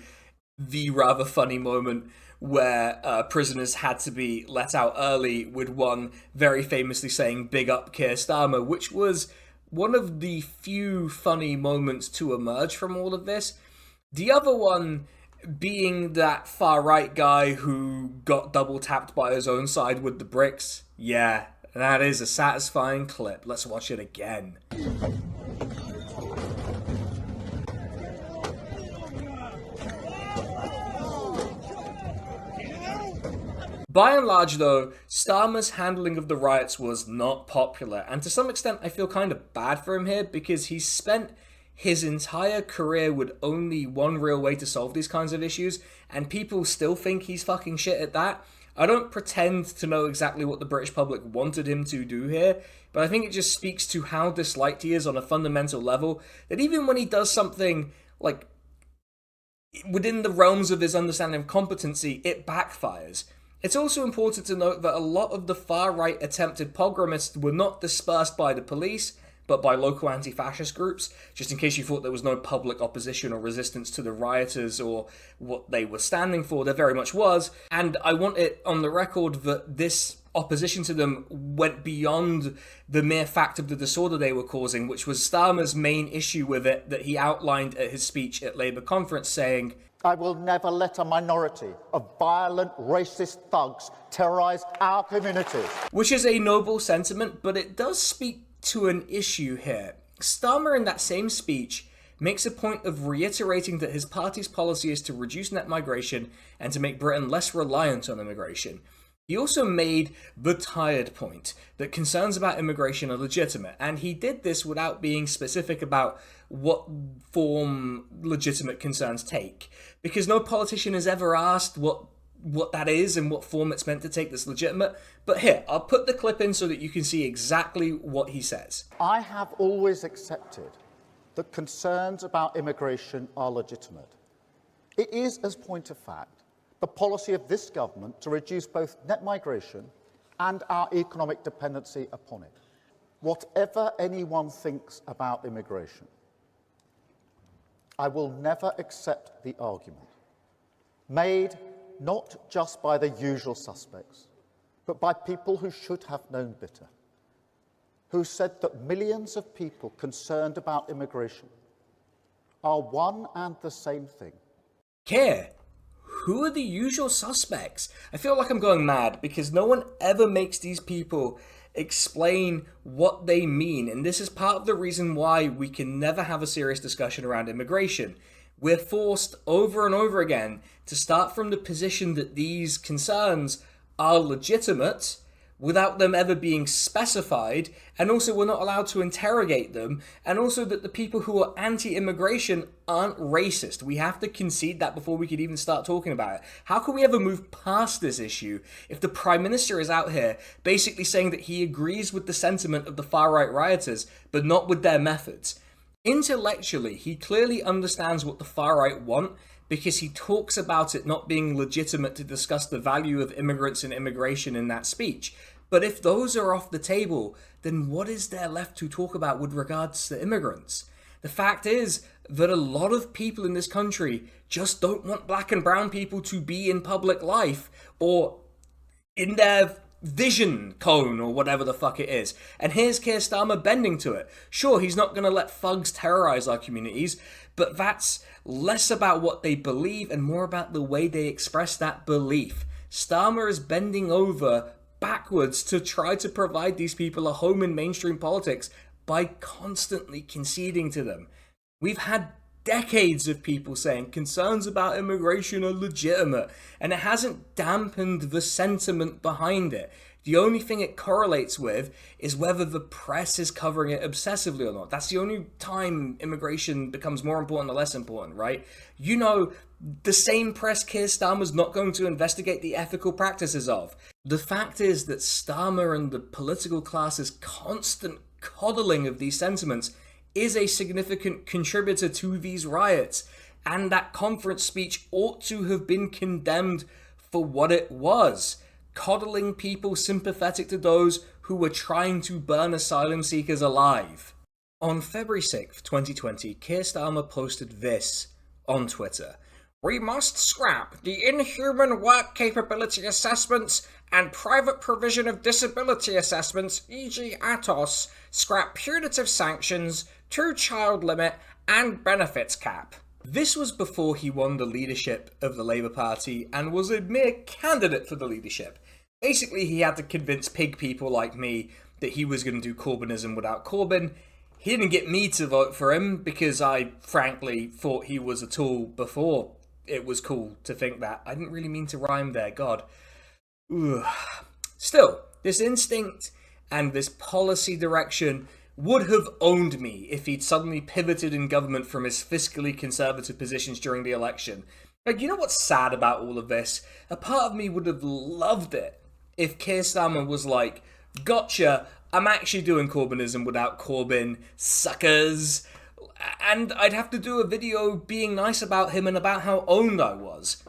the rather funny moment where prisoners had to be let out early, with one very famously saying, "Big up Keir Starmer," which was one of the few funny moments to emerge from all of this. The other one being that far-right guy who got double-tapped by his own side with the bricks. Yeah, that is a satisfying clip. Let's watch it again. By and large, though, Starmer's handling of the riots was not popular, and to some extent I feel kind of bad for him here, because he's spent his entire career with only one real way to solve these kinds of issues, and people still think he's fucking shit at that. I don't pretend to know exactly what the British public wanted him to do here, but I think it just speaks to how disliked he is on a fundamental level, that even when he does something, like, within the realms of his understanding of competency, it backfires. It's also important to note that a lot of the far-right attempted pogromists were not dispersed by the police, but by local anti-fascist groups, just in case you thought there was no public opposition or resistance to the rioters or what they were standing for. There very much was, and I want it on the record that this opposition to them went beyond the mere fact of the disorder they were causing, which was Starmer's main issue with it that he outlined at his speech at Labour conference, saying, "I will never let a minority of violent, racist thugs terrorise our communities." Which is a noble sentiment, but it does speak to an issue here. Starmer, in that same speech, makes a point of reiterating that his party's policy is to reduce net migration and to make Britain less reliant on immigration. He also made the tired point that concerns about immigration are legitimate, and he did this without being specific about what form legitimate concerns take, because no politician has ever asked what that is and what form it's meant to take that's legitimate. But here, I'll put the clip in so that you can see exactly what he says. I have always accepted that concerns about immigration are legitimate. It is, as point of fact, the policy of this government to reduce both net migration and our economic dependency upon it. Whatever anyone thinks about immigration, I will never accept the argument made not just by the usual suspects, but by people who should have known better, who said that millions of people concerned about immigration are one and the same thing. Keir, who are the usual suspects? I feel like I'm going mad because no one ever makes these people explain what they mean, and this is part of the reason why we can never have a serious discussion around immigration. We're forced over and over again to start from the position that these concerns are legitimate without them ever being specified, and also we're not allowed to interrogate them, and also that the people who are anti-immigration aren't racist. We have to concede that before we could even start talking about it. How can we ever move past this issue if the Prime Minister is out here basically saying that he agrees with the sentiment of the far-right rioters, but not with their methods? Intellectually, he clearly understands what the far-right want, because he talks about it not being legitimate to discuss the value of immigrants and immigration in that speech. But if those are off the table, then what is there left to talk about with regards to immigrants? The fact is that a lot of people in this country just don't want black and brown people to be in public life or in their vision cone or whatever the fuck it is. And here's Keir Starmer bending to it. Sure, he's not going to let thugs terrorize our communities, but that's less about what they believe and more about the way they express that belief. Starmer is bending over backwards to try to provide these people a home in mainstream politics by constantly conceding to them. We've had decades of people saying concerns about immigration are legitimate, and it hasn't dampened the sentiment behind it. The only thing it correlates with is whether the press is covering it obsessively or not. That's the only time immigration becomes more important or less important, right? You know, the same press Keir Starmer's not going to investigate the ethical practices of. The fact is that Starmer and the political class's constant coddling of these sentiments is a significant contributor to these riots, and that conference speech ought to have been condemned for what it was. Coddling people sympathetic to those who were trying to burn asylum seekers alive. On February 6th, 2020, Keir Starmer posted this on Twitter. We must scrap the inhuman work capability assessments and private provision of disability assessments, e.g. ATOS, scrap punitive sanctions, two-child limit, and benefits cap. This was before he won the leadership of the Labour Party and was a mere candidate for the leadership. Basically, he had to convince pig people like me that he was going to do Corbynism without Corbyn. He didn't get me to vote for him because I frankly thought he was a tool before it was cool to think that. I didn't really mean to rhyme there, God. Ugh. Still, this instinct and this policy direction would have owned me if he'd suddenly pivoted in government from his fiscally conservative positions during the election. Like, you know what's sad about all of this? A part of me would have loved it if Keir Starmer was like, gotcha, I'm actually doing Corbynism without Corbyn, suckers. And I'd have to do a video being nice about him and about how owned I was.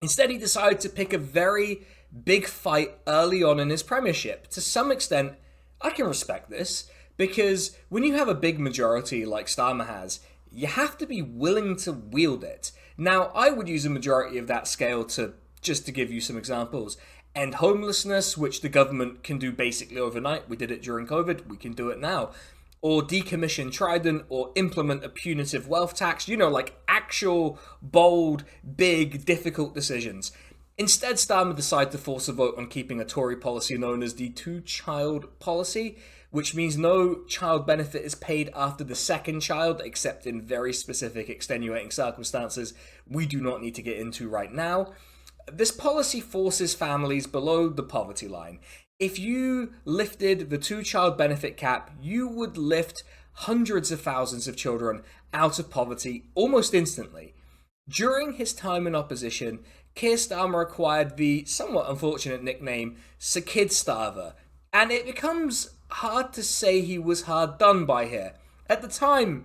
Instead, he decided to pick a very big fight early on in his premiership. To some extent, I can respect this, because when you have a big majority like Starmer has, you have to be willing to wield it. Now, I would use a majority of that scale to, just to give you some examples, end homelessness, which the government can do basically overnight. We did it during COVID, we can do it now. Or decommission Trident, or implement a punitive wealth tax, you know, like actual, bold, big, difficult decisions. Instead, Starmer decided to force a vote on keeping a Tory policy known as the two-child policy, which means no child benefit is paid after the second child, except in very specific extenuating circumstances we do not need to get into right now. This policy forces families below the poverty line. If you lifted the two-child benefit cap, you would lift hundreds of thousands of children out of poverty almost instantly. During his time in opposition, Keir Starmer acquired the somewhat unfortunate nickname Sir Kid Starver, and it becomes hard to say he was hard done by here. At the time,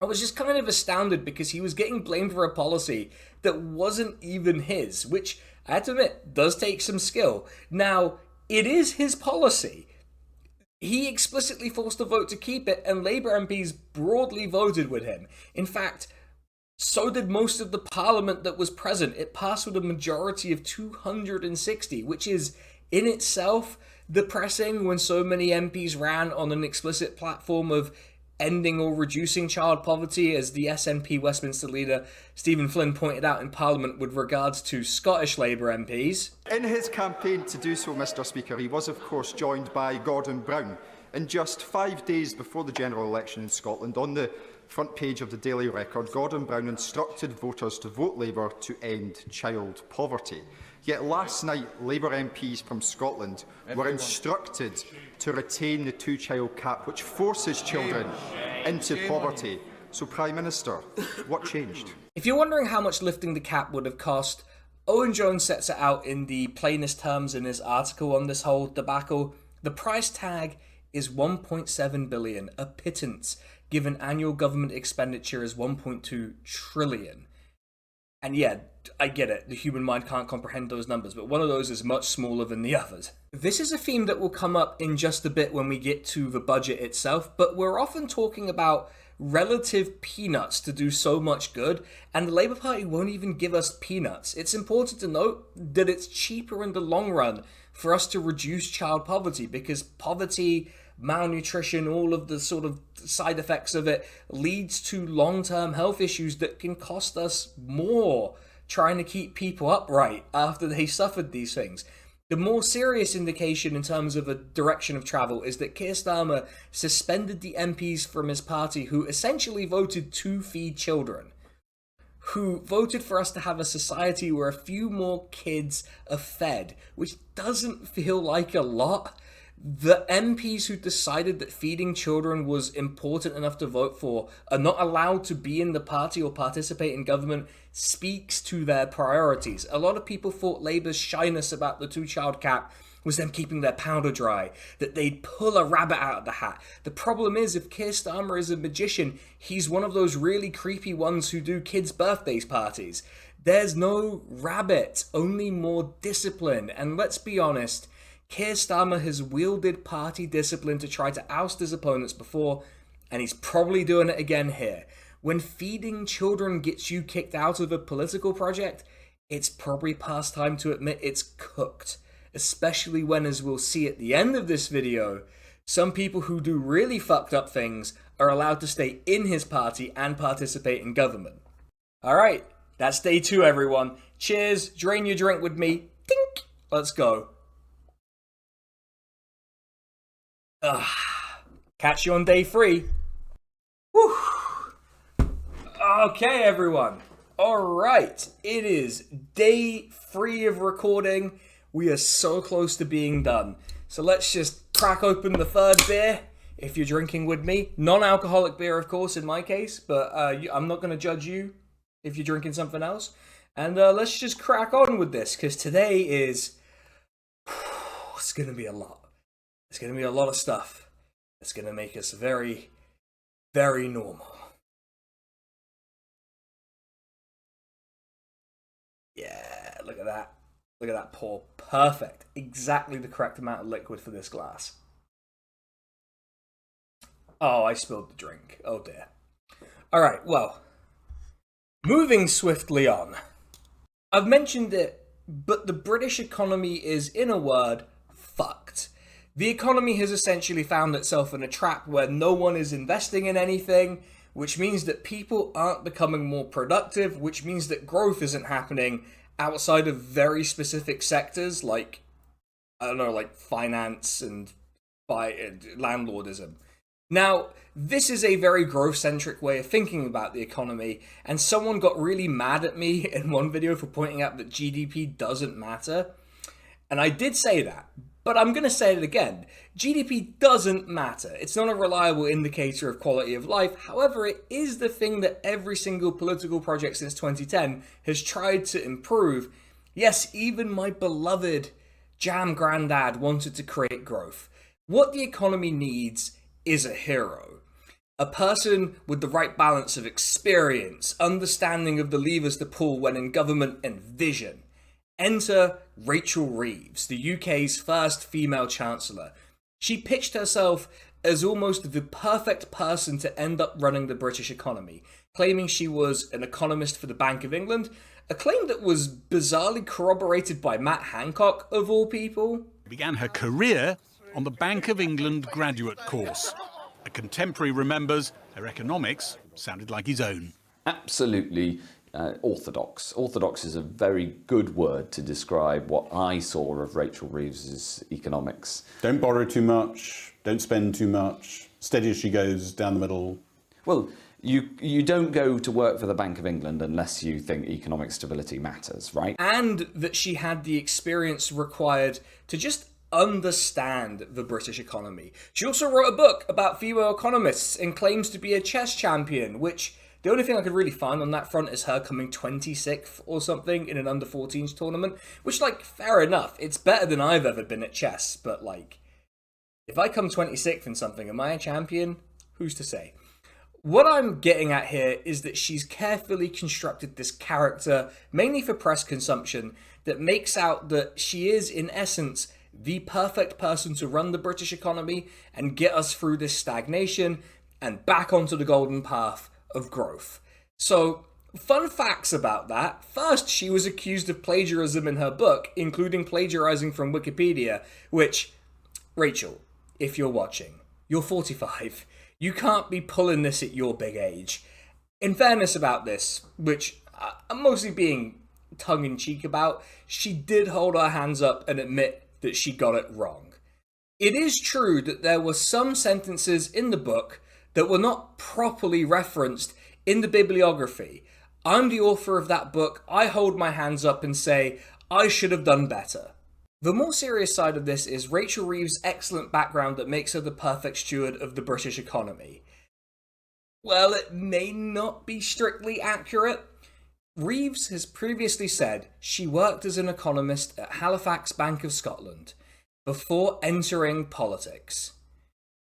I was just kind of astounded because he was getting blamed for a policy that wasn't even his, which I have to admit does take some skill. Now, it is his policy. He explicitly forced a vote to keep it, and Labour MPs broadly voted with him. In fact, so did most of the parliament that was present. It passed with a majority of 260, which is in itself depressing when so many MPs ran on an explicit platform of ending or reducing child poverty, as the SNP Westminster leader Stephen Flynn pointed out in Parliament with regards to Scottish Labour MPs. In his campaign to do so, Mr Speaker, he was of course joined by Gordon Brown. And just 5 days before the general election in Scotland, on the front page of the Daily Record, Gordon Brown instructed voters to vote Labour to end child poverty. Yet last night, Labour MPs from Scotland were instructed to retain the two-child cap, which forces children into poverty. So, Prime Minister, what changed? If you're wondering how much lifting the cap would have cost, Owen Jones sets it out in the plainest terms in his article on this whole debacle. The price tag is 1.7 billion, a pittance, given annual government expenditure is 1.2 trillion. And yeah, I get it, the human mind can't comprehend those numbers, but one of those is much smaller than the others. This is a theme that will come up in just a bit when we get to the budget itself, but we're often talking about relative peanuts to do so much good, and the Labour Party won't even give us peanuts. It's important to note that it's cheaper in the long run for us to reduce child poverty, because poverty, malnutrition, all of the sort of side effects of it leads to long-term health issues that can cost us more trying to keep people upright after they suffered these things. The more serious indication in terms of a direction of travel is that Keir Starmer suspended the MPs from his party who essentially voted to feed children, who voted for us to have a society where a few more kids are fed, which doesn't feel like a lot. The MPs who decided that feeding children was important enough to vote for are not allowed to be in the party or participate in government speaks to their priorities. A lot of people thought Labour's shyness about the two-child cap was them keeping their powder dry, that they'd pull a rabbit out of the hat. The problem is, if Keir Starmer is a magician, he's one of those really creepy ones who do kids' birthdays parties. There's no rabbit, only more discipline. And let's be honest, Keir Starmer has wielded party discipline to try to oust his opponents before, and he's probably doing it again here. When feeding children gets you kicked out of a political project, it's probably past time to admit it's cooked. Especially when, as we'll see at the end of this video, some people who do really fucked up things are allowed to stay in his party and participate in government. Alright, that's day 2, everyone. Cheers, drain your drink with me. Tink! Let's go. Catch you on day 3. Whew. Okay, everyone. Alright, it is day 3 of recording. We are so close to being done. So let's just crack open the 3rd beer, if you're drinking with me. Non-alcoholic beer, of course, in my case, but I'm not going to judge you if you're drinking something else. And let's just crack on with this, because today is... it's going to be a lot. It's going to be a lot of stuff. It's going to make us very, very normal. Yeah, look at that. Look at that pour. Perfect. Exactly the correct amount of liquid for this glass. Oh, I spilled the drink. Oh dear. Alright, well. Moving swiftly on. I've mentioned it, but the British economy is, in a word, fucked. The economy has essentially found itself in a trap where no one is investing in anything, which means that people aren't becoming more productive, which means that growth isn't happening outside of very specific sectors like, I don't know, like finance and landlordism. Now, this is a very growth-centric way of thinking about the economy, and someone got really mad at me in one video for pointing out that GDP doesn't matter. And I did say that, but I'm going to say it again. GDP doesn't matter. It's not a reliable indicator of quality of life. However, it is the thing that every single political project since 2010 has tried to improve. Yes, even my beloved Jam Grandad wanted to create growth. What the economy needs is a hero. A person with the right balance of experience, understanding of the levers to pull when in government, and vision. Enter Rachel Reeves, the UK's first female chancellor. She pitched herself as almost the perfect person to end up running the British economy, claiming she was an economist for the Bank of England, a claim that was bizarrely corroborated by Matt Hancock, of all people. Began her career on the Bank of England graduate course. A contemporary remembers her economics sounded like his own. Absolutely orthodox. Orthodox is a very good word to describe what I saw of Rachel Reeves's economics. Don't borrow too much, don't spend too much, steady as she goes down the middle. Well, you don't go to work for the Bank of England unless you think economic stability matters, right? And that she had the experience required to just understand the British economy. She also wrote a book about female economists and claims to be a chess champion, which the only thing I could really find on that front is her coming 26th or something in an under-14s tournament, which, like, fair enough. It's better than I've ever been at chess, but, like, if I come 26th in something, am I a champion? Who's to say? What I'm getting at here is that she's carefully constructed this character, mainly for press consumption, that makes out that she is, in essence, the perfect person to run the British economy and get us through this stagnation and back onto the golden path of growth. So, fun facts about that. First, she was accused of plagiarism in her book, including plagiarizing from Wikipedia, which, Rachel, if you're watching, you're 45. You can't be pulling this at your big age. In fairness about this, which I'm mostly being tongue-in-cheek about, she did hold her hands up and admit that she got it wrong. It is true that there were some sentences in the book that were not properly referenced in the bibliography. I'm the author of that book. I hold my hands up and say, I should have done better. The more serious side of this is Rachel Reeves' excellent background that makes her the perfect steward of the British economy. Well, it may not be strictly accurate. Reeves has previously said she worked as an economist at Halifax Bank of Scotland before entering politics.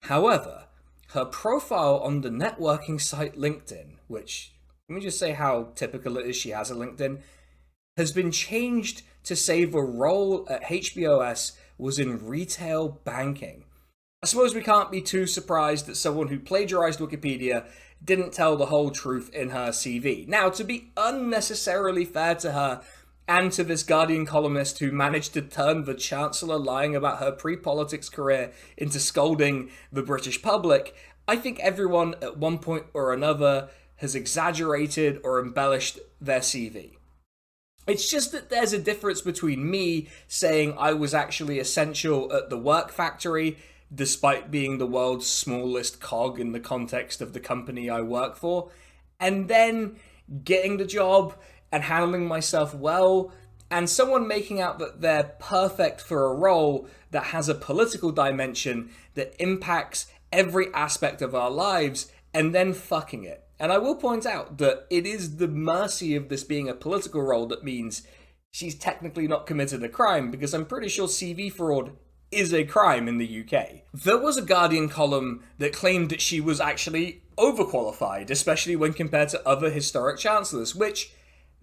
However, her profile on the networking site LinkedIn, which, let me just say how typical it is she has a LinkedIn, has been changed to say the role at HBOS was in retail banking. I suppose we can't be too surprised that someone who plagiarized Wikipedia didn't tell the whole truth in her CV. Now, to be unnecessarily fair to her, and to this Guardian columnist who managed to turn the Chancellor lying about her pre-politics career into scolding the British public, I think everyone at one point or another has exaggerated or embellished their CV. It's just that there's a difference between me saying I was actually essential at the work factory, despite being the world's smallest cog in the context of the company I work for, and then getting the job and handling myself well, and someone making out that they're perfect for a role that has a political dimension that impacts every aspect of our lives, and then fucking it. And I will point out that it is the mercy of this being a political role that means she's technically not committed a crime, because I'm pretty sure CV fraud is a crime in the UK. There was a Guardian column that claimed that she was actually overqualified, especially when compared to other historic chancellors, which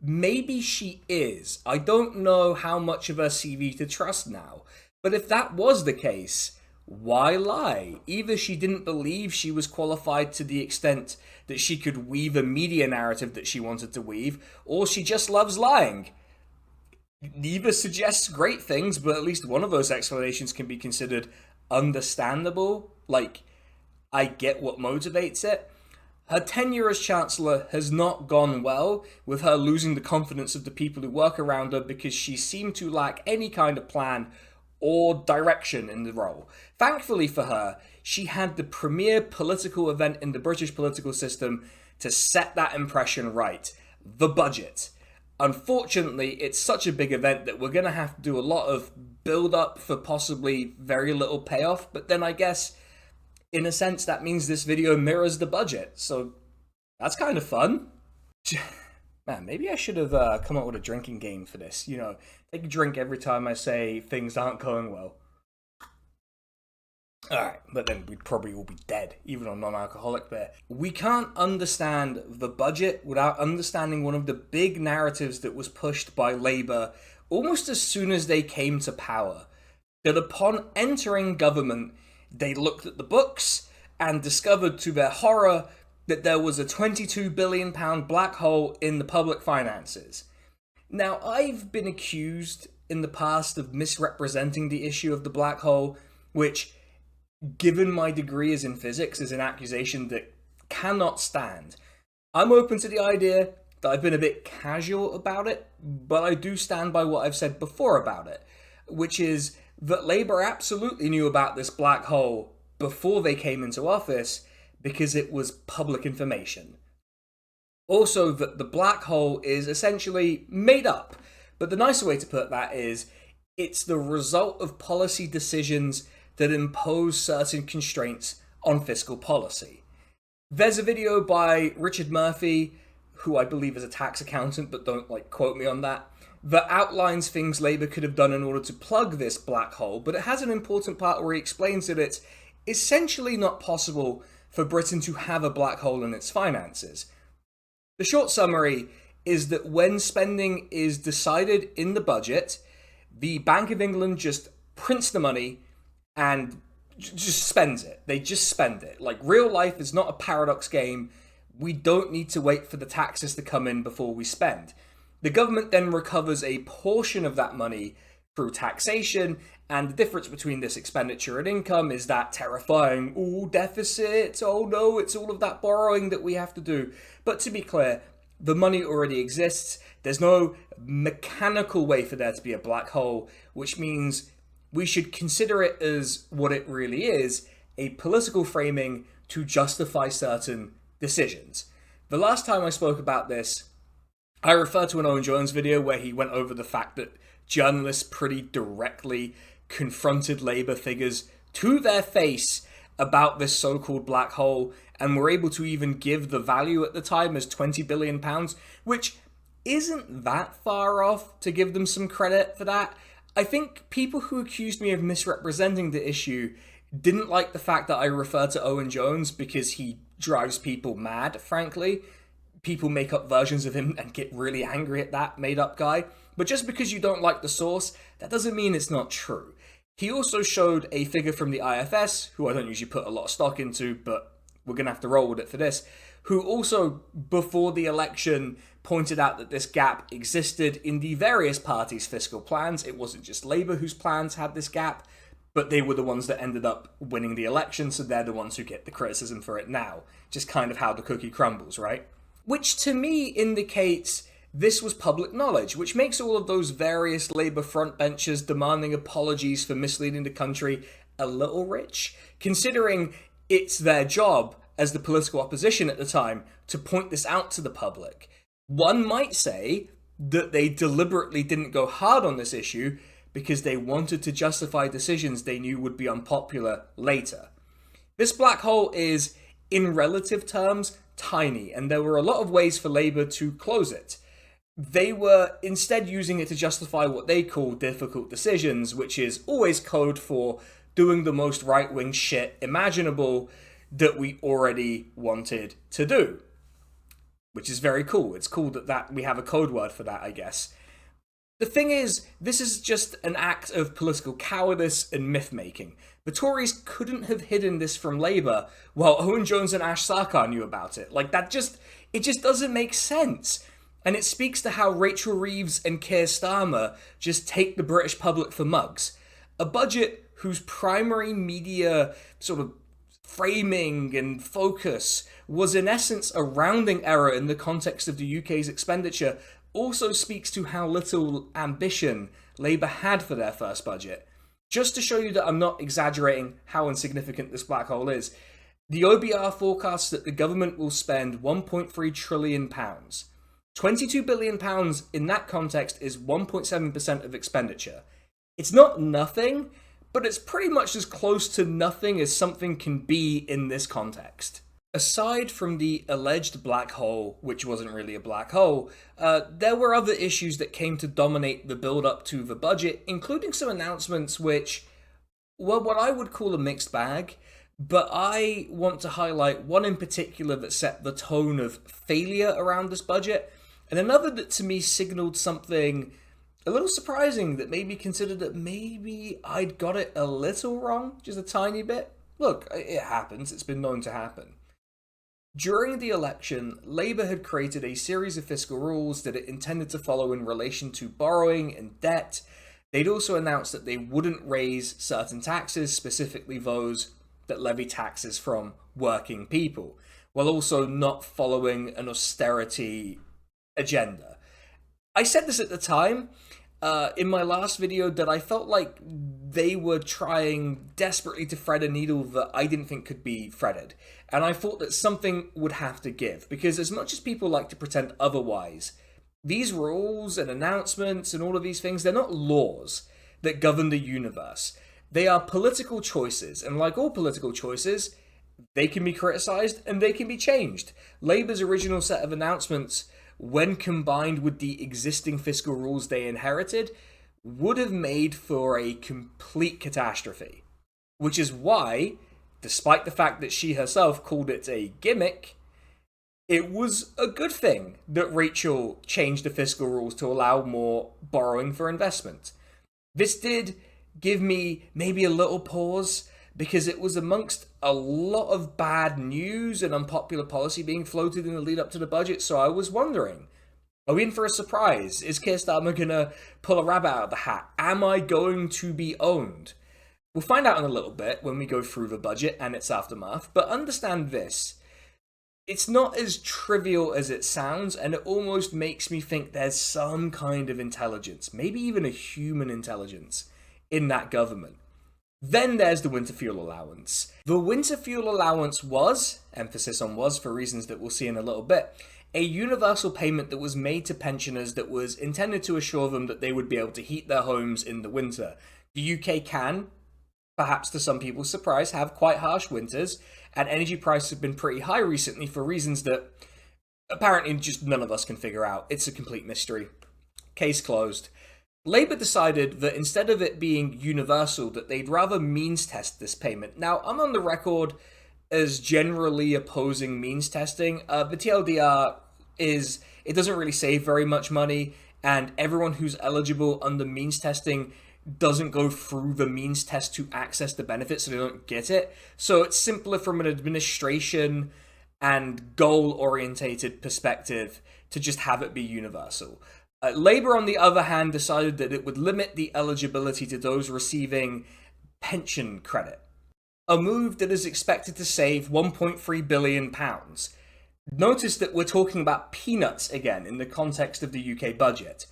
maybe she is. I don't know how much of her CV to trust now. But if that was the case, why lie? Either she didn't believe she was qualified to the extent that she could weave a media narrative that she wanted to weave, or she just loves lying. Neither suggests great things, but at least one of those explanations can be considered understandable. Like, I get what motivates it. Her tenure as Chancellor has not gone well, with her losing the confidence of the people who work around her because she seemed to lack any kind of plan or direction in the role. Thankfully for her, she had the premier political event in the British political system to set that impression right: the budget. Unfortunately, it's such a big event that we're going to have to do a lot of build-up for possibly very little payoff, but then I guess in a sense, that means this video mirrors the budget, so that's kind of fun. Man, maybe I should have come up with a drinking game for this. You know, take a drink every time I say things aren't going well. Alright, but then we'd probably all be dead, even on non-alcoholic beer. We can't understand the budget without understanding one of the big narratives that was pushed by Labour almost as soon as they came to power. That upon entering government, they looked at the books and discovered to their horror that there was a £22 billion black hole in the public finances. Now, I've been accused in the past of misrepresenting the issue of the black hole, which, given my degree as in physics, is an accusation that cannot stand. I'm open to the idea that I've been a bit casual about it, but I do stand by what I've said before about it, which is that Labour absolutely knew about this black hole before they came into office because it was public information. Also, that the black hole is essentially made up, but the nicer way to put that is it's the result of policy decisions that impose certain constraints on fiscal policy. There's a video by Richard Murphy, who I believe is a tax accountant, but don't quote me on that outlines things Labour could have done in order to plug this black hole, but it has an important part where he explains that it's essentially not possible for Britain to have a black hole in its finances. The short summary is that when spending is decided in the budget, the Bank of England just prints the money and just spends it. They just spend it. Like, real life is not a paradox game. We don't need to wait for the taxes to come in before we spend. The government then recovers a portion of that money through taxation, and the difference between this expenditure and income is that terrifying, ooh, deficit, oh no, it's all of that borrowing that we have to do. But to be clear, the money already exists. There's no mechanical way for there to be a black hole, which means we should consider it as what it really is, a political framing to justify certain decisions. The last time I spoke about this, I referred to an Owen Jones video where he went over the fact that journalists pretty directly confronted Labour figures to their face about this so-called black hole, and were able to even give the value at the time as £20 billion, which isn't that far off to give them some credit for that. I think people who accused me of misrepresenting the issue didn't like the fact that I referred to Owen Jones because he drives people mad, frankly. People make up versions of him and get really angry at that made-up guy. But just because you don't like the source, that doesn't mean it's not true. He also showed a figure from the IFS, who I don't usually put a lot of stock into, but we're going to have to roll with it for this, who also, before the election, pointed out that this gap existed in the various parties' fiscal plans. It wasn't just Labour whose plans had this gap, but they were the ones that ended up winning the election, so they're the ones who get the criticism for it now. Just kind of how the cookie crumbles, right? Which to me indicates this was public knowledge, which makes all of those various Labour frontbenchers demanding apologies for misleading the country a little rich, considering it's their job as the political opposition at the time to point this out to the public. One might say that they deliberately didn't go hard on this issue because they wanted to justify decisions they knew would be unpopular later. This black hole is, in relative terms, tiny, and there were a lot of ways for Labour to close it. They were instead using it to justify what they call difficult decisions, which is always code for doing the most right-wing shit imaginable that we already wanted to do. Which is very cool. It's cool that we have a code word for that, I guess. The thing is, this is just an act of political cowardice and myth-making. The Tories couldn't have hidden this from Labour, while Owen Jones and Ash Sarkar knew about it. Like, it just doesn't make sense. And it speaks to how Rachel Reeves and Keir Starmer just take the British public for mugs. A budget whose primary media sort of framing and focus was in essence a rounding error in the context of the UK's expenditure also speaks to how little ambition Labour had for their first budget. Just to show you that I'm not exaggerating how insignificant this black hole is, the OBR forecasts that the government will spend £1.3 trillion. £22 billion in that context is 1.7% of expenditure. It's not nothing, but it's pretty much as close to nothing as something can be in this context. Aside from the alleged black hole, which wasn't really a black hole, there were other issues that came to dominate the build-up to the budget, including some announcements which were what I would call a mixed bag, but I want to highlight one in particular that set the tone of failure around this budget, and another that to me signaled something a little surprising that made me consider that maybe I'd got it a little wrong, just a tiny bit. Look, it happens, it's been known to happen. During the election, Labour had created a series of fiscal rules that it intended to follow in relation to borrowing and debt. They'd also announced that they wouldn't raise certain taxes, specifically those that levy taxes from working people, while also not following an austerity agenda. I said this at the time, in my last video, that I felt like they were trying desperately to thread a needle that I didn't think could be threaded. And I thought that something would have to give, because as much as people like to pretend otherwise, these rules and announcements and all of these things, they're not laws that govern the universe. They are political choices, and like all political choices, they can be criticised and they can be changed. Labour's original set of announcements, when combined with the existing fiscal rules they inherited, would have made for a complete catastrophe. Which is why, despite the fact that she herself called it a gimmick, it was a good thing that Rachel changed the fiscal rules to allow more borrowing for investment. This did give me maybe a little pause, because it was amongst a lot of bad news and unpopular policy being floated in the lead up to the budget, so I was wondering, are we in for a surprise? Is Keir Starmer gonna pull a rabbit out of the hat? Am I going to be owned? We'll find out in a little bit when we go through the budget and its aftermath, but understand this. It's not as trivial as it sounds, and it almost makes me think there's some kind of intelligence, maybe even a human intelligence, in that government. Then there's the winter fuel allowance. The winter fuel allowance was, emphasis on was for reasons that we'll see in a little bit, a universal payment that was made to pensioners that was intended to assure them that they would be able to heat their homes in the winter. The UK can, perhaps to some people's surprise, have quite harsh winters, and energy prices have been pretty high recently for reasons that apparently just none of us can figure out. It's a complete mystery. Case closed. Labour decided that instead of it being universal, that they'd rather means test this payment. Now, I'm on the record as generally opposing means testing. The TLDR is, it doesn't really save very much money, and everyone who's eligible under means testing doesn't go through the means test to access the benefits, so they don't get it. So it's simpler from an administration and goal-orientated perspective to just have it be universal. Labour, on the other hand, decided that it would limit the eligibility to those receiving pension credit, a move that is expected to save £1.3 billion. Notice that we're talking about peanuts again in the context of the UK budget.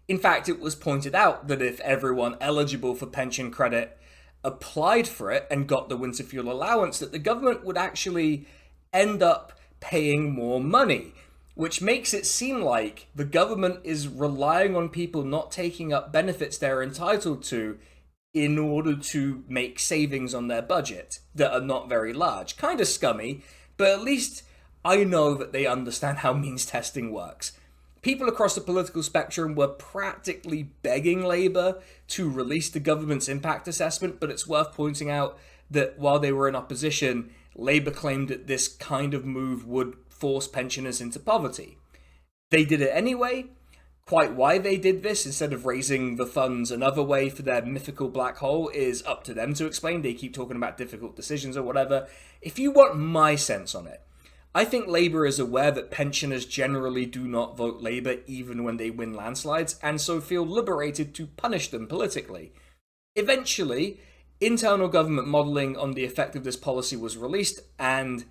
In fact, it was pointed out that if everyone eligible for pension credit applied for it and got the winter fuel allowance, that the government would actually end up paying more money, which makes it seem like the government is relying on people not taking up benefits they're entitled to in order to make savings on their budget that are not very large. Kind of scummy, but at least I know that they understand how means testing works. People across the political spectrum were practically begging Labour to release the government's impact assessment, but it's worth pointing out that while they were in opposition, Labour claimed that this kind of move would force pensioners into poverty. They did it anyway. Quite why they did this instead of raising the funds another way for their mythical black hole is up to them to explain. They keep talking about difficult decisions or whatever. If you want my sense on it, I think Labour is aware that pensioners generally do not vote Labour even when they win landslides, and so feel liberated to punish them politically. Eventually, internal government modelling on the effect of this policy was released, and,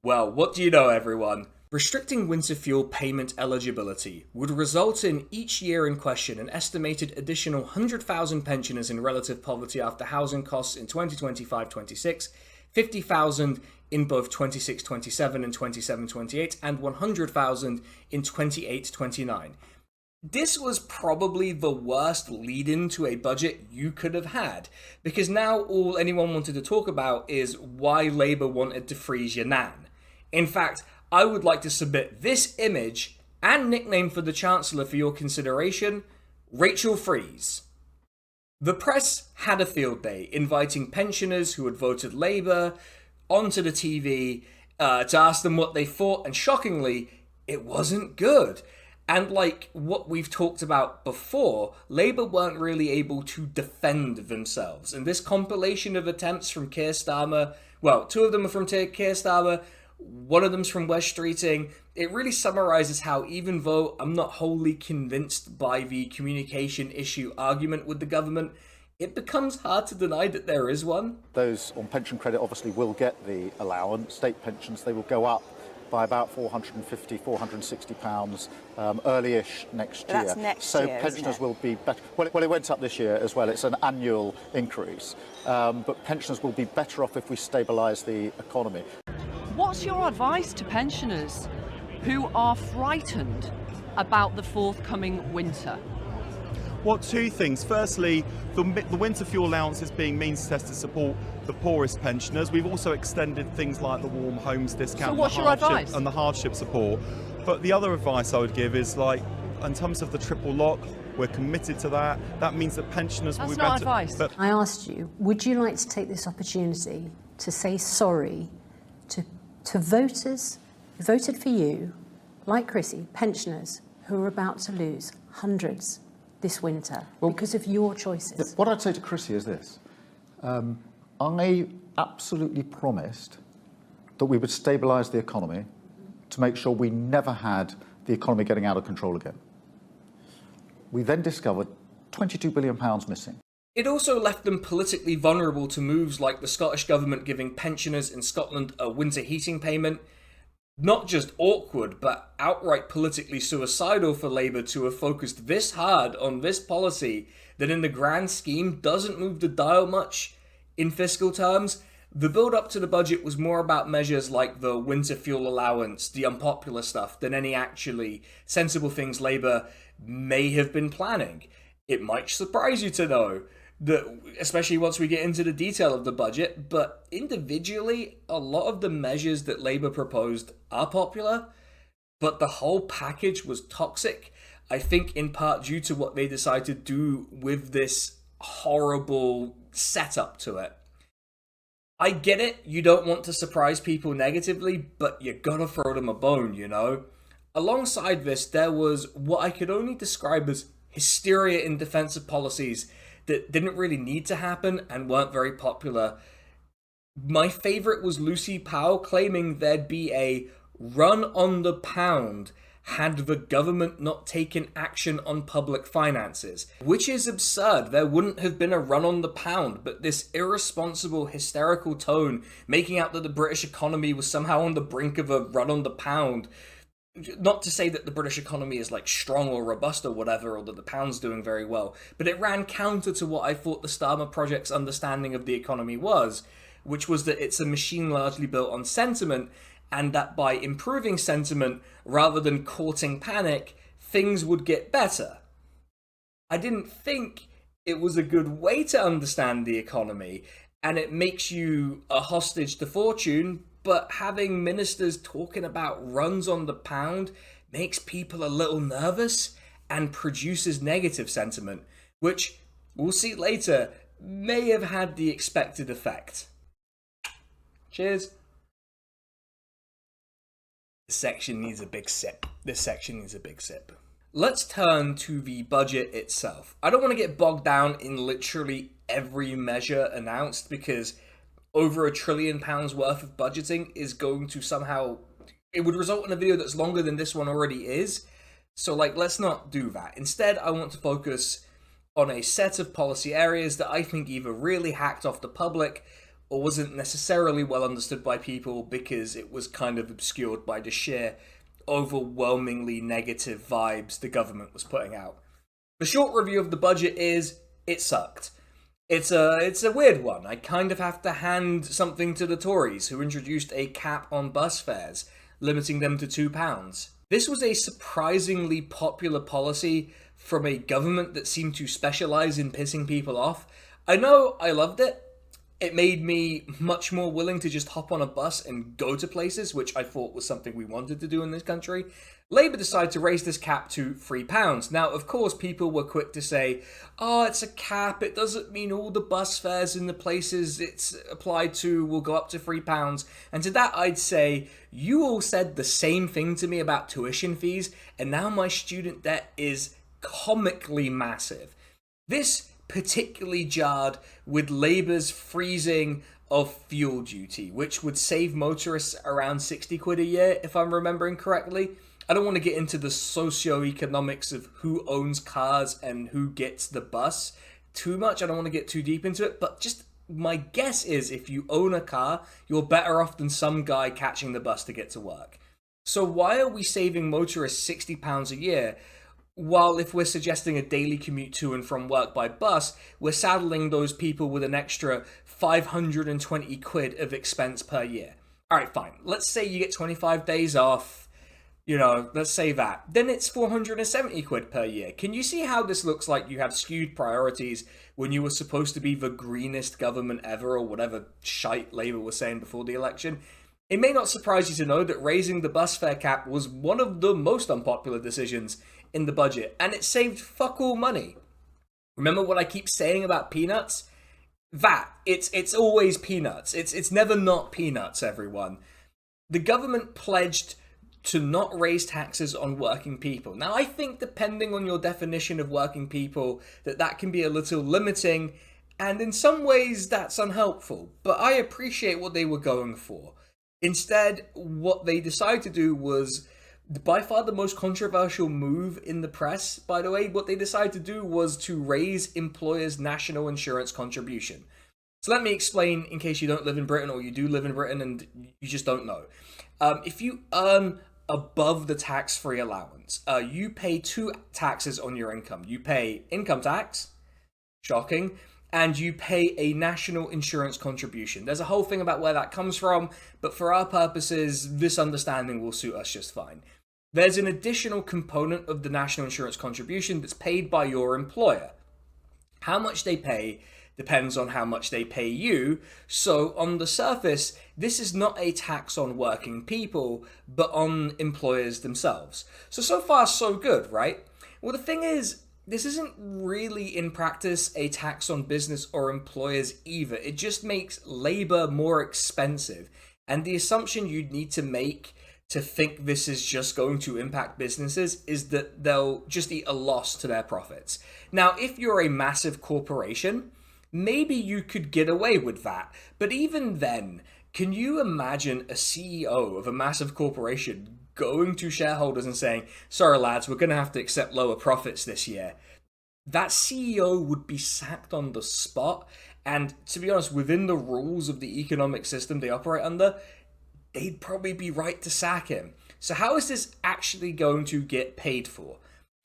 well, what do you know, everyone? Restricting winter fuel payment eligibility would result in, each year in question, an estimated additional 100,000 pensioners in relative poverty after housing costs in 2025-26, 50,000 in both 26-27 and 27-28, and 100,000 in 28-29. This was probably the worst lead-in to a budget you could have had, because now all anyone wanted to talk about is why Labour wanted to freeze your nan. In fact, I would like to submit this image and nickname for the Chancellor for your consideration: Rachel Freeze. The press had a field day, inviting pensioners who had voted Labour onto the TV to ask them what they thought, and shockingly, it wasn't good. And like what we've talked about before, Labour weren't really able to defend themselves. And this compilation of attempts from Keir Starmer, well, two of them are from Keir Starmer, one of them's from West Streeting. It really summarises how, even though I'm not wholly convinced by the communication issue argument with the government, it becomes hard to deny that there is one. Those on pension credit obviously will get the allowance. State pensions, they will go up by about £450, £460 early-ish next year. That's next so year, pensioners will be better. Well, it went up this year as well. It's an annual increase. But pensioners will be better off if we stabilise the economy. What's your advice to pensioners who are frightened about the forthcoming winter? Well, two things. Firstly, the winter fuel allowance is being means tested to support the poorest pensioners. We've also extended things like the warm homes discount So what's your advice? And the hardship support. But the other advice I would give is, like, in terms of the triple lock, we're committed to that. That means that pensioners will be better. That's not advice. But I asked you, would you like to take this opportunity to say sorry to voters who voted for you, like Chrissy, pensioners who are about to lose hundreds this winter because of your choices? What I'd say to Chrissy is this. I absolutely promised that we would stabilise the economy to make sure we never had the economy getting out of control again. We then discovered £22 billion missing. It also left them politically vulnerable to moves like the Scottish Government giving pensioners in Scotland a winter heating payment. Not just awkward, but outright politically suicidal for Labour to have focused this hard on this policy that in the grand scheme doesn't move the dial much in fiscal terms. The build-up to the budget was more about measures like the winter fuel allowance, the unpopular stuff, than any actually sensible things Labour may have been planning. It might surprise you to know that, especially once we get into the detail of the budget, but individually, a lot of the measures that Labour proposed are popular, but the whole package was toxic, I think in part due to what they decided to do with this horrible setup to it. I get it, you don't want to surprise people negatively, but you gotta throw them a bone, you know? Alongside this, there was what I could only describe as hysteria in defense of policies that didn't really need to happen and weren't very popular. My favourite was Lucy Powell claiming there'd be a run on the pound had the government not taken action on public finances, which is absurd. There wouldn't have been a run on the pound, but this irresponsible, hysterical tone making out that the British economy was somehow on the brink of a run on the pound. Not to say that the British economy is like strong or robust or whatever, or that the pound's doing very well, but it ran counter to what I thought the Starmer Project's understanding of the economy was, which was that it's a machine largely built on sentiment, and that by improving sentiment rather than courting panic, things would get better. I didn't think it was a good way to understand the economy, and it makes you a hostage to fortune, but having ministers talking about runs on the pound makes people a little nervous and produces negative sentiment, which, we'll see later, may have had the expected effect. Cheers. This section needs a big sip. Let's turn to the budget itself. I don't want to get bogged down in literally every measure announced, because over £1 trillion worth of budgeting is going to somehow... It would result in a video that's longer than this one already is. So, let's not do that. Instead, I want to focus on a set of policy areas that I think either really hacked off the public or wasn't necessarily well understood by people because it was kind of obscured by the sheer overwhelmingly negative vibes the government was putting out. The short review of the budget is, it sucked. It's a weird one. I kind of have to hand something to the Tories, who introduced a cap on bus fares, limiting them to £2. This was a surprisingly popular policy from a government that seemed to specialise in pissing people off. I know I loved it. It made me much more willing to just hop on a bus and go to places, which I thought was something we wanted to do in this country. Labour decided to raise this cap to £3. Now, of course, people were quick to say, oh, it's a cap, it doesn't mean all the bus fares in the places it's applied to will go up to £3. And to that I'd say, you all said the same thing to me about tuition fees, and now my student debt is comically massive. This particularly jarred with Labour's freezing of fuel duty, which would save motorists around 60 quid a year, if I'm remembering correctly. I don't want to get into the socio-economics of who owns cars and who gets the bus too much. I don't want to get too deep into it, but just my guess is if you own a car, you're better off than some guy catching the bus to get to work. So why are we saving motorists £60 a year, while if we're suggesting a daily commute to and from work by bus, we're saddling those people with an extra 520 quid of expense per year? Alright, fine. Let's say you get 25 days off, let's say that. Then it's 470 quid per year. Can you see how this looks like you have skewed priorities when you were supposed to be the greenest government ever, or whatever shite Labour was saying before the election? It may not surprise you to know that raising the bus fare cap was one of the most unpopular decisions in the budget, and it saved fuck all money. Remember what I keep saying about peanuts? It's always peanuts. It's never not peanuts, everyone. The government pledged to not raise taxes on working people. Now, I think depending on your definition of working people, that can be a little limiting, and in some ways that's unhelpful, but I appreciate what they were going for. Instead, what they decided to do was by far the most controversial move in the press, by the way. What they decided to do was to raise employers' national insurance contribution. So let me explain in case you don't live in Britain, or you do live in Britain and you just don't know. If you earn above the tax-free allowance, you pay two taxes on your income. You pay income tax, shocking, and you pay a national insurance contribution. There's a whole thing about where that comes from, but for our purposes, this understanding will suit us just fine. There's an additional component of the national insurance contribution that's paid by your employer. How much they pay depends on how much they pay you, so on the surface, this is not a tax on working people, but on employers themselves. So far, so good, right? Well, the thing is, this isn't really in practice a tax on business or employers either. It just makes labor more expensive. And the assumption you'd need to make to think this is just going to impact businesses is that they'll just eat a loss to their profits. Now, if you're a massive corporation, maybe you could get away with that. But even then, Can you imagine a CEO of a massive corporation going to shareholders and saying, sorry lads, we're going to have to accept lower profits this year? That CEO would be sacked on the spot. And to be honest, within the rules of the economic system they operate under, they'd probably be right to sack him. So how is this actually going to get paid for?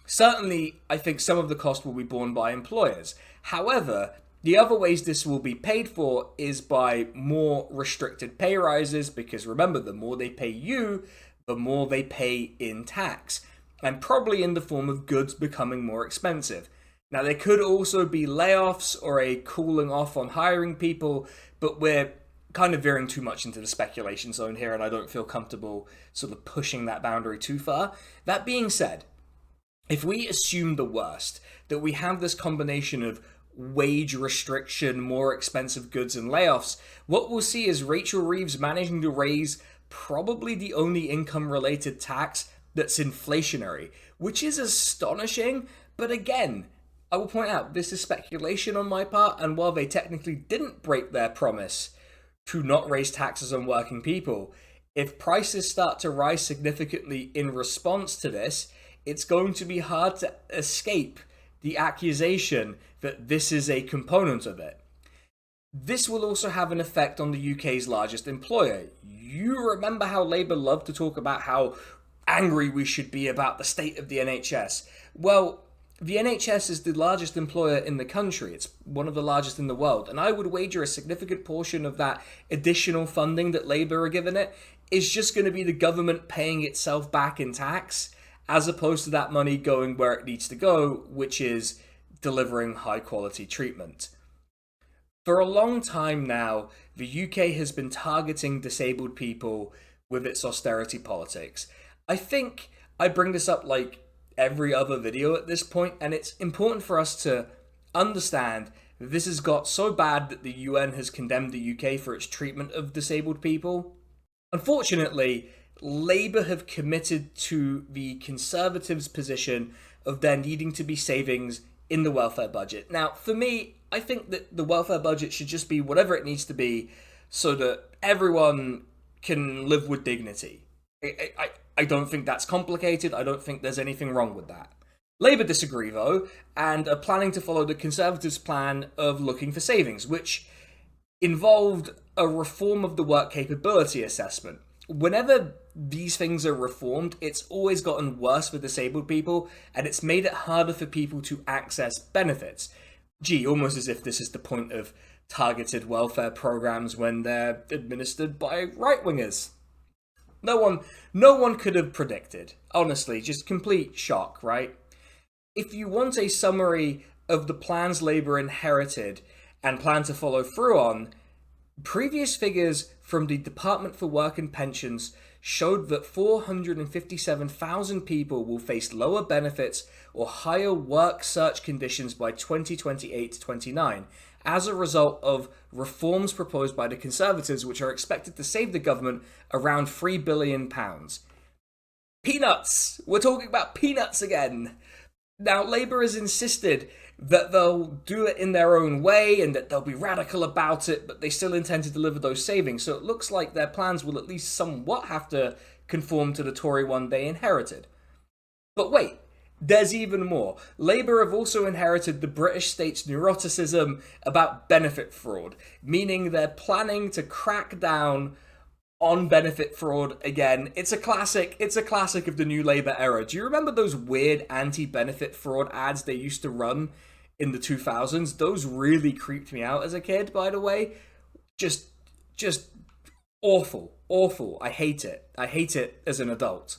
Certainly, I think some of the cost will be borne by employers. However, the other ways this will be paid for is by more restricted pay rises, because remember, the more they pay you, the more they pay in tax, and probably in the form of goods becoming more expensive. Now, there could also be layoffs or a cooling off on hiring people, but we're kind of veering too much into the speculation zone here, and I don't feel comfortable sort of pushing that boundary too far. That being said, if we assume the worst, that we have this combination of wage restriction, more expensive goods, and layoffs, what we'll see is Rachel Reeves managing to raise probably the only income-related tax that's inflationary, which is astonishing, but again, I will point out, this is speculation on my part, and while they technically didn't break their promise to not raise taxes on working people, if prices start to rise significantly in response to this, it's going to be hard to escape the accusation that this is a component of it. This will also have an effect on the UK's largest employer. You remember how Labour loved to talk about how angry we should be about the state of the NHS. Well, the NHS is the largest employer in the country. It's one of the largest in the world. And I would wager a significant portion of that additional funding that Labour are giving it is just going to be the government paying itself back in tax, as opposed to that money going where it needs to go, which is delivering high quality treatment. For a long time now, the UK has been targeting disabled people with its austerity politics. I think I bring this up like every other video at this point, and it's important for us to understand that this has got so bad that the UN has condemned the UK for its treatment of disabled people. Unfortunately, Labour have committed to the Conservatives' position of there needing to be savings in the welfare budget. Now, for me, I think that the welfare budget should just be whatever it needs to be so that everyone can live with dignity. I don't think that's complicated. I don't think there's anything wrong with that. Labour disagree, though, and are planning to follow the Conservatives' plan of looking for savings, which involved a reform of the work capability assessment. Whenever these things are reformed, it's always gotten worse for disabled people, and it's made it harder for people to access benefits. Gee, almost as if this is the point of targeted welfare programs when they're administered by right-wingers. No one could have predicted. Honestly, just complete shock, right? If you want a summary of the plans Labour inherited and plan to follow through on, previous figures from the Department for Work and Pensions showed that 457,000 people will face lower benefits or higher work search conditions by 2028-29 as a result of reforms proposed by the Conservatives, which are expected to save the government around £3 billion. Peanuts! We're talking about peanuts again! Now, Labour has insisted that they'll do it in their own way and that they'll be radical about it, but they still intend to deliver those savings, so it looks like their plans will at least somewhat have to conform to the Tory one they inherited. But wait, there's even more. Labour have also inherited the British state's neuroticism about benefit fraud, meaning they're planning to crack down on benefit fraud again. It's a classic of the New Labour era. Do you remember those weird anti-benefit fraud ads they used to run in the 2000s? Those really creeped me out as a kid, by the way. Just awful. I hate it. I hate it as an adult.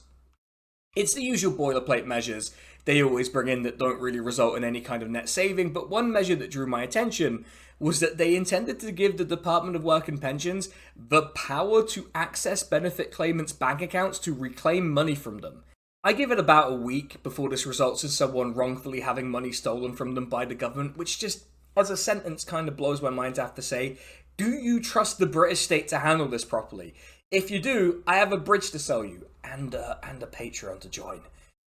It's the usual boilerplate measures they always bring in that don't really result in any kind of net saving, but one measure that drew my attention was that they intended to give the Department of Work and Pensions the power to access benefit claimants' bank accounts to reclaim money from them. I give it about a week before this results in someone wrongfully having money stolen from them by the government, which just, as a sentence, kind of blows my mind to have to say. Do you trust the British state to handle this properly? If you do, I have a bridge to sell you, and a Patreon to join.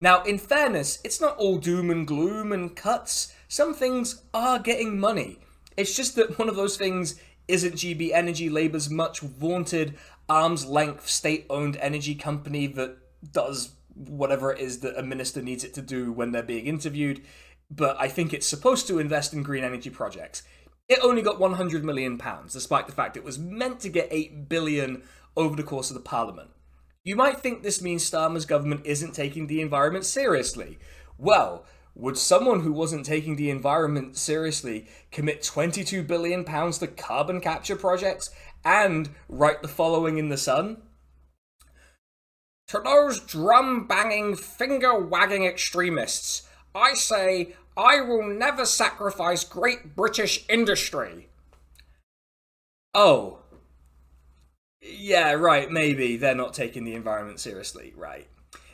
Now, in fairness, it's not all doom and gloom and cuts. Some things are getting money. It's just that one of those things Isn't GB Energy Labour's much vaunted arm's-length state-owned energy company that does whatever it is that a minister needs it to do when they're being interviewed, but I think it's supposed to invest in green energy projects. It only got £100 million, despite the fact it was meant to get £8 billion over the course of the Parliament. You might think this means Starmer's government isn't taking the environment seriously. Well, would someone who wasn't taking the environment seriously commit £22 billion to carbon capture projects and write the following in The Sun? To those drum-banging, finger-wagging extremists, I say, I will never sacrifice great British industry. Oh. Yeah, right, maybe they're not taking the environment seriously, right.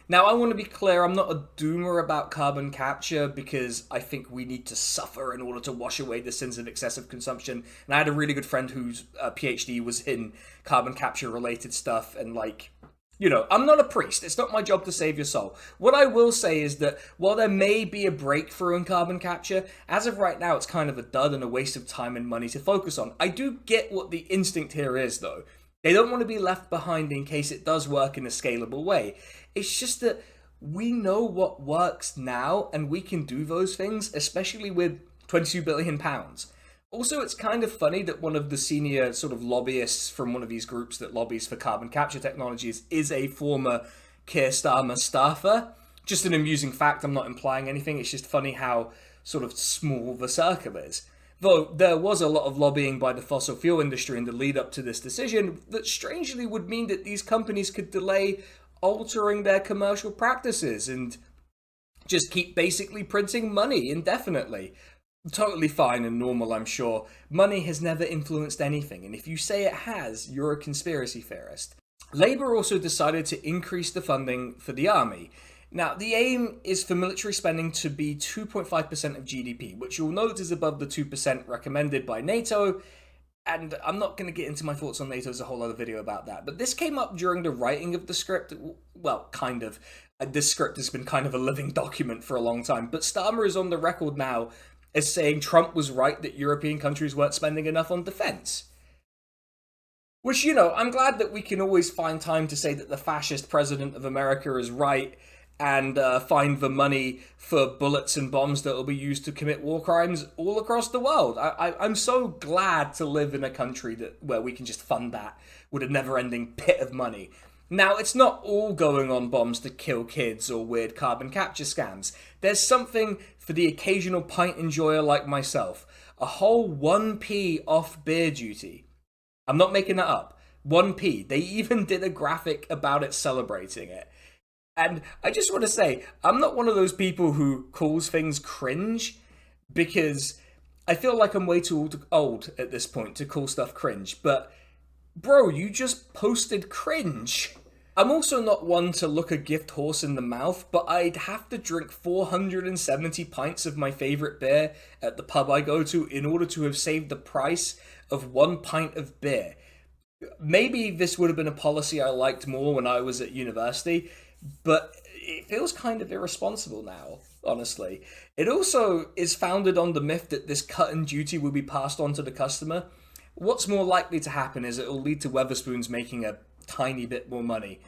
Now, I want to be clear, I'm not a doomer about carbon capture because I think we need to suffer in order to wash away the sins of excessive consumption. And I had a really good friend whose PhD was in carbon capture-related stuff, and like, you know, I'm not a priest. It's not my job to save your soul. What I will say is that while there may be a breakthrough in carbon capture, as of right now, it's kind of a dud and a waste of time and money to focus on. I do get what the instinct here is, though. They don't want to be left behind in case it does work in a scalable way. It's just that we know what works now, and we can do those things, especially with £22 billion. Also, it's kind of funny that one of the senior sort of lobbyists from one of these groups that lobbies for carbon capture technologies is a former Keir Starmer staffer. Just an amusing fact, I'm not implying anything, it's just funny how sort of small the circle is. Though there was a lot of lobbying by the fossil fuel industry in the lead up to this decision that strangely would mean that these companies could delay altering their commercial practices and just keep basically printing money indefinitely. Totally fine and normal, I'm sure. Money has never influenced anything, and if you say it has, you're a conspiracy theorist. Labour also decided to increase the funding for the army. Now, the aim is for military spending to be 2.5% of GDP, which you'll note is above the 2% recommended by NATO, and I'm not going to get into my thoughts on NATO, there's a whole other video about that, but this came up during the writing of the script. Well, kind of. This script has been kind of a living document for a long time, but Starmer is on the record now as saying Trump was right that European countries weren't spending enough on defense. Which, you know, I'm glad that we can always find time to say that the fascist president of America is right and find the money for bullets and bombs that will be used to commit war crimes all across the world. I'm so glad to live in a country where we can just fund that with a never-ending pit of money. Now, it's not all going on bombs to kill kids or weird carbon capture scams. There's something for the occasional pint enjoyer like myself. A whole 1p off beer duty. I'm not making that up. 1p. They even did a graphic about it celebrating it. And I just want to say, I'm not one of those people who calls things cringe, because I feel like I'm way too old at this point to call stuff cringe. But, bro, you just posted cringe. I'm also not one to look a gift horse in the mouth, but I'd have to drink 470 pints of my favourite beer at the pub I go to in order to have saved the price of 1 pint of beer. Maybe this would have been a policy I liked more when I was at university, but it feels kind of irresponsible now, honestly. It also is founded on the myth that this cut in duty will be passed on to the customer. What's more likely to happen is it will lead to Wetherspoons making a tiny bit more money.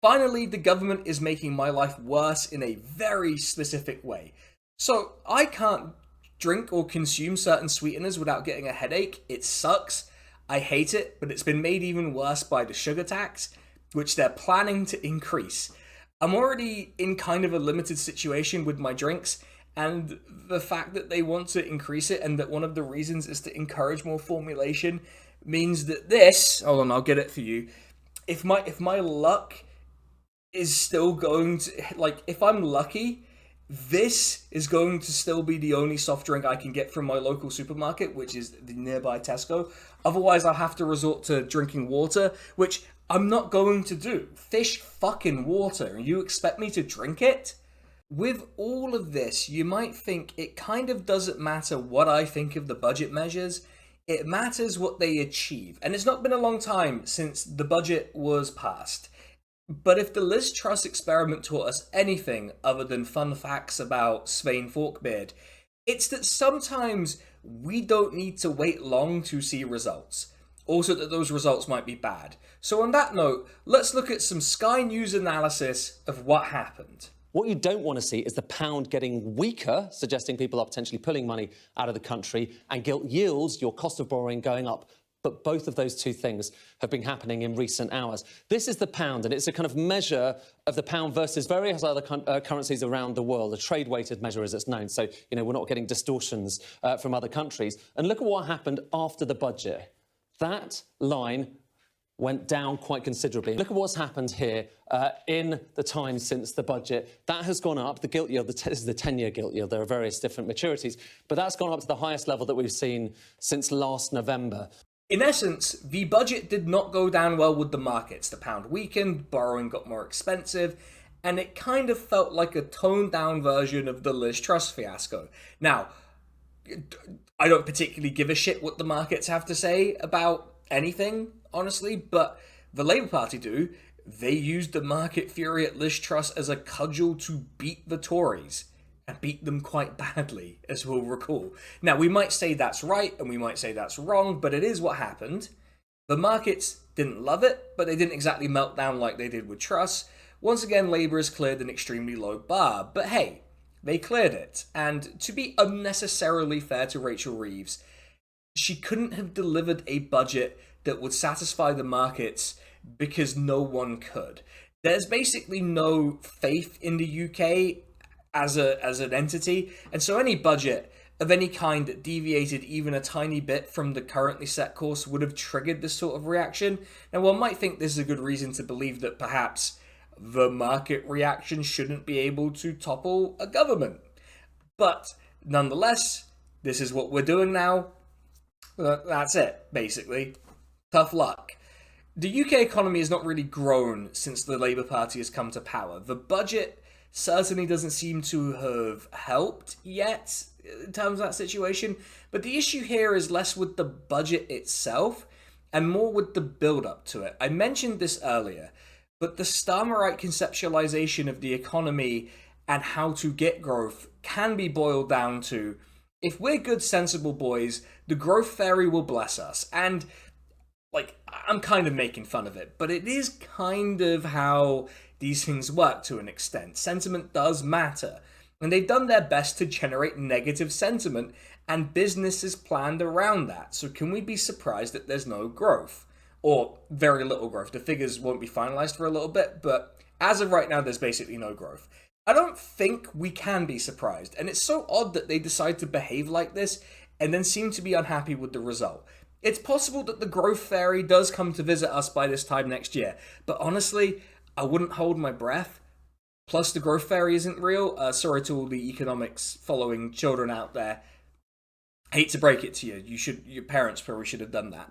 Finally, the government is making my life worse in a very specific way. So, I can't drink or consume certain sweeteners without getting a headache. It sucks. I hate it, but it's been made even worse by the sugar tax, which they're planning to increase. I'm already in kind of a limited situation with my drinks, and the fact that they want to increase it and that one of the reasons is to encourage more formulation means that this, hold on, I'll get it for you. If my luck is still going to, like, if I'm lucky, this is going to still be the only soft drink I can get from my local supermarket, which is the nearby Tesco. Otherwise, I'll have to resort to drinking water, which I'm not going to do. Fish fucking water, and you expect me to drink it? With all of this, you might think it kind of doesn't matter what I think of the budget measures. It matters what they achieve. And it's not been a long time since the budget was passed. But if the Liz Truss experiment taught us anything other than fun facts about Svein Forkbeard, it's that sometimes we don't need to wait long to see results. Also that those results might be bad. So on that note, let's look at some Sky News analysis of what happened. What you don't want to see is the pound getting weaker, suggesting people are potentially pulling money out of the country, and gilt yields, your cost of borrowing, going up. But both of those two things have been happening in recent hours. This is the pound, and it's a kind of measure of the pound versus various other currencies around the world, a trade-weighted measure as it's known. So, we're not getting distortions from other countries. And look at what happened after the budget. That line went down quite considerably. Look at what's happened here in the time since the budget. That has gone up. The gilt yield, this is the 10-year gilt yield. There are various different maturities, but that's gone up to the highest level that we've seen since last November. In essence, the budget did not go down well with the markets. The pound weakened, borrowing got more expensive, and it kind of felt like a toned-down version of the Liz Truss fiasco. Now, I don't particularly give a shit what the markets have to say about anything, honestly, but the Labour Party do. They used the market fury at Liz Truss as a cudgel to beat the Tories, and beat them quite badly, as we'll recall. Now, we might say that's right, and we might say that's wrong, but it is what happened. The markets didn't love it, but they didn't exactly melt down like they did with Truss. Once again, Labour has cleared an extremely low bar, but hey, they cleared it. And to be unnecessarily fair to Rachel Reeves, she couldn't have delivered a budget that would satisfy the markets because no one could. There's basically no faith in the UK as an entity, and so any budget of any kind that deviated even a tiny bit from the currently set course would have triggered this sort of reaction. Now, one might think this is a good reason to believe that perhaps the market reaction shouldn't be able to topple a government. But nonetheless, this is what we're doing now. That's it, basically. Tough luck. The UK economy has not really grown since the Labour Party has come to power. The budget certainly doesn't seem to have helped yet in terms of that situation. But the issue here is less with the budget itself and more with the build-up to it. I mentioned this earlier, but the Starmerite conceptualization of the economy and how to get growth can be boiled down to, if we're good, sensible boys, the growth fairy will bless us. And, I'm kind of making fun of it, but it is kind of how these things work to an extent. Sentiment does matter, and they've done their best to generate negative sentiment, and business is planned around that. So can we be surprised that there's no growth? Or very little growth. The figures won't be finalized for a little bit, but as of right now, there's basically no growth. I don't think we can be surprised, and it's so odd that they decide to behave like this and then seem to be unhappy with the result. It's possible that the growth fairy does come to visit us by this time next year, but honestly, I wouldn't hold my breath. Plus, the growth fairy isn't real. Sorry to all the economics following children out there. Hate to break it to you. Your parents probably should have done that.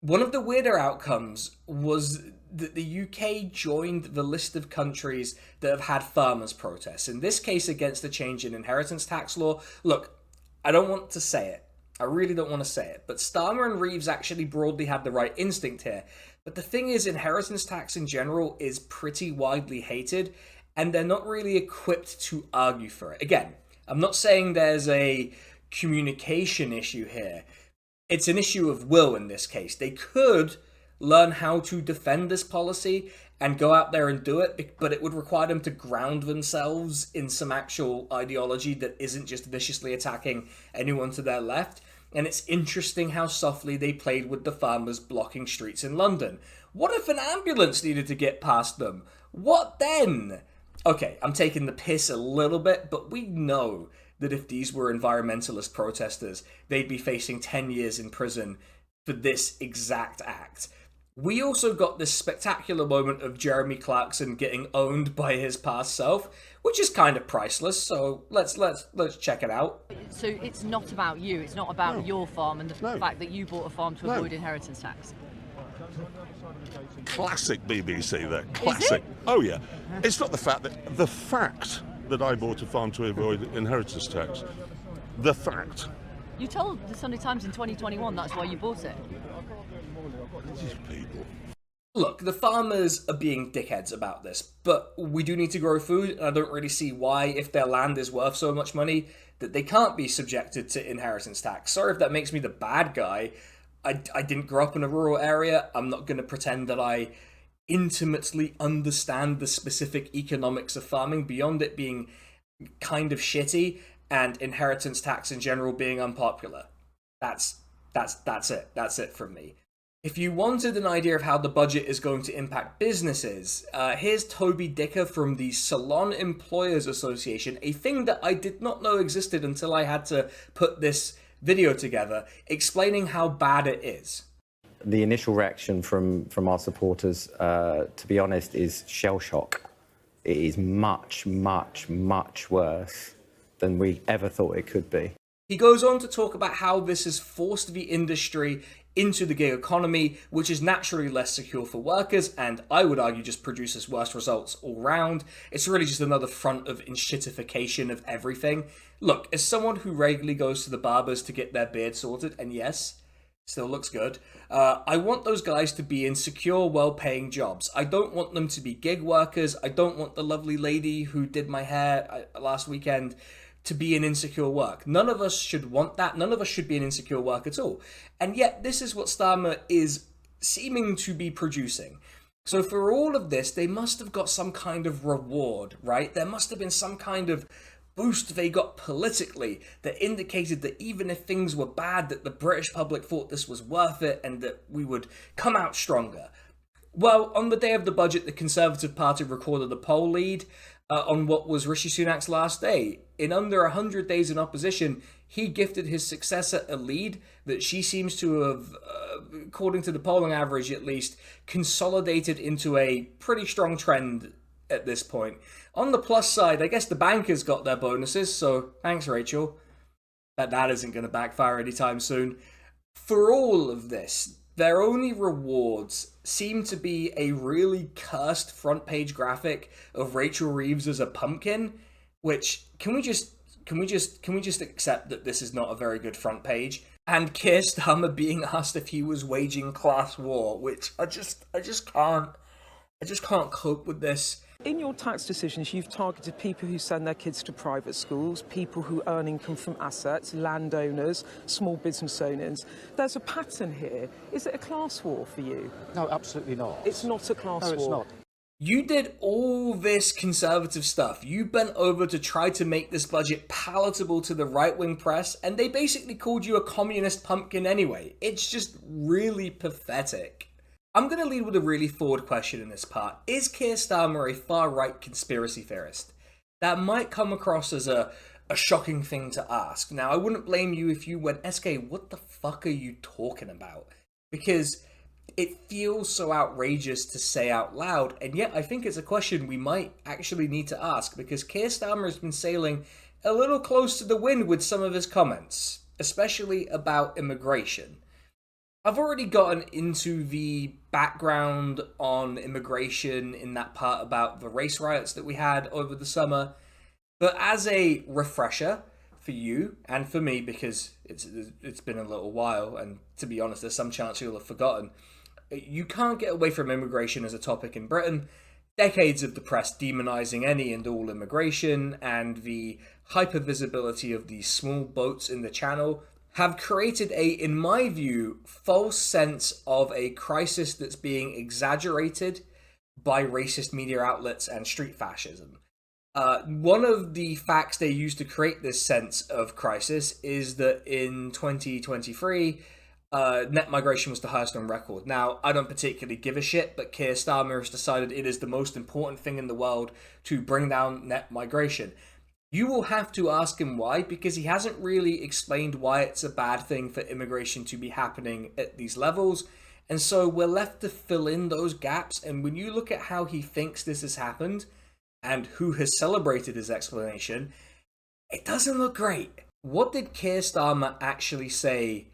One of the weirder outcomes was that the UK joined the list of countries that have had farmers' protests, in this case against the change in inheritance tax law. Look, I don't want to say it. I really don't want to say it, but Starmer and Reeves actually broadly had the right instinct here. But the thing is, inheritance tax in general is pretty widely hated, and they're not really equipped to argue for it. Again, I'm not saying there's a communication issue here. It's an issue of will in this case. They could learn how to defend this policy and go out there and do it, but it would require them to ground themselves in some actual ideology that isn't just viciously attacking anyone to their left. And it's interesting how softly they played with the farmers blocking streets in London. What if an ambulance needed to get past them? What then? Okay, I'm taking the piss a little bit, but we know that if these were environmentalist protesters, they'd be facing 10 years in prison for this exact act. We also got this spectacular moment of Jeremy Clarkson getting owned by his past self, which is kind of priceless, so let's check it out. So it's not about you, it's not about your farm and the fact that you bought a farm to avoid inheritance tax? Classic BBC there, classic. Oh yeah, it's not the fact that I bought a farm to avoid inheritance tax. The fact. You told the Sunday Times in 2021 that's why you bought it. These people. Look, the farmers are being dickheads about this, but we do need to grow food, and I don't really see why, if their land is worth so much money, that they can't be subjected to inheritance tax. Sorry if that makes me the bad guy. I didn't grow up in a rural area. I'm not going to pretend that I intimately understand the specific economics of farming beyond it being kind of shitty and inheritance tax in general being unpopular. That's it. That's it from me. If you wanted an idea of how the budget is going to impact businesses, here's Toby Dicker from the Salon Employers Association, a thing that I did not know existed until I had to put this video together, explaining how bad it is. The initial reaction from our supporters, to be honest, is shell shock. It is much, much, much worse than we ever thought it could be. He goes on to talk about how this has forced the industry into the gig economy, which is naturally less secure for workers, and I would argue just produces worse results all round. It's really just another front of enshittification of everything. Look, as someone who regularly goes to the barbers to get their beard sorted, and yes, still looks good, I want those guys to be in secure, well-paying jobs. I don't want them to be gig workers. I don't want the lovely lady who did my hair last weekend to be in insecure work. None of us should want that. None of us should be in insecure work at all. And yet, this is what Starmer is seeming to be producing. So for all of this, they must have got some kind of reward, right? There must have been some kind of boost they got politically that indicated that even if things were bad, that the British public thought this was worth it and that we would come out stronger. Well, on the day of the budget, the Conservative Party recorded a poll lead on what was Rishi Sunak's last day. In under 100 days in opposition, he gifted his successor a lead that she seems to have, according to the polling average at least, consolidated into a pretty strong trend at this point. On the plus side, I guess the bankers got their bonuses, so thanks, Rachel. That isn't going to backfire anytime soon. For all of this, their only rewards seem to be a really cursed front page graphic of Rachel Reeves as a pumpkin, which can we just accept that this is not a very good front page? And Keir Starmer being asked if he was waging class war, which I just can't cope with this. In your tax decisions, you've targeted people who send their kids to private schools, people who earn income from assets, landowners, small business owners. There's a pattern here. Is it a class war for you? No, absolutely not. It's not a class war. No, it's not. You did all this conservative stuff. You bent over to try to make this budget palatable to the right-wing press, and they basically called you a communist pumpkin anyway. It's just really pathetic. I'm going to lead with a really forward question in this part. Is Keir Starmer a far-right conspiracy theorist? That might come across as a shocking thing to ask. Now, I wouldn't blame you if you went, SK, what the fuck are you talking about? Because it feels so outrageous to say out loud, and yet I think it's a question we might actually need to ask, because Keir Starmer has been sailing a little close to the wind with some of his comments, especially about immigration. I've already gotten into the background on immigration in that part about the race riots that we had over the summer, but as a refresher for you and for me, because it's been a little while, and to be honest, there's some chance you'll have forgotten, you can't get away from immigration as a topic in Britain. Decades of the press demonising any and all immigration and the hypervisibility of these small boats in the channel have created a, in my view, false sense of a crisis that's being exaggerated by racist media outlets and street fascism. One of the facts they used to create this sense of crisis is that in 2023, net migration was the highest on record. Now, I don't particularly give a shit, but Keir Starmer has decided it is the most important thing in the world to bring down net migration. You will have to ask him why, because he hasn't really explained why it's a bad thing for immigration to be happening at these levels. And so we're left to fill in those gaps. And when you look at how he thinks this has happened and who has celebrated his explanation, it doesn't look great. What did Keir Starmer actually say?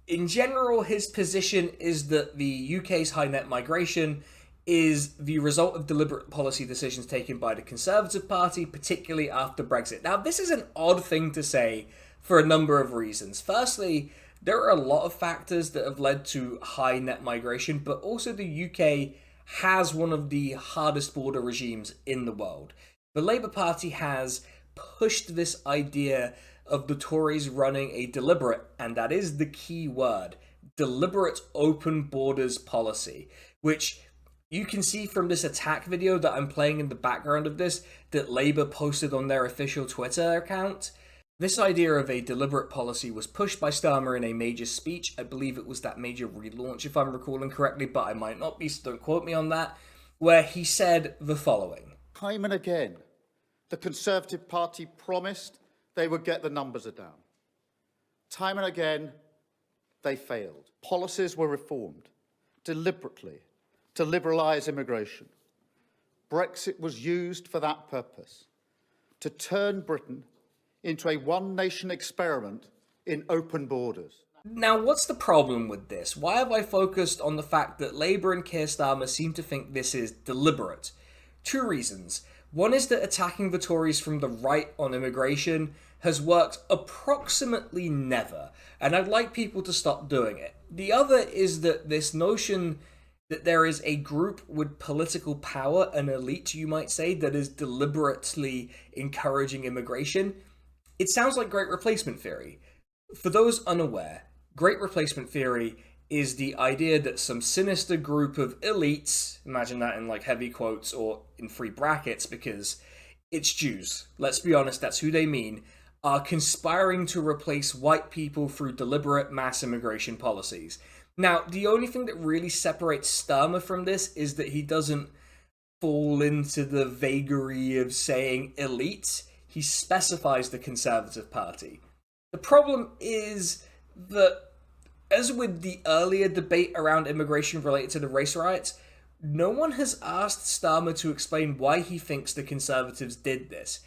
In general, his position is that the UK's high net migration is the result of deliberate policy decisions taken by the Conservative Party, particularly after Brexit. Now, this is an odd thing to say for a number of reasons. Firstly, There are a lot of factors that have led to high net migration, but also the UK has one of the hardest border regimes in the world. The Labour Party has pushed this idea of the Tories running a deliberate, and that is the key word, deliberate open borders policy, which you can see from this attack video that I'm playing in the background of this that Labour posted on their official Twitter account. This idea of a deliberate policy was pushed by Starmer in a major speech. I believe it was that major relaunch, if I'm recalling correctly, but I might not be, so don't quote me on that, where he said the following. Time and again, the Conservative Party promised they would get the numbers down. Time and again, they failed. Policies were reformed deliberately to liberalise immigration. Brexit was used for that purpose, to turn Britain into a one-nation experiment in open borders. Now, what's the problem with this? Why have I focused on the fact that Labour and Keir Starmer seem to think this is deliberate? Two reasons. One is that attacking the Tories from the right on immigration has worked approximately never, and I'd like people to stop doing it. The other is that this notion that there is a group with political power, an elite, you might say, that is deliberately encouraging immigration. It sounds like Great Replacement Theory. For those unaware, Great Replacement Theory is the idea that some sinister group of elites, imagine that in like heavy quotes or in free brackets because it's Jews, let's be honest, that's who they mean, are conspiring to replace white people through deliberate mass immigration policies. Now, the only thing that really separates Starmer from this is that he doesn't fall into the vagary of saying elites. He specifies the Conservative Party. The problem is that, as with the earlier debate around immigration related to the race riots, no one has asked Starmer to explain why he thinks the Conservatives did this.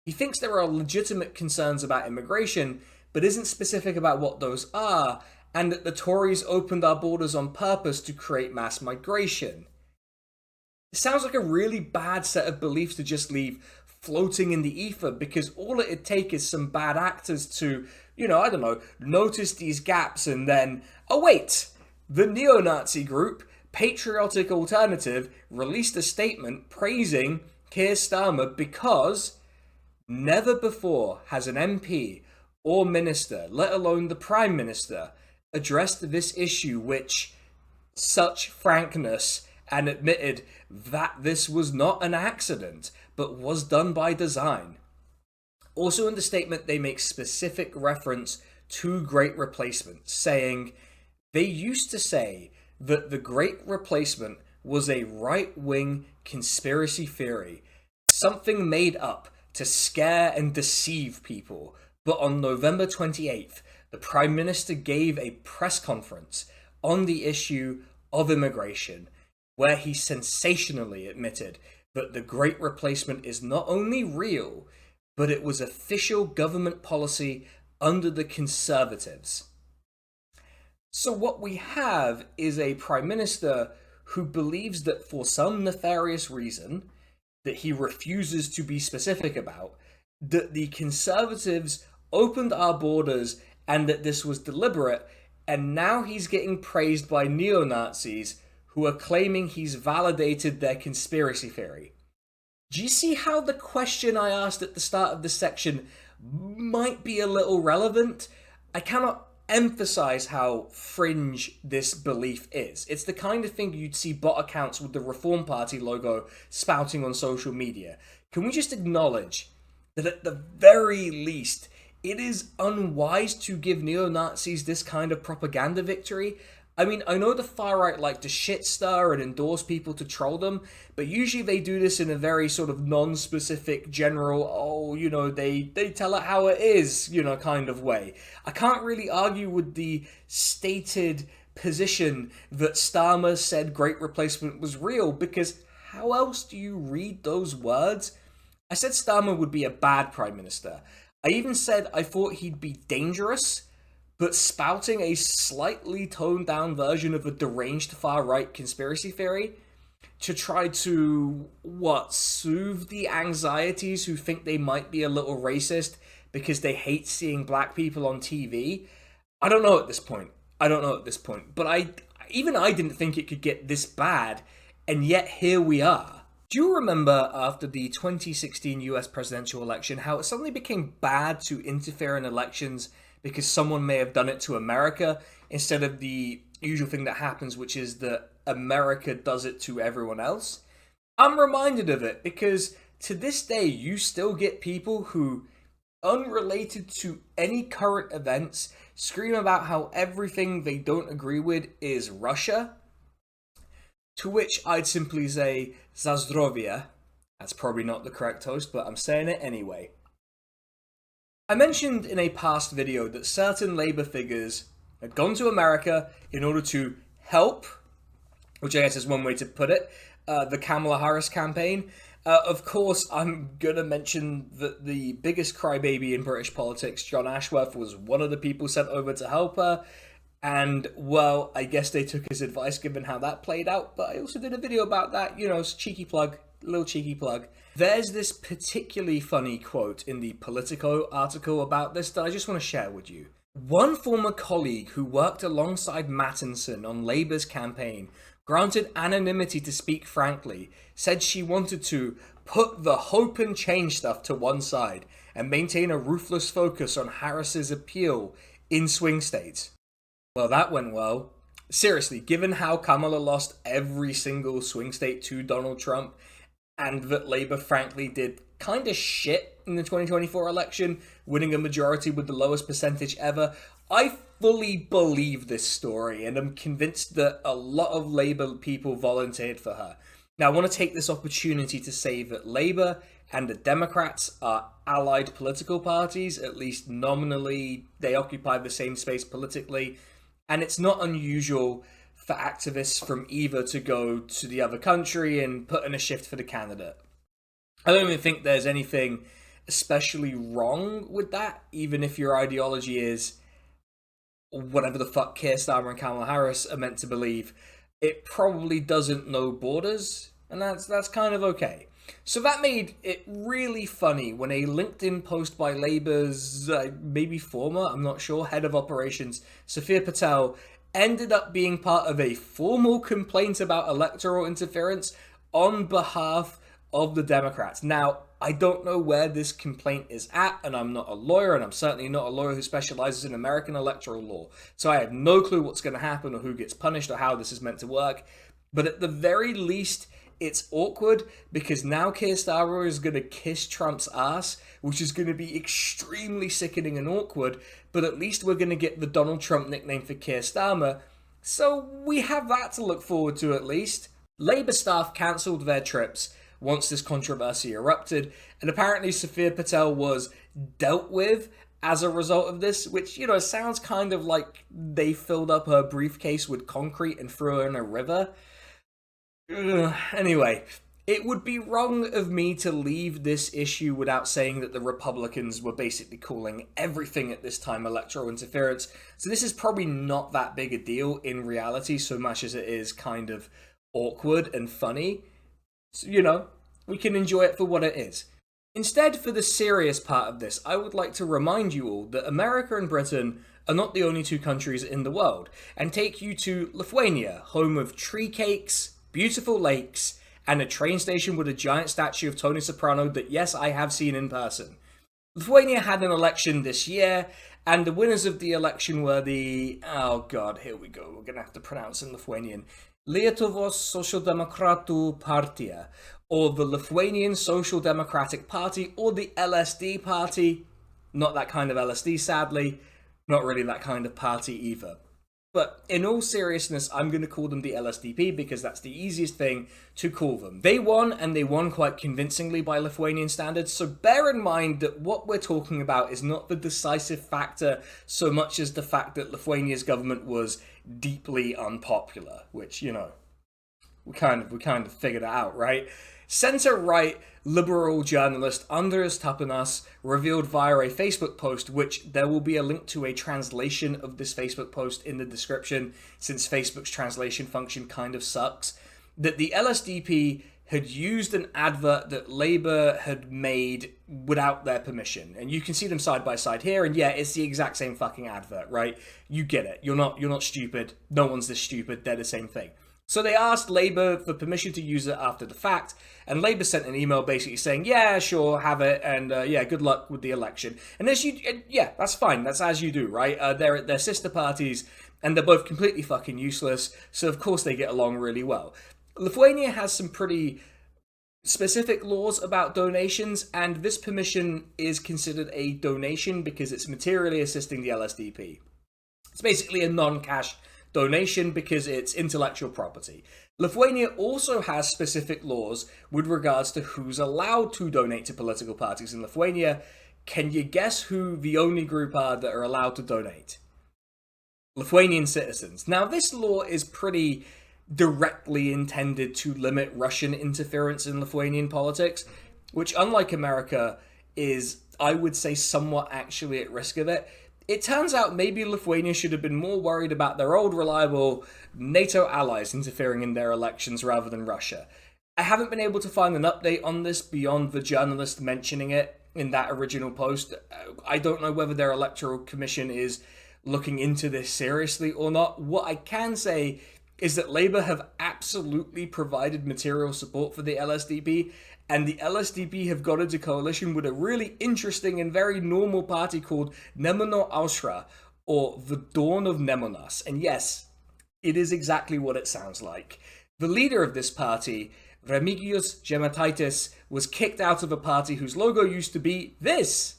He thinks there are legitimate concerns about immigration, but isn't specific about what those are, and that the Tories opened our borders on purpose to create mass migration. It sounds like a really bad set of beliefs to just leave floating in the ether, because all it'd take is some bad actors to, notice these gaps and then, oh wait, the neo-Nazi group, Patriotic Alternative, released a statement praising Keir Starmer because never before has an MP or minister, let alone the Prime Minister, addressed this issue which such frankness and admitted that this was not an accident, but was done by design. Also in the statement, they make specific reference to Great Replacement, saying, they used to say that the Great Replacement was a right-wing conspiracy theory, something made up to scare and deceive people. But on November 28th, the Prime Minister gave a press conference on the issue of immigration, where he sensationally admitted that the Great Replacement is not only real, but it was official government policy under the Conservatives. So what we have is a Prime Minister who believes that for some nefarious reason, that he refuses to be specific about, that the Conservatives opened our borders and that this was deliberate, and now he's getting praised by neo-Nazis who are claiming he's validated their conspiracy theory. Do you see how the question I asked at the start of this section might be a little relevant? I cannot emphasize how fringe this belief is. It's the kind of thing you'd see bot accounts with the Reform Party logo spouting on social media. Can we just acknowledge that at the very least, it is unwise to give neo-Nazis this kind of propaganda victory? I mean, I know the far right like to shit stir and endorse people to troll them, but usually they do this in a very sort of non-specific, general, they tell it how it is, kind of way. I can't really argue with the stated position that Starmer said Great Replacement was real, because how else do you read those words? I said Starmer would be a bad Prime Minister. I even said I thought he'd be dangerous, but spouting a slightly toned down version of a deranged far-right conspiracy theory to try to, soothe the anxieties who think they might be a little racist because they hate seeing black people on TV. I don't know at this point. But even I didn't think it could get this bad, and yet here we are. Do you remember after the 2016 US presidential election how it suddenly became bad to interfere in elections because someone may have done it to America instead of the usual thing that happens, which is that America does it to everyone else? I'm reminded of it because to this day you still get people who, unrelated to any current events, scream about how everything they don't agree with is Russia. To which I'd simply say, Zazdrovia. That's probably not the correct toast, but I'm saying it anyway. I mentioned in a past video that certain Labour figures had gone to America in order to help, which I guess is one way to put it, the Kamala Harris campaign. Of course, I'm gonna mention that the biggest crybaby in British politics, John Ashworth, was one of the people sent over to help her. And, well, I guess they took his advice given how that played out. But I also did a video about that, you know, cheeky plug, little cheeky plug. There's this particularly funny quote in the Politico article about this that I just want to share with you. One former colleague who worked alongside Mattinson on Labour's campaign, granted anonymity to speak frankly, said she wanted to put the hope and change stuff to one side and maintain a ruthless focus on Harris's appeal in swing states. Well, that went well. Seriously, given how Kamala lost every single swing state to Donald Trump, and that Labour frankly did kind of shit in the 2024 election, winning a majority with the lowest percentage ever, I fully believe this story, and I'm convinced that a lot of Labour people volunteered for her. Now, I want to take this opportunity to say that Labour and the Democrats are allied political parties, at least nominally. They occupy the same space politically, and it's not unusual for activists from either to go to the other country and put in a shift for the candidate. I don't even think there's anything especially wrong with that, even if your ideology is whatever the fuck Keir Starmer and Kamala Harris are meant to believe. It probably doesn't know borders, and that's kind of okay. So that made it really funny when a LinkedIn post by Labour's, maybe former, I'm not sure, head of operations, Sophia Patel, ended up being part of a formal complaint about electoral interference on behalf of the Democrats. Now, I don't know where this complaint is at, and I'm not a lawyer, and I'm certainly not a lawyer who specializes in American electoral law. So I have no clue what's going to happen or who gets punished or how this is meant to work. But at the very least, it's awkward because now Keir Starmer is going to kiss Trump's ass, which is going to be extremely sickening and awkward, but at least we're going to get the Donald Trump nickname for Keir Starmer, so we have that to look forward to at least. Labour staff cancelled their trips once this controversy erupted, and apparently Sophia Patel was dealt with as a result of this, which, you know, sounds kind of like they filled up her briefcase with concrete and threw her in a river. Anyway, it would be wrong of me to leave this issue without saying that the Republicans were basically calling everything at this time electoral interference. So this is probably not that big a deal in reality, so much as it is kind of awkward and funny. So, you know, we can enjoy it for what it is. Instead, for the serious part of this, I would like to remind you all that America and Britain are not the only two countries in the world, and take you to Lithuania, home of tree cakes, beautiful lakes, and a train station with a giant statue of Tony Soprano that, yes, I have seen in person. Lithuania had an election this year, and the winners of the election were the... oh god, here we go, we're gonna have to pronounce in Lithuanian. Lietuvos Socialdemokratų Partija, or the Lithuanian Social Democratic Party, or the LSD Party. Not that kind of LSD, sadly. Not really that kind of party either. But in all seriousness, I'm going to call them the LSDP because that's the easiest thing to call them. They won, and they won quite convincingly by Lithuanian standards, so bear in mind that what we're talking about is not the decisive factor so much as the fact that Lithuania's government was deeply unpopular, which, you know, we kind of figured it out, right? Centre-right liberal journalist Andrius Tapinas revealed via a Facebook post, which there will be a link to a translation of this Facebook post in the description, since Facebook's translation function kind of sucks, that the LSDP had used an advert that Labour had made without their permission. And you can see them side by side here, and yeah, it's the exact same fucking advert, right? You get it. You're not stupid. No one's this stupid. They're the same thing. So they asked Labour for permission to use it after the fact, and Labour sent an email basically saying, yeah, sure, have it, and yeah, good luck with the election. And yeah, that's fine. That's as you do, right? They're sister parties, and they're both completely fucking useless, so of course they get along really well. Lithuania has some pretty specific laws about donations, and this permission is considered a donation because it's materially assisting the LSDP. It's basically a non-cash donation because it's intellectual property. Lithuania also has specific laws with regards to who's allowed to donate to political parties in Lithuania. Can you guess who the only group are that are allowed to donate? Lithuanian citizens. Now, this law is pretty directly intended to limit Russian interference in Lithuanian politics, which, unlike America, is, I would say, somewhat actually at risk of it. It turns out maybe Lithuania should have been more worried about their old reliable NATO allies interfering in their elections rather than Russia. I haven't been able to find an update on this beyond the journalist mentioning it in that original post. I don't know whether their electoral commission is looking into this seriously or not. What I can say is that Labour have absolutely provided material support for the LSDP, and the LSDP have got into coalition with a really interesting and very normal party called Nemuno Aušra, or the Dawn of Nemunas. And yes, it is exactly what it sounds like. The leader of this party, Remigius Žemaitaitis, was kicked out of a party whose logo used to be this.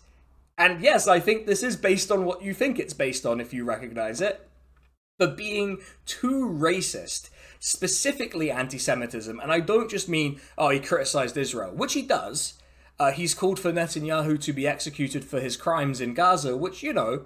And yes, I think this is based on what you think it's based on if you recognize it. For being too racist, specifically anti-Semitism, and I don't just mean, oh, he criticised Israel, which he does. He's called for Netanyahu to be executed for his crimes in Gaza, which, you know,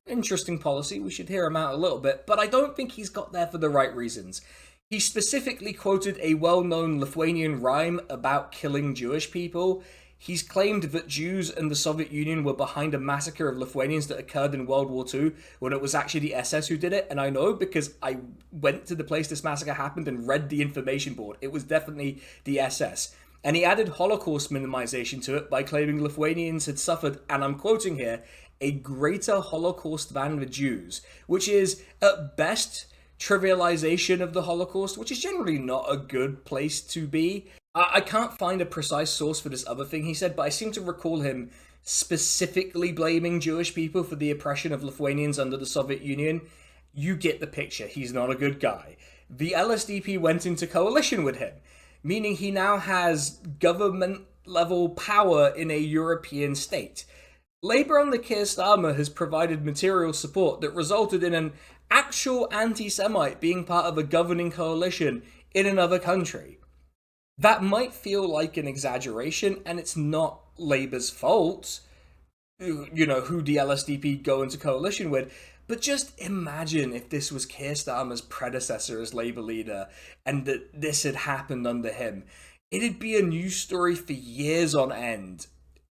interesting policy, we should hear him out a little bit, but I don't think he's got there for the right reasons. He specifically quoted a well-known Lithuanian rhyme about killing Jewish people. He's claimed that Jews and the Soviet Union were behind a massacre of Lithuanians that occurred in World War II when it was actually the SS who did it. And I know because I went to the place this massacre happened and read the information board. It was definitely the SS. And he added Holocaust minimization to it by claiming Lithuanians had suffered, and I'm quoting here, a greater Holocaust than the Jews, which is at best trivialization of the Holocaust, which is generally not a good place to be. I can't find a precise source for this other thing he said, but I seem to recall him specifically blaming Jewish people for the oppression of Lithuanians under the Soviet Union. You get the picture. He's not a good guy. The LSDP went into coalition with him, meaning he now has government-level power in a European state. Labour under Keir Starmer has provided material support that resulted in an actual anti-Semite being part of a governing coalition in another country. That might feel like an exaggeration, and it's not Labour's fault, you know, who the LSDP go into coalition with, but just imagine if this was Keir Starmer's predecessor as Labour leader, and that this had happened under him. It'd be a news story for years on end.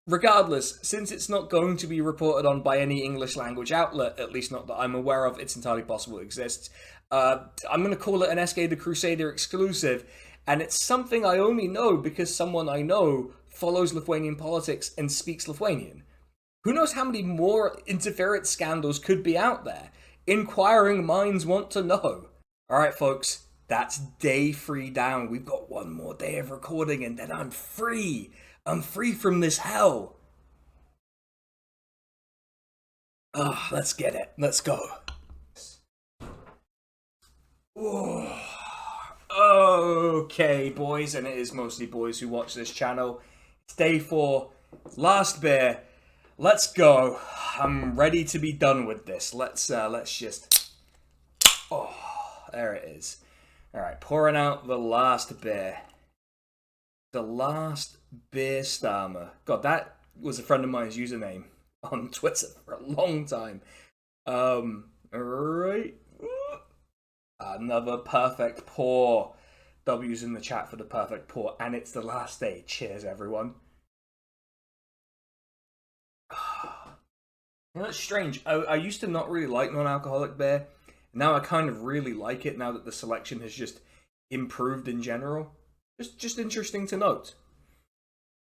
Regardless, since it's not going to be reported on by any English language outlet, at least not that I'm aware of, it's entirely possible it exists, I'm going to call it an SK the Crusader exclusive, and it's something I only know because someone I know follows Lithuanian politics and speaks Lithuanian. Who knows how many more interference scandals could be out there? Inquiring minds want to know. Alright folks, that's day 3 down. We've got one more day of recording and then I'm free. I'm free from this hell. Ah, let's get it. Let's go. Ooh. Okay, boys, and it is mostly boys who watch this channel. It's day 4, last beer. Let's go. I'm ready to be done with this. Let's just. Oh, there it is. All right, pouring out the last beer. The last beer Starmer. God, that was a friend of mine's username on Twitter for a long time. All right. Another perfect pour. W's in the chat for the perfect pour, and it's the last day. Cheers, everyone. You know, it's strange. I used to not really like non-alcoholic beer. Now I kind of really like it now that the selection has just improved in general. Just interesting to note.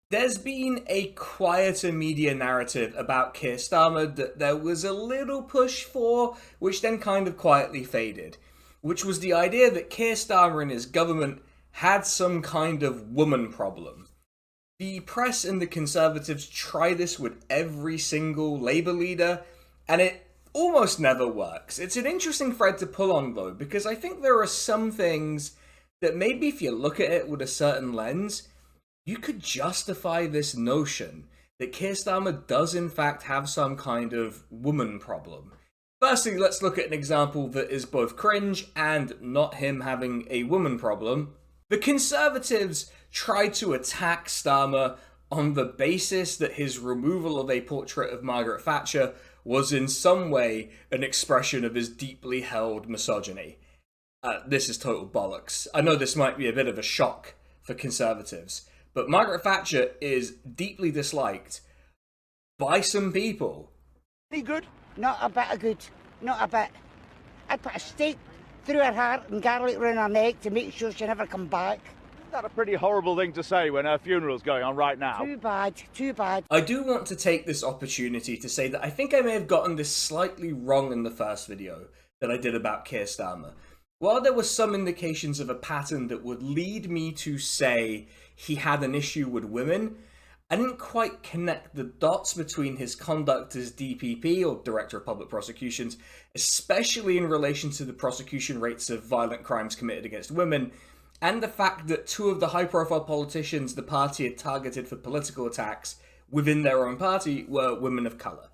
There's been a quieter media narrative about Keir Starmer that there was a little push for, which then kind of quietly faded, which was the idea that Keir Starmer and his government had some kind of woman problem. The press and the Conservatives try this with every single Labour leader, and it almost never works. It's an interesting thread to pull on, though, because I think there are some things that maybe if you look at it with a certain lens, you could justify this notion that Keir Starmer does in fact have some kind of woman problem. Firstly, let's look at an example that is both cringe and not him having a woman problem. The Conservatives tried to attack Starmer on the basis that his removal of a portrait of Margaret Thatcher was in some way an expression of his deeply held misogyny. This is total bollocks. I know this might be a bit of a shock for Conservatives, but Margaret Thatcher is deeply disliked by some people. Any good? Not a bit of good. Not a bit. I'd put a stake through her heart and garlic round her neck to make sure she never come back. Isn't that a pretty horrible thing to say when her funeral's going on right now? Too bad, too bad. I do want to take this opportunity to say that I think I may have gotten this slightly wrong in the first video that I did about Keir Starmer. While there were some indications of a pattern that would lead me to say he had an issue with women, I didn't quite connect the dots between his conduct as DPP, or Director of Public Prosecutions, especially in relation to the prosecution rates of violent crimes committed against women, and the fact that two of the high-profile politicians the party had targeted for political attacks within their own party were women of colour.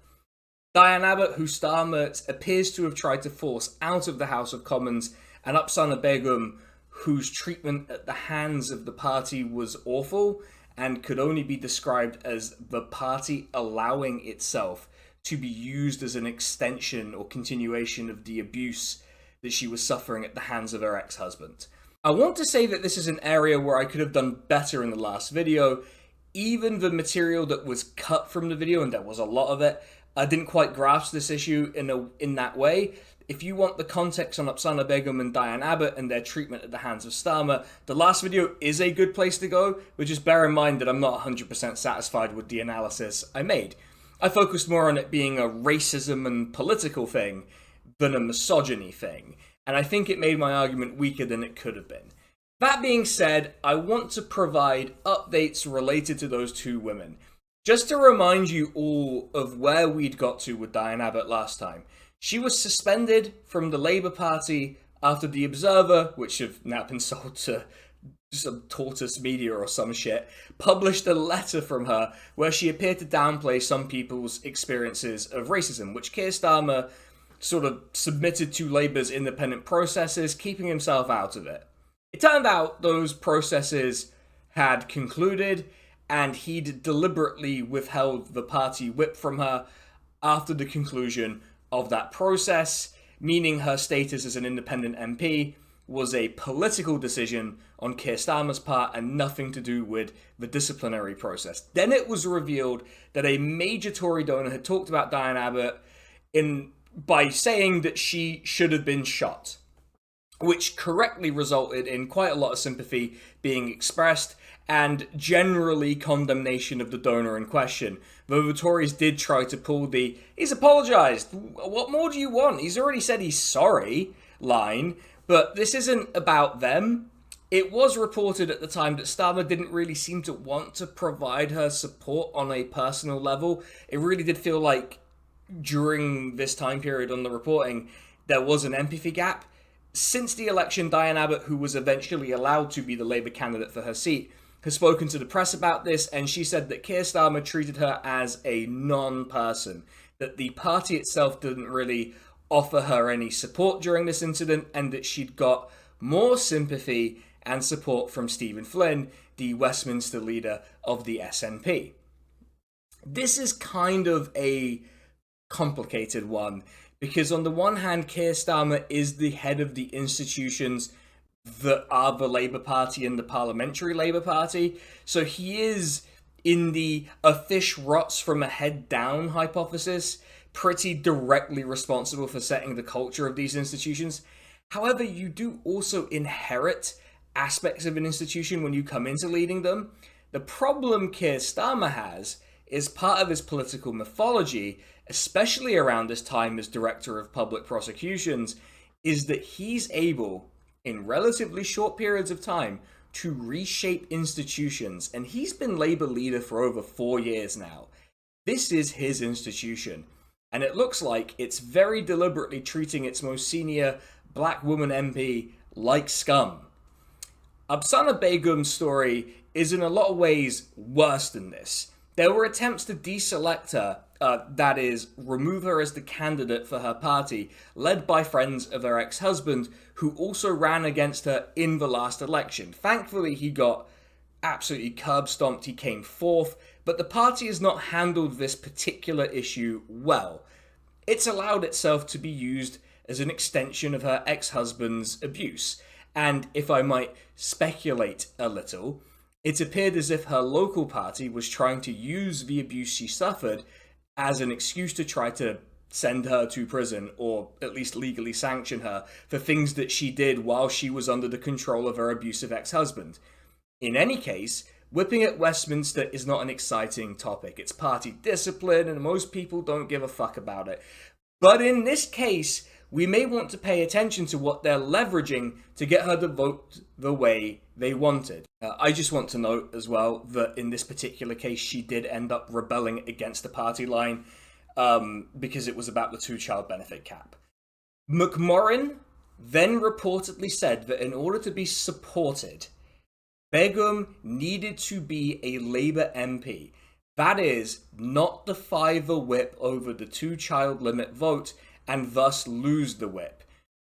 Diane Abbott, who Starmer appears to have tried to force out of the House of Commons, and Upsana Begum, whose treatment at the hands of the party was awful and could only be described as the party allowing itself to be used as an extension or continuation of the abuse that she was suffering at the hands of her ex-husband. I want to say that this is an area where I could have done better in the last video. Even the material that was cut from the video, and there was a lot of it, I didn't quite grasp this issue in that way. If you want the context on Upsana Begum and Diane Abbott and their treatment at the hands of Starmer, the last video is a good place to go, but just bear in mind that I'm not 100% satisfied with the analysis I made. I focused more on it being a racism and political thing than a misogyny thing, and I think it made my argument weaker than it could have been. That being said, I want to provide updates related to those two women. Just to remind you all of where we'd got to with Diane Abbott last time. She was suspended from the Labour Party after The Observer, which have now been sold to some tortoise media or some shit, published a letter from her where she appeared to downplay some people's experiences of racism, which Keir Starmer sort of submitted to Labour's independent processes, keeping himself out of it. It turned out those processes had concluded, and he'd deliberately withheld the party whip from her after the conclusion of that process, meaning her status as an independent MP was a political decision on Keir Starmer's part and nothing to do with the disciplinary process. Then it was revealed that a major Tory donor had talked about Diane Abbott by saying that she should have been shot, which correctly resulted in quite a lot of sympathy being expressed and generally condemnation of the donor in question. Though the Tories did try to pull the "he's apologised, what more do you want? He's already said he's sorry" line, but this isn't about them. It was reported at the time that Starmer didn't really seem to want to provide her support on a personal level. It really did feel like during this time period on the reporting, there was an empathy gap. Since the election, Diane Abbott, who was eventually allowed to be the Labour candidate for her seat, has spoken to the press about this, and she said that Keir Starmer treated her as a non-person, that the party itself didn't really offer her any support during this incident, and that she'd got more sympathy and support from Stephen Flynn, the Westminster leader of the SNP. This is kind of a complicated one, because on the one hand, Keir Starmer is the head of the institutions that are the Labour Party and the Parliamentary Labour Party. So he is, in the "a fish rots from a head down" hypothesis, pretty directly responsible for setting the culture of these institutions. However, you do also inherit aspects of an institution when you come into leading them. The problem Keir Starmer has is part of his political mythology, especially around this time as Director of Public Prosecutions, is that he's able, in relatively short periods of time, to reshape institutions. And he's been Labour leader for over 4 years now. This is his institution. And it looks like it's very deliberately treating its most senior black woman MP like scum. Absana Begum's story is in a lot of ways worse than this. There were attempts to deselect her, that is, remove her as the candidate for her party, led by friends of her ex-husband, who also ran against her in the last election. Thankfully, he got absolutely curb-stomped, he came fourth, but the party has not handled this particular issue well. It's allowed itself to be used as an extension of her ex-husband's abuse. And if I might speculate a little, it appeared as if her local party was trying to use the abuse she suffered as an excuse to try to send her to prison, or at least legally sanction her for things that she did while she was under the control of her abusive ex-husband. In any case, whipping at Westminster is not an exciting topic. It's party discipline and most people don't give a fuck about it. But in this case, we may want to pay attention to what they're leveraging to get her to vote the way they wanted. I just want to note as well that in this particular case, she did end up rebelling against the party line because it was about the 2-child benefit cap. McMorrin then reportedly said that in order to be supported, Begum needed to be a Labour MP. That is, not defy the whip over the 2-child limit vote and thus lose the whip.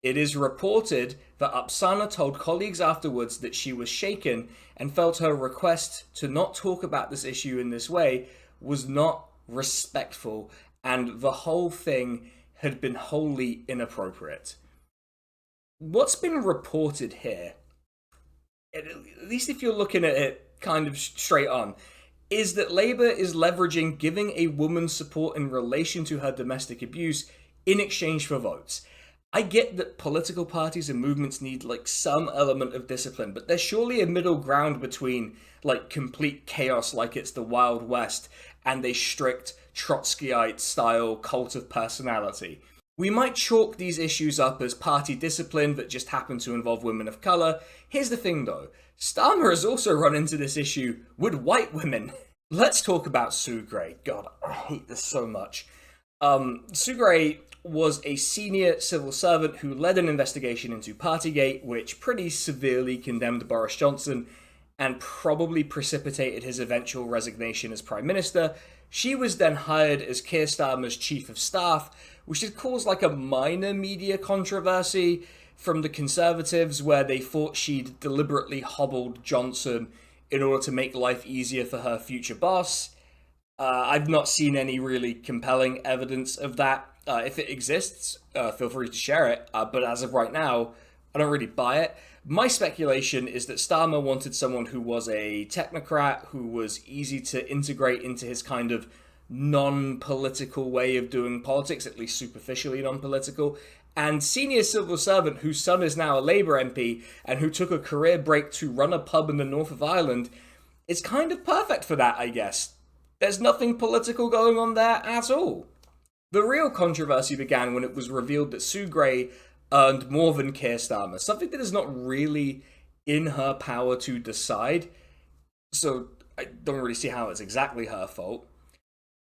It is reported that Apsana told colleagues afterwards that she was shaken and felt her request to not talk about this issue in this way was not respectful, and the whole thing had been wholly inappropriate. What's been reported here, at least if you're looking at it kind of straight on, is that Labour is leveraging giving a woman support in relation to her domestic abuse in exchange for votes. I get that political parties and movements need like some element of discipline, but there's surely a middle ground between like complete chaos like it's the Wild West and a strict Trotskyite style cult of personality. We might chalk these issues up as party discipline that just happen to involve women of colour. Here's the thing though, Starmer has also run into this issue with white women. Let's talk about Sue Gray. God, I hate this so much. Sue Gray was a senior civil servant who led an investigation into Partygate, which pretty severely condemned Boris Johnson and probably precipitated his eventual resignation as Prime Minister. She was then hired as Keir Starmer's Chief of Staff, which had caused like a minor media controversy from the Conservatives where they thought she'd deliberately hobbled Johnson in order to make life easier for her future boss. I've not seen any really compelling evidence of that. If it exists, feel free to share it. But as of right now, I don't really buy it. My speculation is that Starmer wanted someone who was a technocrat, who was easy to integrate into his kind of non-political way of doing politics, at least superficially non-political, and senior civil servant whose son is now a Labour MP and who took a career break to run a pub in the north of Ireland. It's kind of perfect for that, I guess. There's nothing political going on there at all. The real controversy began when it was revealed that Sue Gray earned more than Keir Starmer, something that is not really in her power to decide, so I don't really see how it's exactly her fault.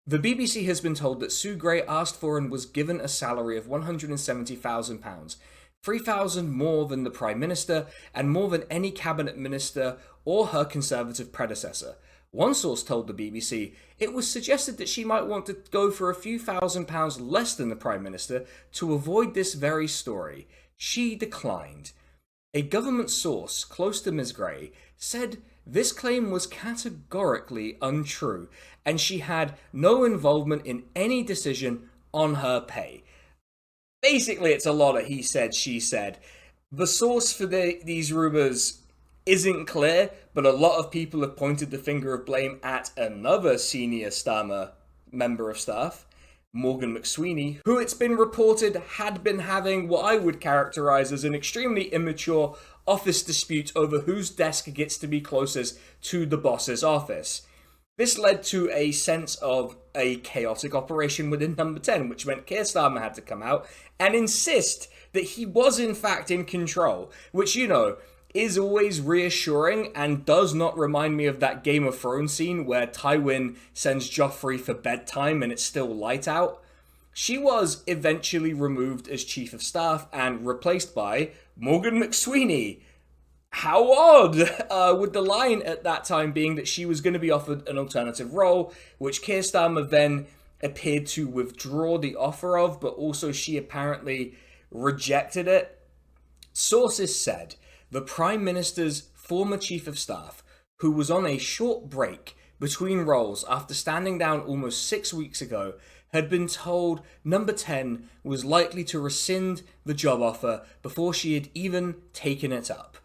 The BBC has been told that Sue Gray asked for and was given a salary of £170,000, £3,000 more than the Prime Minister and more than any cabinet minister or her Conservative predecessor. One source told the BBC it was suggested that she might want to go for a few £1,000s less than the Prime Minister to avoid this very story. She declined. A government source close to Ms. Gray said this claim was categorically untrue and she had no involvement in any decision on her pay. Basically, it's a lot of he said, she said. The source for these rumours isn't clear, but a lot of people have pointed the finger of blame at another senior Starmer member of staff. Morgan McSweeney, who it's been reported had been having what I would characterise as an extremely immature office dispute over whose desk gets to be closest to the boss's office. This led to a sense of a chaotic operation within Number 10, which meant Keir Starmer had to come out and insist that he was in fact in control, which, you know, is always reassuring and does not remind me of that Game of Thrones scene where Tywin sends Joffrey for bedtime and it's still light out. She was eventually removed as Chief of Staff and replaced by Morgan McSweeney. How odd! With the line at that time being that she was going to be offered an alternative role, which Keir Starmer then appeared to withdraw the offer of, but also she apparently rejected it. Sources said the Prime Minister's former Chief of Staff, who was on a short break between roles after standing down almost 6 weeks ago, had been told Number 10 was likely to rescind the job offer before she had even taken it up.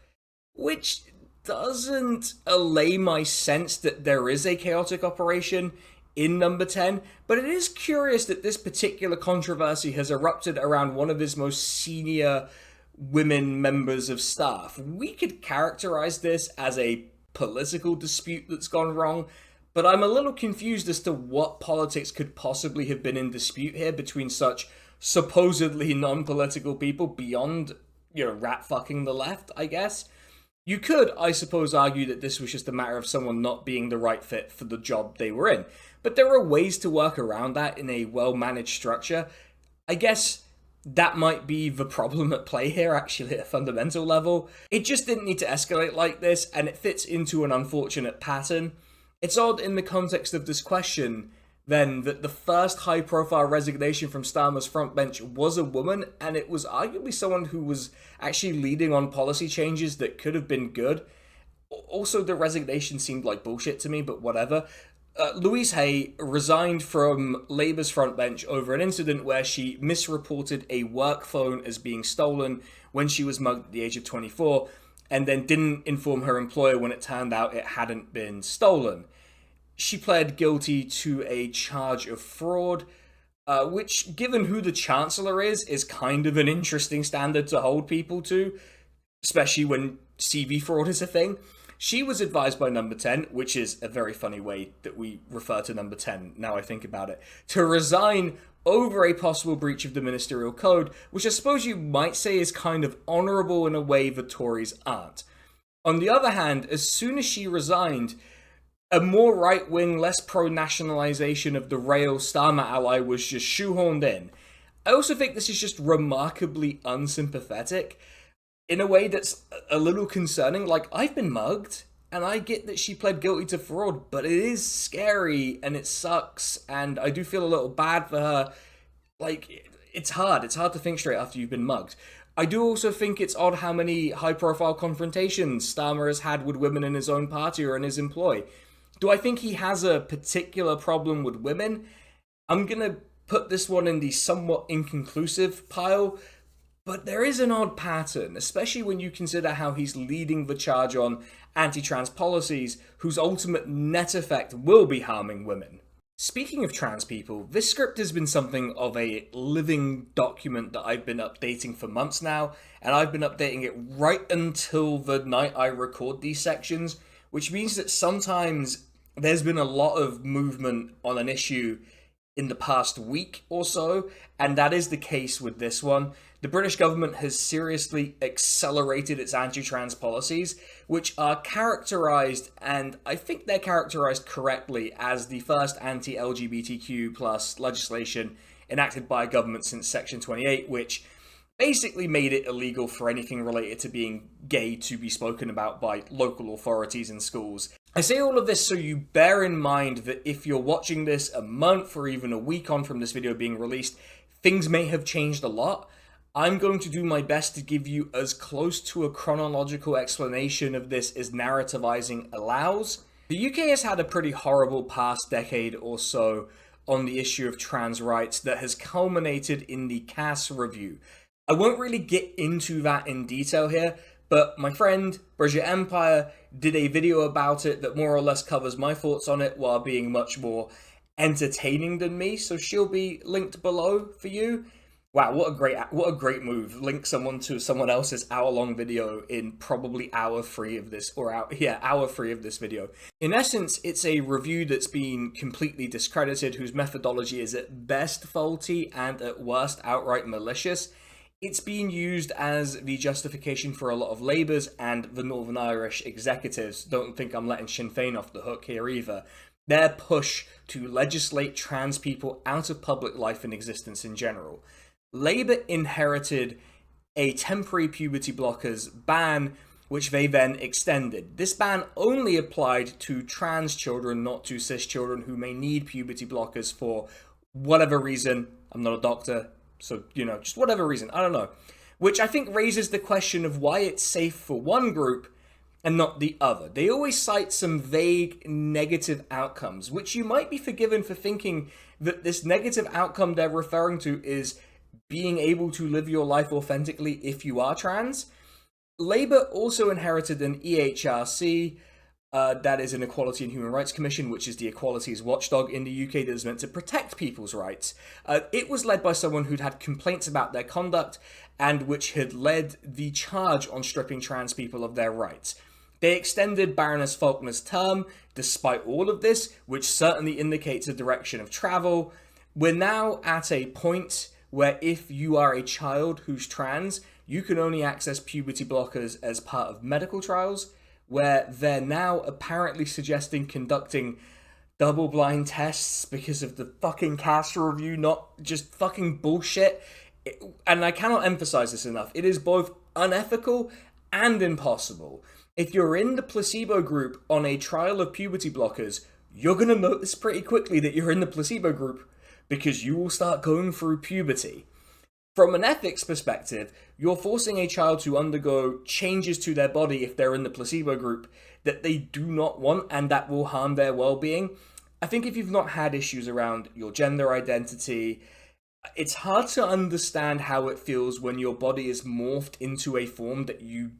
Which doesn't allay my sense that there is a chaotic operation in Number 10, but it is curious that this particular controversy has erupted around one of his most senior women members of staff. We could characterize this as a political dispute that's gone wrong, but I'm a little confused as to what politics could possibly have been in dispute here between such supposedly non-political people beyond, you know, rat-fucking the left, I guess. You could, I suppose, argue that this was just a matter of someone not being the right fit for the job they were in, but there are ways to work around that in a well-managed structure. I guess that might be the problem at play here, actually, at a fundamental level. It just didn't need to escalate like this, and it fits into an unfortunate pattern. It's odd in the context of this question, then, that the first high-profile resignation from Starmer's front bench was a woman, and it was arguably someone who was actually leading on policy changes that could have been good. Also, the resignation seemed like bullshit to me, but whatever. Louise Hay resigned from Labour's front bench over an incident where she misreported a work phone as being stolen when she was mugged at the age of 24, and then didn't inform her employer when it turned out it hadn't been stolen. She pled guilty to a charge of fraud, which, given who the Chancellor is kind of an interesting standard to hold people to, especially when CV fraud is a thing. She was advised by Number 10, which is a very funny way that we refer to Number 10, now I think about it, to resign over a possible breach of the ministerial code, which I suppose you might say is kind of honourable in a way the Tories aren't. On the other hand, as soon as she resigned, a more right-wing, less pro-nationalisation of the Riots-Starmer ally was just shoehorned in. I also think this is just remarkably unsympathetic in a way that's a little concerning. Like, I've been mugged, and I get that she pled guilty to fraud, but it is scary, and it sucks, and I do feel a little bad for her. Like, it's hard to think straight after you've been mugged. I do also think it's odd how many high-profile confrontations Starmer has had with women in his own party or in his employ. Do I think he has a particular problem with women? I'm gonna put this one in the somewhat inconclusive pile, but there is an odd pattern, especially when you consider how he's leading the charge on anti-trans policies, whose ultimate net effect will be harming women. Speaking of trans people, this script has been something of a living document that I've been updating for months now, and I've been updating it right until the night I record these sections, which means that sometimes there's been a lot of movement on an issue in the past week or so, and that is the case with this one. The British government has seriously accelerated its anti-trans policies, which are characterised, and I think they're characterised correctly, as the first anti-LGBTQ+ legislation enacted by a government since Section 28, which basically made it illegal for anything related to being gay to be spoken about by local authorities and schools. I say all of this so you bear in mind that if you're watching this a month or even a week on from this video being released, things may have changed a lot. I'm going to do my best to give you as close to a chronological explanation of this as narrativizing allows. The UK has had a pretty horrible past decade or so on the issue of trans rights that has culminated in the Cass review. I won't really get into that in detail here, but my friend Bridget Empire did a video about it that more or less covers my thoughts on it while being much more entertaining than me, so she'll be linked below for you. Wow, what a great move. Link someone to someone else's hour-long video in probably hour 3 of this, hour 3 of this video. In essence, it's a review that's been completely discredited, whose methodology is at best faulty and at worst outright malicious. It's been used as the justification for a lot of Labour's and the Northern Irish executives. Don't think I'm letting Sinn Féin off the hook here either. Their push to legislate trans people out of public life and existence in general. Labour inherited a temporary puberty blockers ban, which they then extended. This ban only applied to trans children, not to cis children who may need puberty blockers for whatever reason. I'm not a doctor, so, you know, just whatever reason, I don't know. Which I think raises the question of why it's safe for one group and not the other. They always cite some vague negative outcomes, which you might be forgiven for thinking that this negative outcome they're referring to is being able to live your life authentically if you are trans. Labour also inherited an EHRC, that is an Equality and Human Rights Commission, which is the equalities watchdog in the UK that is meant to protect people's rights. It was led by someone who'd had complaints about their conduct and which had led the charge on stripping trans people of their rights. They extended Baroness Faulkner's term despite all of this, which certainly indicates a direction of travel. We're now at a point where if you are a child who's trans, you can only access puberty blockers as part of medical trials, where they're now apparently suggesting conducting double-blind tests because of the fucking Castle review, not just fucking bullshit. And I cannot emphasize this enough. It is both unethical and impossible. If you're in the placebo group on a trial of puberty blockers, you're going to notice pretty quickly that you're in the placebo group, because you will start going through puberty. From an ethics perspective, you're forcing a child to undergo changes to their body if they're in the placebo group that they do not want and that will harm their well-being. I think if you've not had issues around your gender identity, it's hard to understand how it feels when your body is morphed into a form that you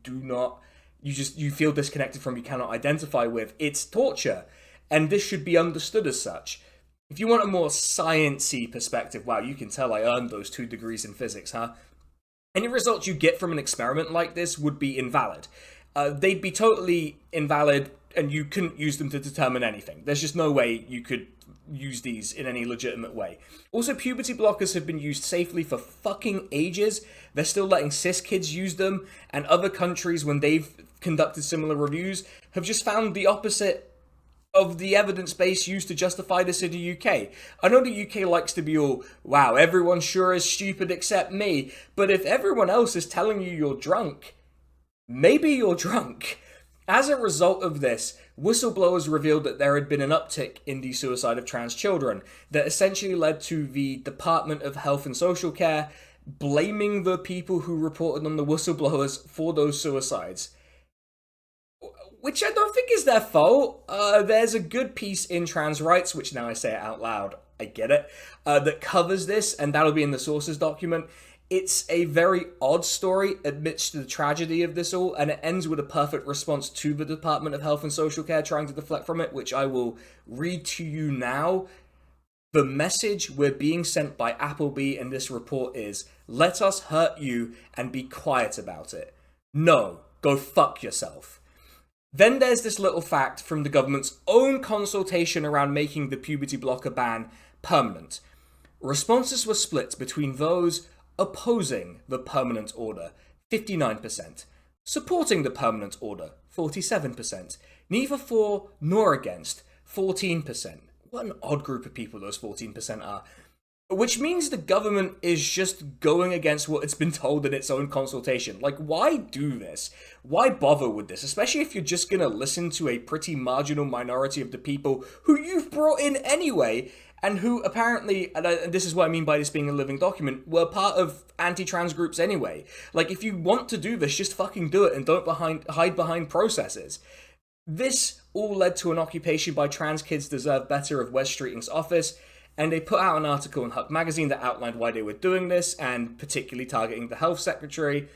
feel disconnected from, you cannot identify with. It's torture, and this should be understood as such. If you want a more science-y perspective, wow, you can tell I earned those 2 degrees in physics, huh? Any results you get from an experiment like this would be invalid. They'd be totally invalid, and you couldn't use them to determine anything. There's just no way you could use these in any legitimate way. Also, puberty blockers have been used safely for fucking ages. They're still letting cis kids use them, and other countries, when they've conducted similar reviews, have just found the opposite of the evidence base used to justify this in the UK. I know the UK likes to be all, wow, everyone sure is stupid except me, but if everyone else is telling you you're drunk, maybe you're drunk. As a result of this, whistleblowers revealed that there had been an uptick in the suicide of trans children that essentially led to the Department of Health and Social Care blaming the people who reported on the whistleblowers for those suicides. Which I don't think is their fault. There's a good piece in Trans Rights, which now I say it out loud, I get it, that covers this, and that'll be in the sources document. It's a very odd story amidst the tragedy of this all, and it ends with a perfect response to the Department of Health and Social Care trying to deflect from it, which I will read to you now. The message we're being sent by Appleby in this report is, let us hurt you and be quiet about it. No, go fuck yourself. Then there's this little fact from the government's own consultation around making the puberty blocker ban permanent. Responses were split between those opposing the permanent order, 59%, supporting the permanent order, 47%, neither for nor against, 14%. What an odd group of people those 14% are. Which means the government is just going against what it's been told in its own consultation. Like, why do this? Why bother with this? Especially if you're just going to listen to a pretty marginal minority of the people who you've brought in anyway, and who apparently, and this is what I mean by this being a living document, were part of anti-trans groups anyway. Like, if you want to do this, just fucking do it and don't hide behind processes. This all led to an occupation by Trans Kids Deserve Better of Wes Streeting's office, and they put out an article in Huck magazine that outlined why they were doing this, and particularly targeting the health secretary.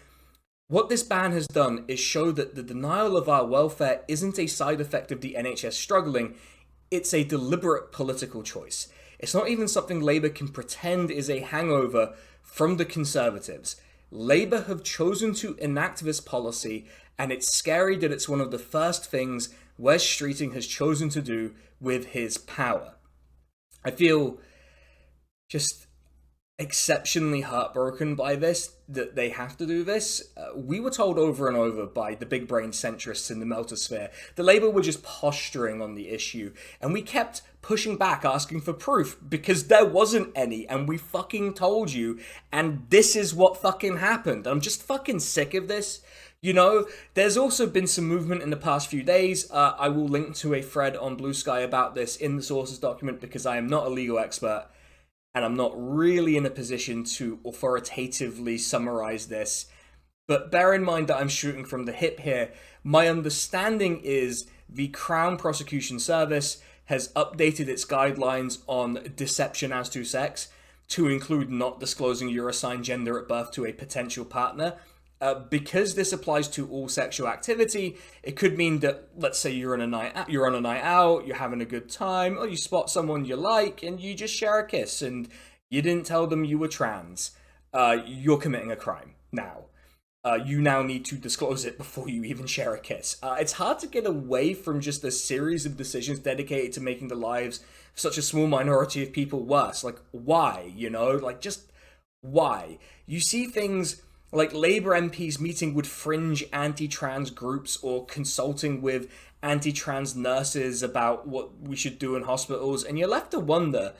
What this ban has done is show that the denial of our welfare isn't a side effect of the NHS struggling, it's a deliberate political choice. It's not even something Labour can pretend is a hangover from the Conservatives. Labour have chosen to enact this policy, and it's scary that it's one of the first things Wes Streeting has chosen to do with his power. I feel just exceptionally heartbroken by this, that they have to do this. We were told over and over by the big brain centrists in the meltosphere that Labour were just posturing on the issue, and we kept pushing back, asking for proof, because there wasn't any, and we fucking told you, and this is what fucking happened. I'm just fucking sick of this. You know, there's also been some movement in the past few days. I will link to a thread on Blue Sky about this in the sources document, because I am not a legal expert, and I'm not really in a position to authoritatively summarize this. But bear in mind that I'm shooting from the hip here. My understanding is the Crown Prosecution Service has updated its guidelines on deception as to sex to include not disclosing your assigned gender at birth to a potential partner. Because this applies to all sexual activity, it could mean that, let's say you're on a night out, you're having a good time, or you spot someone you like and you just share a kiss and you didn't tell them you were trans. You're committing a crime now. You now need to disclose it before you even share a kiss. It's hard to get away from just a series of decisions dedicated to making the lives of such a small minority of people worse. Like, why? You know, like, just why? You see things like Labour MPs meeting with fringe anti-trans groups or consulting with anti-trans nurses about what we should do in hospitals, and you're left to wonder,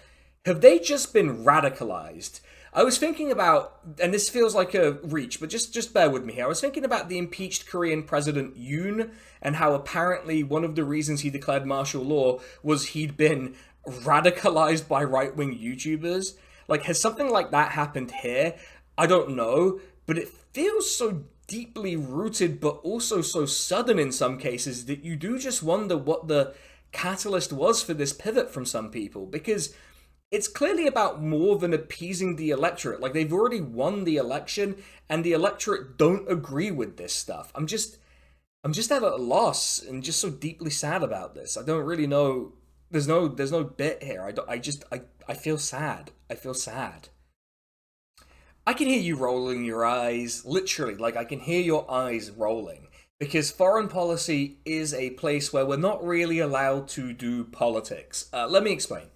have they just been radicalized? I was thinking about, and this feels like a reach, but just bear with me here. I was thinking about the impeached Korean president Yoon, and how apparently one of the reasons he declared martial law was he'd been radicalized by right-wing YouTubers. Like, has something like that happened here? I don't know. But it feels so deeply rooted, but also so sudden in some cases, that you do just wonder what the catalyst was for this pivot from some people. Because it's clearly about more than appeasing the electorate. Like, they've already won the election, and the electorate don't agree with this stuff. I'm just at a loss, and just so deeply sad about this. I don't really know. There's no bit here. I feel sad. I feel sad. I can hear you rolling your eyes, literally, like I can hear your eyes rolling, because foreign policy is a place where we're not really allowed to do politics. Let me explain.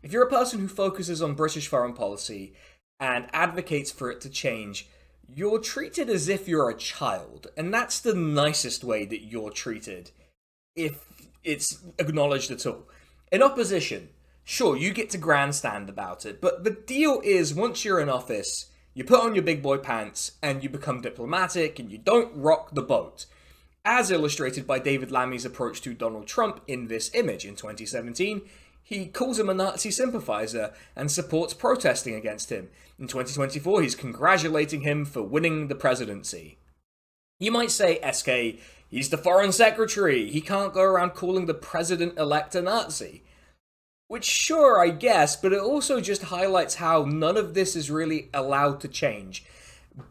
If you're a person who focuses on British foreign policy and advocates for it to change, you're treated as if you're a child, and that's the nicest way that you're treated, if it's acknowledged at all. In opposition, sure, you get to grandstand about it, but the deal is, once you're in office, you put on your big boy pants and you become diplomatic and you don't rock the boat. As illustrated by David Lammy's approach to Donald Trump in this image in 2017, he calls him a Nazi sympathizer and supports protesting against him. In 2024, he's congratulating him for winning the presidency. You might say, SK, he's the foreign secretary. He can't go around calling the president-elect a Nazi. Which, sure, I guess, but it also just highlights how none of this is really allowed to change.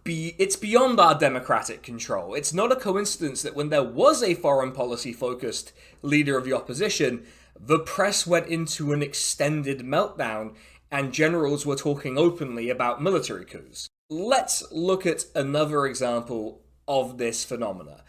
It's beyond our democratic control. It's not a coincidence that when there was a foreign policy-focused leader of the opposition, the press went into an extended meltdown, and generals were talking openly about military coups. Let's look at another example of this phenomena.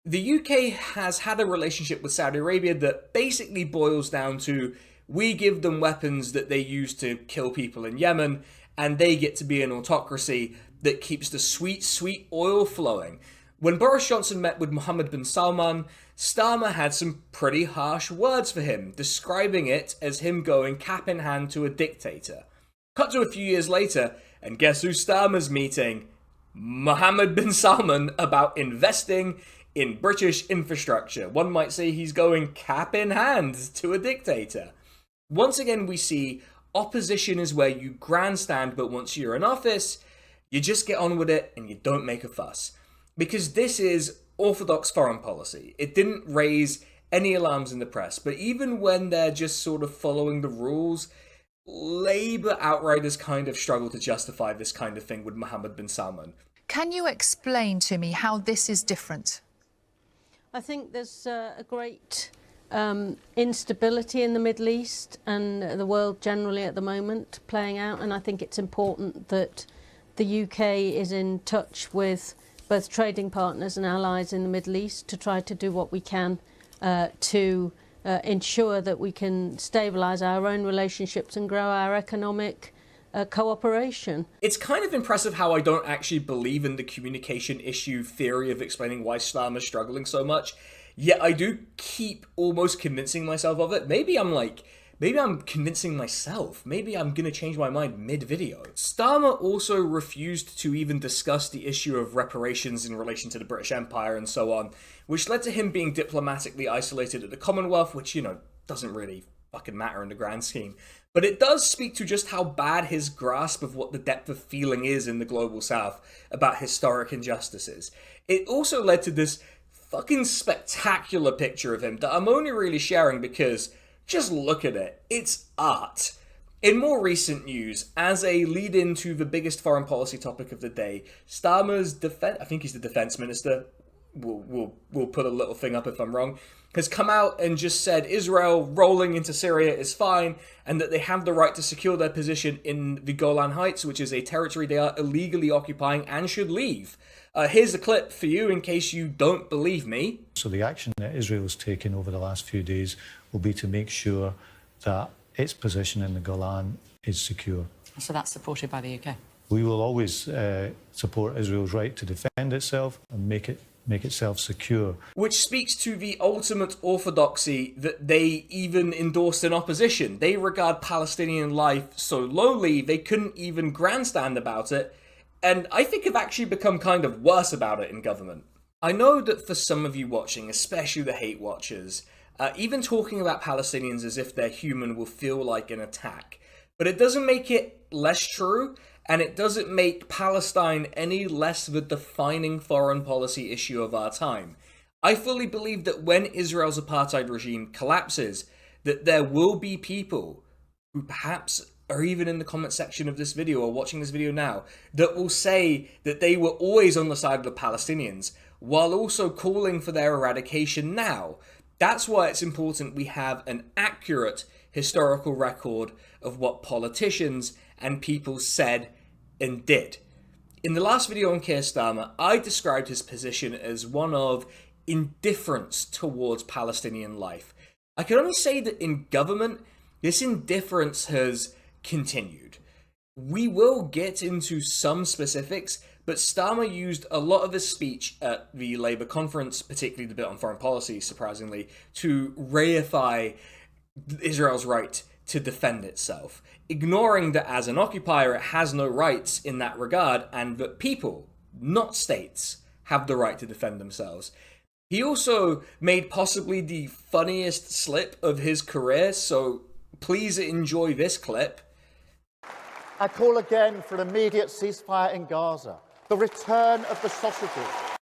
The UK has had a relationship with Saudi Arabia that basically boils down to, we give them weapons that they use to kill people in Yemen, and they get to be an autocracy that keeps the sweet, sweet oil flowing. When Boris Johnson met with Mohammed bin Salman, Starmer had some pretty harsh words for him, describing it as him going cap in hand to a dictator. Cut to a few years later, and guess who Starmer's meeting? Mohammed bin Salman, about investing in British infrastructure. One might say he's going cap in hand to a dictator. Once again, we see opposition is where you grandstand, but once you're in office, you just get on with it and you don't make a fuss. Because this is orthodox foreign policy. It didn't raise any alarms in the press, but even when they're just sort of following the rules, Labour outriders kind of struggle to justify this kind of thing with Mohammed bin Salman. Can you explain to me how this is different? I think there's a great instability in the Middle East and the world generally at the moment playing out, and I think it's important that the UK is in touch with both trading partners and allies in the Middle East to try to do what we can to ensure that we can stabilise our own relationships and grow our economic cooperation. It's kind of impressive how I don't actually believe in the communication issue theory of explaining why Starmer's struggling so much, yet I do keep almost convincing myself of it. Maybe I'm convincing myself. Maybe I'm going to change my mind mid-video. Starmer also refused to even discuss the issue of reparations in relation to the British Empire and so on, which led to him being diplomatically isolated at the Commonwealth, which, you know, doesn't really fucking matter in the grand scheme. But it does speak to just how bad his grasp of what the depth of feeling is in the Global South about historic injustices. It also led to this fucking spectacular picture of him that I'm only really sharing because just look at it. It's art. In more recent news, as a lead-in to the biggest foreign policy topic of the day, Starmer's I think he's the defense minister, we'll put a little thing up if I'm wrong, has come out and just said Israel rolling into Syria is fine and that they have the right to secure their position in the Golan Heights, which is a territory they are illegally occupying and should leave. Here's a clip for you in case you don't believe me. So the action that Israel's taken over the last few days will be to make sure that its position in the Golan is secure. So that's supported by the UK? We will always support Israel's right to defend itself and make itself secure. Which speaks to the ultimate orthodoxy that they even endorsed in opposition. They regard Palestinian life so lowly they couldn't even grandstand about it, and I think have actually become kind of worse about it in government. I know that for some of you watching, especially the hate watchers, even talking about Palestinians as if they're human will feel like an attack. But it doesn't make it less true, and it doesn't make Palestine any less the defining foreign policy issue of our time. I fully believe that when Israel's apartheid regime collapses, that there will be people who perhaps are even in the comment section of this video or watching this video now that will say that they were always on the side of the Palestinians while also calling for their eradication now. That's why it's important we have an accurate historical record of what politicians and people said and did. In the last video on Keir Starmer, I described his position as one of indifference towards Palestinian life. I can only say that in government, this indifference has continued. We will get into some specifics, but Starmer used a lot of his speech at the Labour conference, particularly the bit on foreign policy, surprisingly, to reify Israel's right to defend itself, ignoring that as an occupier it has no rights in that regard and that people, not states, have the right to defend themselves. He also made possibly the funniest slip of his career, so please enjoy this clip. I call again for an immediate ceasefire in Gaza, the return of the sausages.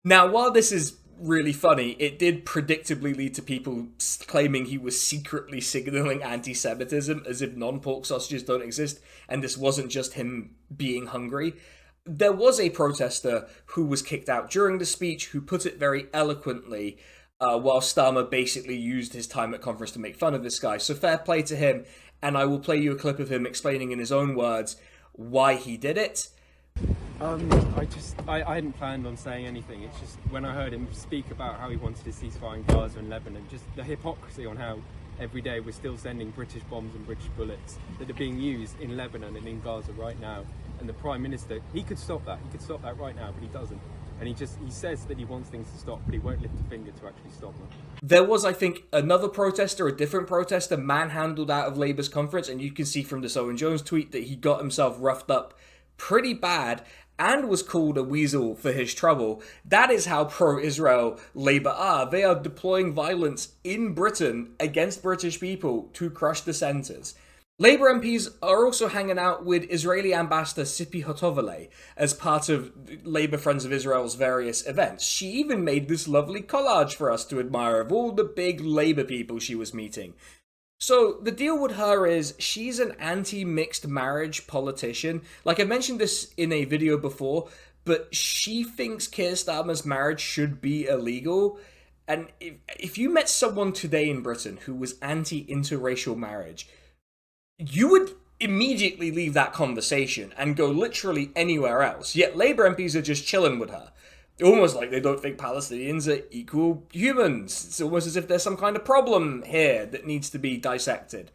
Now, while this is really funny, it did predictably lead to people claiming he was secretly signaling anti-Semitism as if non-pork sausages don't exist, and this wasn't just him being hungry. There was a protester who was kicked out during the speech who put it very eloquently, while Starmer basically used his time at conference to make fun of this guy. So fair play to him, and I will play you a clip of him explaining in his own words why he did it. I hadn't planned on saying anything. It's just when I heard him speak about how he wanted to ceasefire in Gaza and Lebanon, just the hypocrisy on how every day we're still sending British bombs and British bullets that are being used in Lebanon and in Gaza right now. And the Prime Minister, he could stop that. He could stop that right now, but he doesn't. And he says that he wants things to stop, but he won't lift a finger to actually stop them. There was, I think, another protester, a different protester, manhandled out of Labour's conference, and you can see from this Owen Jones tweet that he got himself roughed up pretty bad and was called a weasel for his trouble. That is how pro-Israel Labour are. They are deploying violence in Britain against British people to crush dissenters. Labour MPs are also hanging out with Israeli ambassador Tzipi Hotovele as part of Labour Friends of Israel's various events. She even made this lovely collage for us to admire of all the big Labour people she was meeting. So the deal with her is she's an anti-mixed marriage politician. Like I mentioned this in a video before, but she thinks Keir Starmer's marriage should be illegal. And if you met someone today in Britain who was anti-interracial marriage, you would immediately leave that conversation and go literally anywhere else. Yet Labour MPs are just chilling with her. Almost like they don't think Palestinians are equal humans. It's almost as if there's some kind of problem here that needs to be dissected.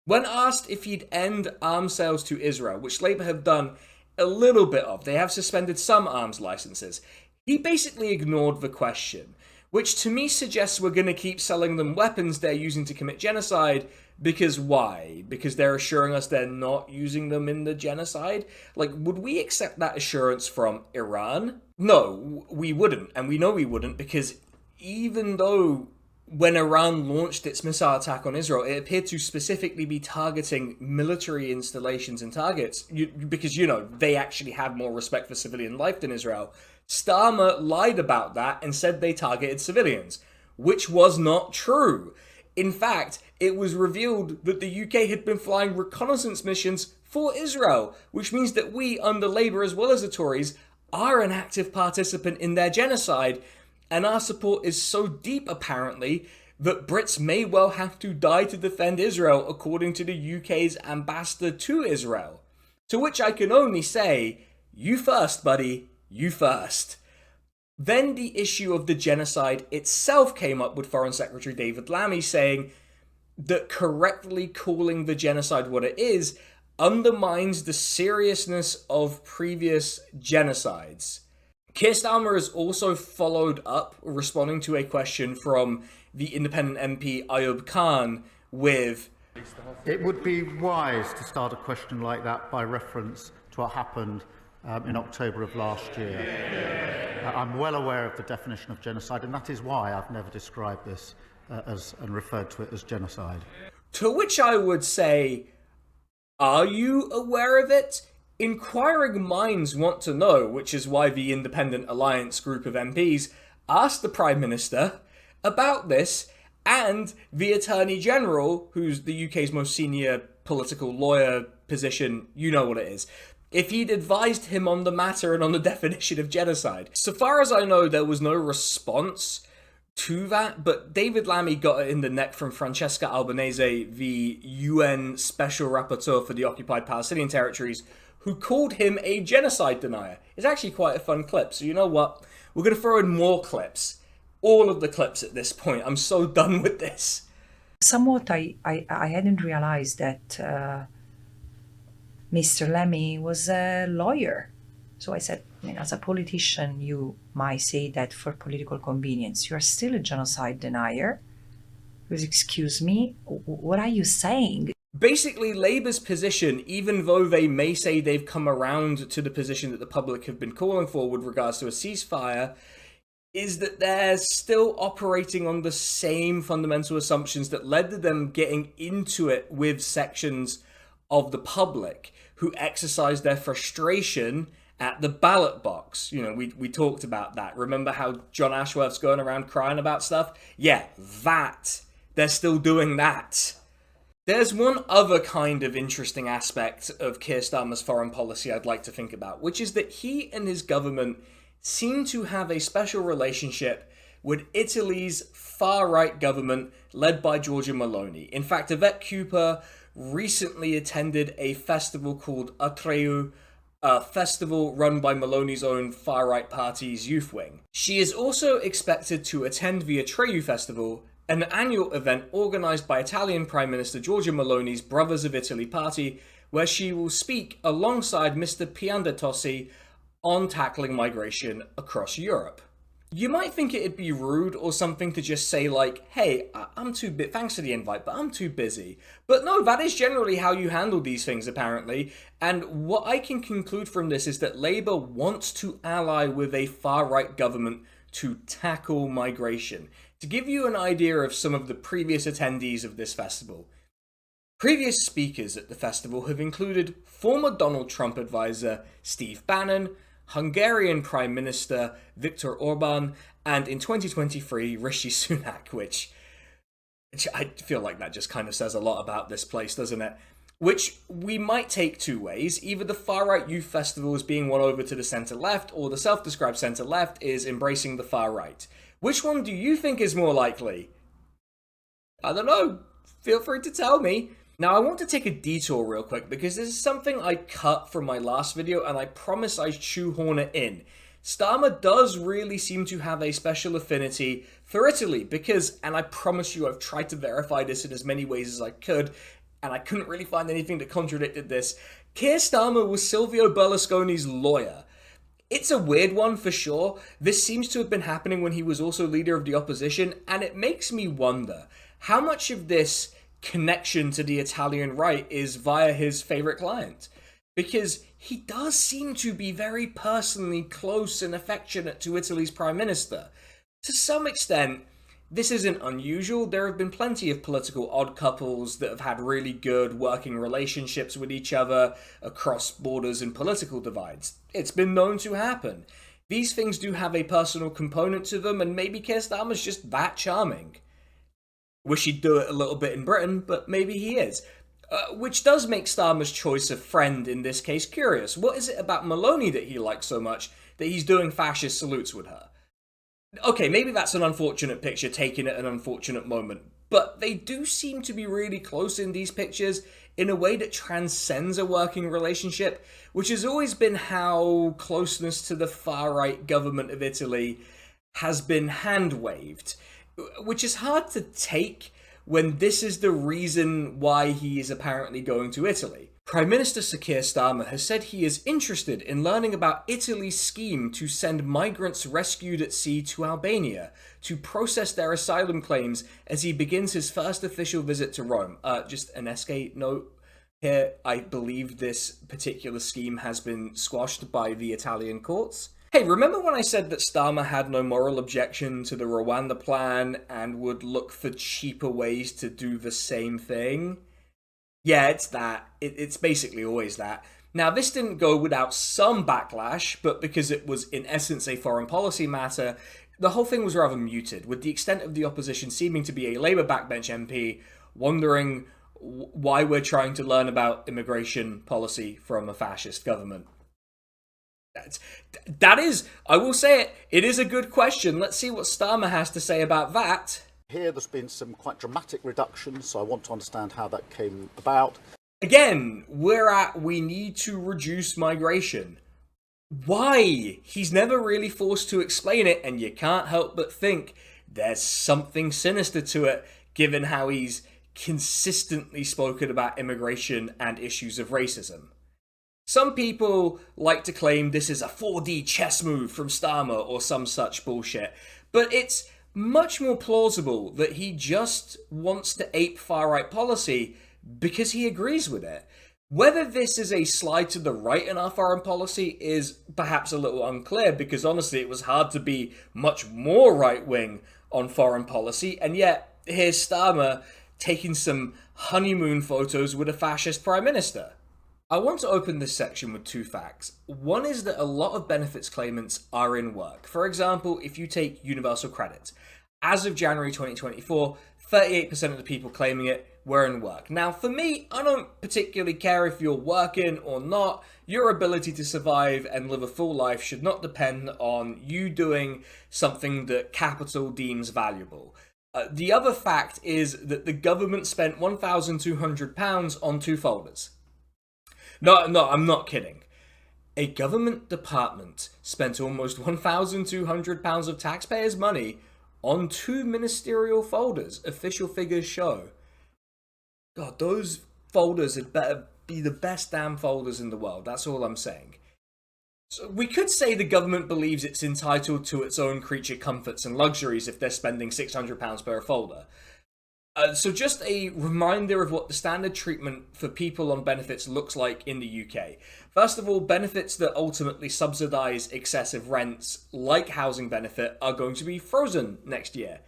When asked if he'd end arms sales to Israel, which Labour have done a little bit of, they have suspended some arms licenses, he basically ignored the question, which to me suggests we're going to keep selling them weapons they're using to commit genocide. Because why? Because they're assuring us they're not using them in the genocide? Like, would we accept that assurance from Iran? No, we wouldn't. And we know we wouldn't, because even though when Iran launched its missile attack on Israel, it appeared to specifically be targeting military installations and targets, because, you know, they actually have more respect for civilian life than Israel. Starmer lied about that and said they targeted civilians, which was not true. In fact, it was revealed that the UK had been flying reconnaissance missions for Israel, which means that we, under Labour as well as the Tories, are an active participant in their genocide, and our support is so deep, apparently, that Brits may well have to die to defend Israel, according to the UK's ambassador to Israel. To which I can only say, you first, buddy. You first. Then the issue of the genocide itself came up with Foreign Secretary David Lammy saying that correctly calling the genocide what it is undermines the seriousness of previous genocides. Keir Starmer has also followed up, responding to a question from the independent MP Ayub Khan with, it would be wise to start a question like that by reference to what happened in October of last year. I'm well aware of the definition of genocide, and that is why I've never described this and referred to it as genocide. To which I would say, are you aware of it? Inquiring minds want to know, which is why the Independent Alliance group of MPs asked the Prime Minister about this, and the Attorney General, who's the UK's most senior political lawyer position, you know what it is, if he'd advised him on the matter and on the definition of genocide. So far as I know, there was no response to that, but David Lammy got it in the neck from Francesca Albanese, the UN Special Rapporteur for the Occupied Palestinian Territories, who called him a genocide denier. It's actually quite a fun clip, so you know what? We're going to throw in more clips. All of the clips at this point. I'm so done with this. Somewhat I hadn't realized that Mr. Lammy was a lawyer. So I said, as a politician, you might say that for political convenience. You are still a genocide denier. Because, excuse me, what are you saying? Basically, Labour's position, even though they may say they've come around to the position that the public have been calling for with regards to a ceasefire, is that they're still operating on the same fundamental assumptions that led to them getting into it with sections of the public who exercised their frustration at the ballot box. You know, we talked about that. Remember how John Ashworth's going around crying about stuff? Yeah, that. They're still doing that. There's one other kind of interesting aspect of Keir Starmer's foreign policy I'd like to think about, which is that he and his government seem to have a special relationship with Italy's far-right government led by Giorgia Meloni. In fact, Yvette Cooper recently attended a festival called Atreu, a festival run by Meloni's own far-right party's youth wing. She is also expected to attend the Atreu Festival, an annual event organised by Italian Prime Minister Giorgia Meloni's Brothers of Italy party, where she will speak alongside Mr. Piandatossi on tackling migration across Europe. You might think it'd be rude or something to just say like, hey, I'm too busy, thanks for the invite, but I'm too busy. But no, that is generally how you handle these things, apparently. And what I can conclude from this is that Labour wants to ally with a far-right government to tackle migration. To give you an idea of some of the previous attendees of this festival, previous speakers at the festival have included former Donald Trump advisor Steve Bannon, Hungarian Prime Minister Viktor Orban, and in 2023, Rishi Sunak, which I feel like that just kind of says a lot about this place, doesn't it? which we might take two ways. Either the far-right youth festival is being won over to the centre-left, or the self-described centre-left is embracing the far-right. Which one do you think is more likely? I don't know. Feel free to tell me. Now, I want to take a detour real quick because this is something I cut from my last video and I promise I shoehorn it in. Starmer does really seem to have a special affinity for Italy because, and I promise you I've tried to verify this in as many ways as I could, and I couldn't really find anything that contradicted this, Keir Starmer was Silvio Berlusconi's lawyer. It's a weird one for sure. This seems to have been happening when he was also leader of the opposition, and it makes me wonder how much of this connection to the Italian right is via his favourite client. Because he does seem to be very personally close and affectionate to Italy's Prime Minister. To some extent, this isn't unusual. There have been plenty of political odd couples that have had really good working relationships with each other across borders and political divides. It's been known to happen. These things do have a personal component to them, and maybe Keir Starmer's just that charming. Wish he'd do it a little bit in Britain, but maybe he is. Which does make Starmer's choice of friend in this case curious. What is it about Meloni that he likes so much that he's doing fascist salutes with her? Okay, maybe that's an unfortunate picture taken at an unfortunate moment, but they do seem to be really close in these pictures in a way that transcends a working relationship, which has always been how closeness to the far-right government of Italy has been hand-waved, which is hard to take when this is the reason why he is apparently going to Italy. Prime Minister Sir Keir Starmer has said he is interested in learning about Italy's scheme to send migrants rescued at sea to Albania to process their asylum claims as he begins his first official visit to Rome. Just an SK note here, I believe this particular scheme has been squashed by the Italian courts. Hey, remember when I said that Starmer had no moral objection to the Rwanda plan and would look for cheaper ways to do the same thing? Yeah, it's that. It's basically always that. Now, this didn't go without some backlash, but because it was in essence a foreign policy matter, the whole thing was rather muted, with the extent of the opposition seeming to be a Labour backbench MP wondering why we're trying to learn about immigration policy from a fascist government. That is, I will say it, it is a good question. Let's see what Starmer has to say about that. Here there's been some quite dramatic reductions, so I want to understand how that came about. Again, we're at we need to reduce migration. Why? He's never really forced to explain it, and you can't help but think there's something sinister to it, given how he's consistently spoken about immigration and issues of racism. Some people like to claim this is a 4D chess move from Starmer or some such bullshit, but it's much more plausible that he just wants to ape far-right policy because he agrees with it. Whether this is a slide to the right in our foreign policy is perhaps a little unclear, because honestly it was hard to be much more right-wing on foreign policy, and yet here's Starmer taking some honeymoon photos with a fascist prime minister. I want to open this section with two facts. One is that a lot of benefits claimants are in work. For example, if you take universal credit, as of January 2024, 38% of the people claiming it were in work. Now, for me, I don't particularly care if you're working or not. Your ability to survive and live a full life should not depend on you doing something that capital deems valuable. The other fact is that the government spent £1,200 on two folders. No, I'm not kidding. A government department spent almost £1,200 of taxpayers' money on two ministerial folders, official figures show. God, those folders had better be the best damn folders in the world, that's all I'm saying. So we could say the government believes it's entitled to its own creature comforts and luxuries if they're spending £600 per folder. So just a reminder of what the standard treatment for people on benefits looks like in the UK. First of all, benefits that ultimately subsidise excessive rents, like housing benefit, are going to be frozen next year.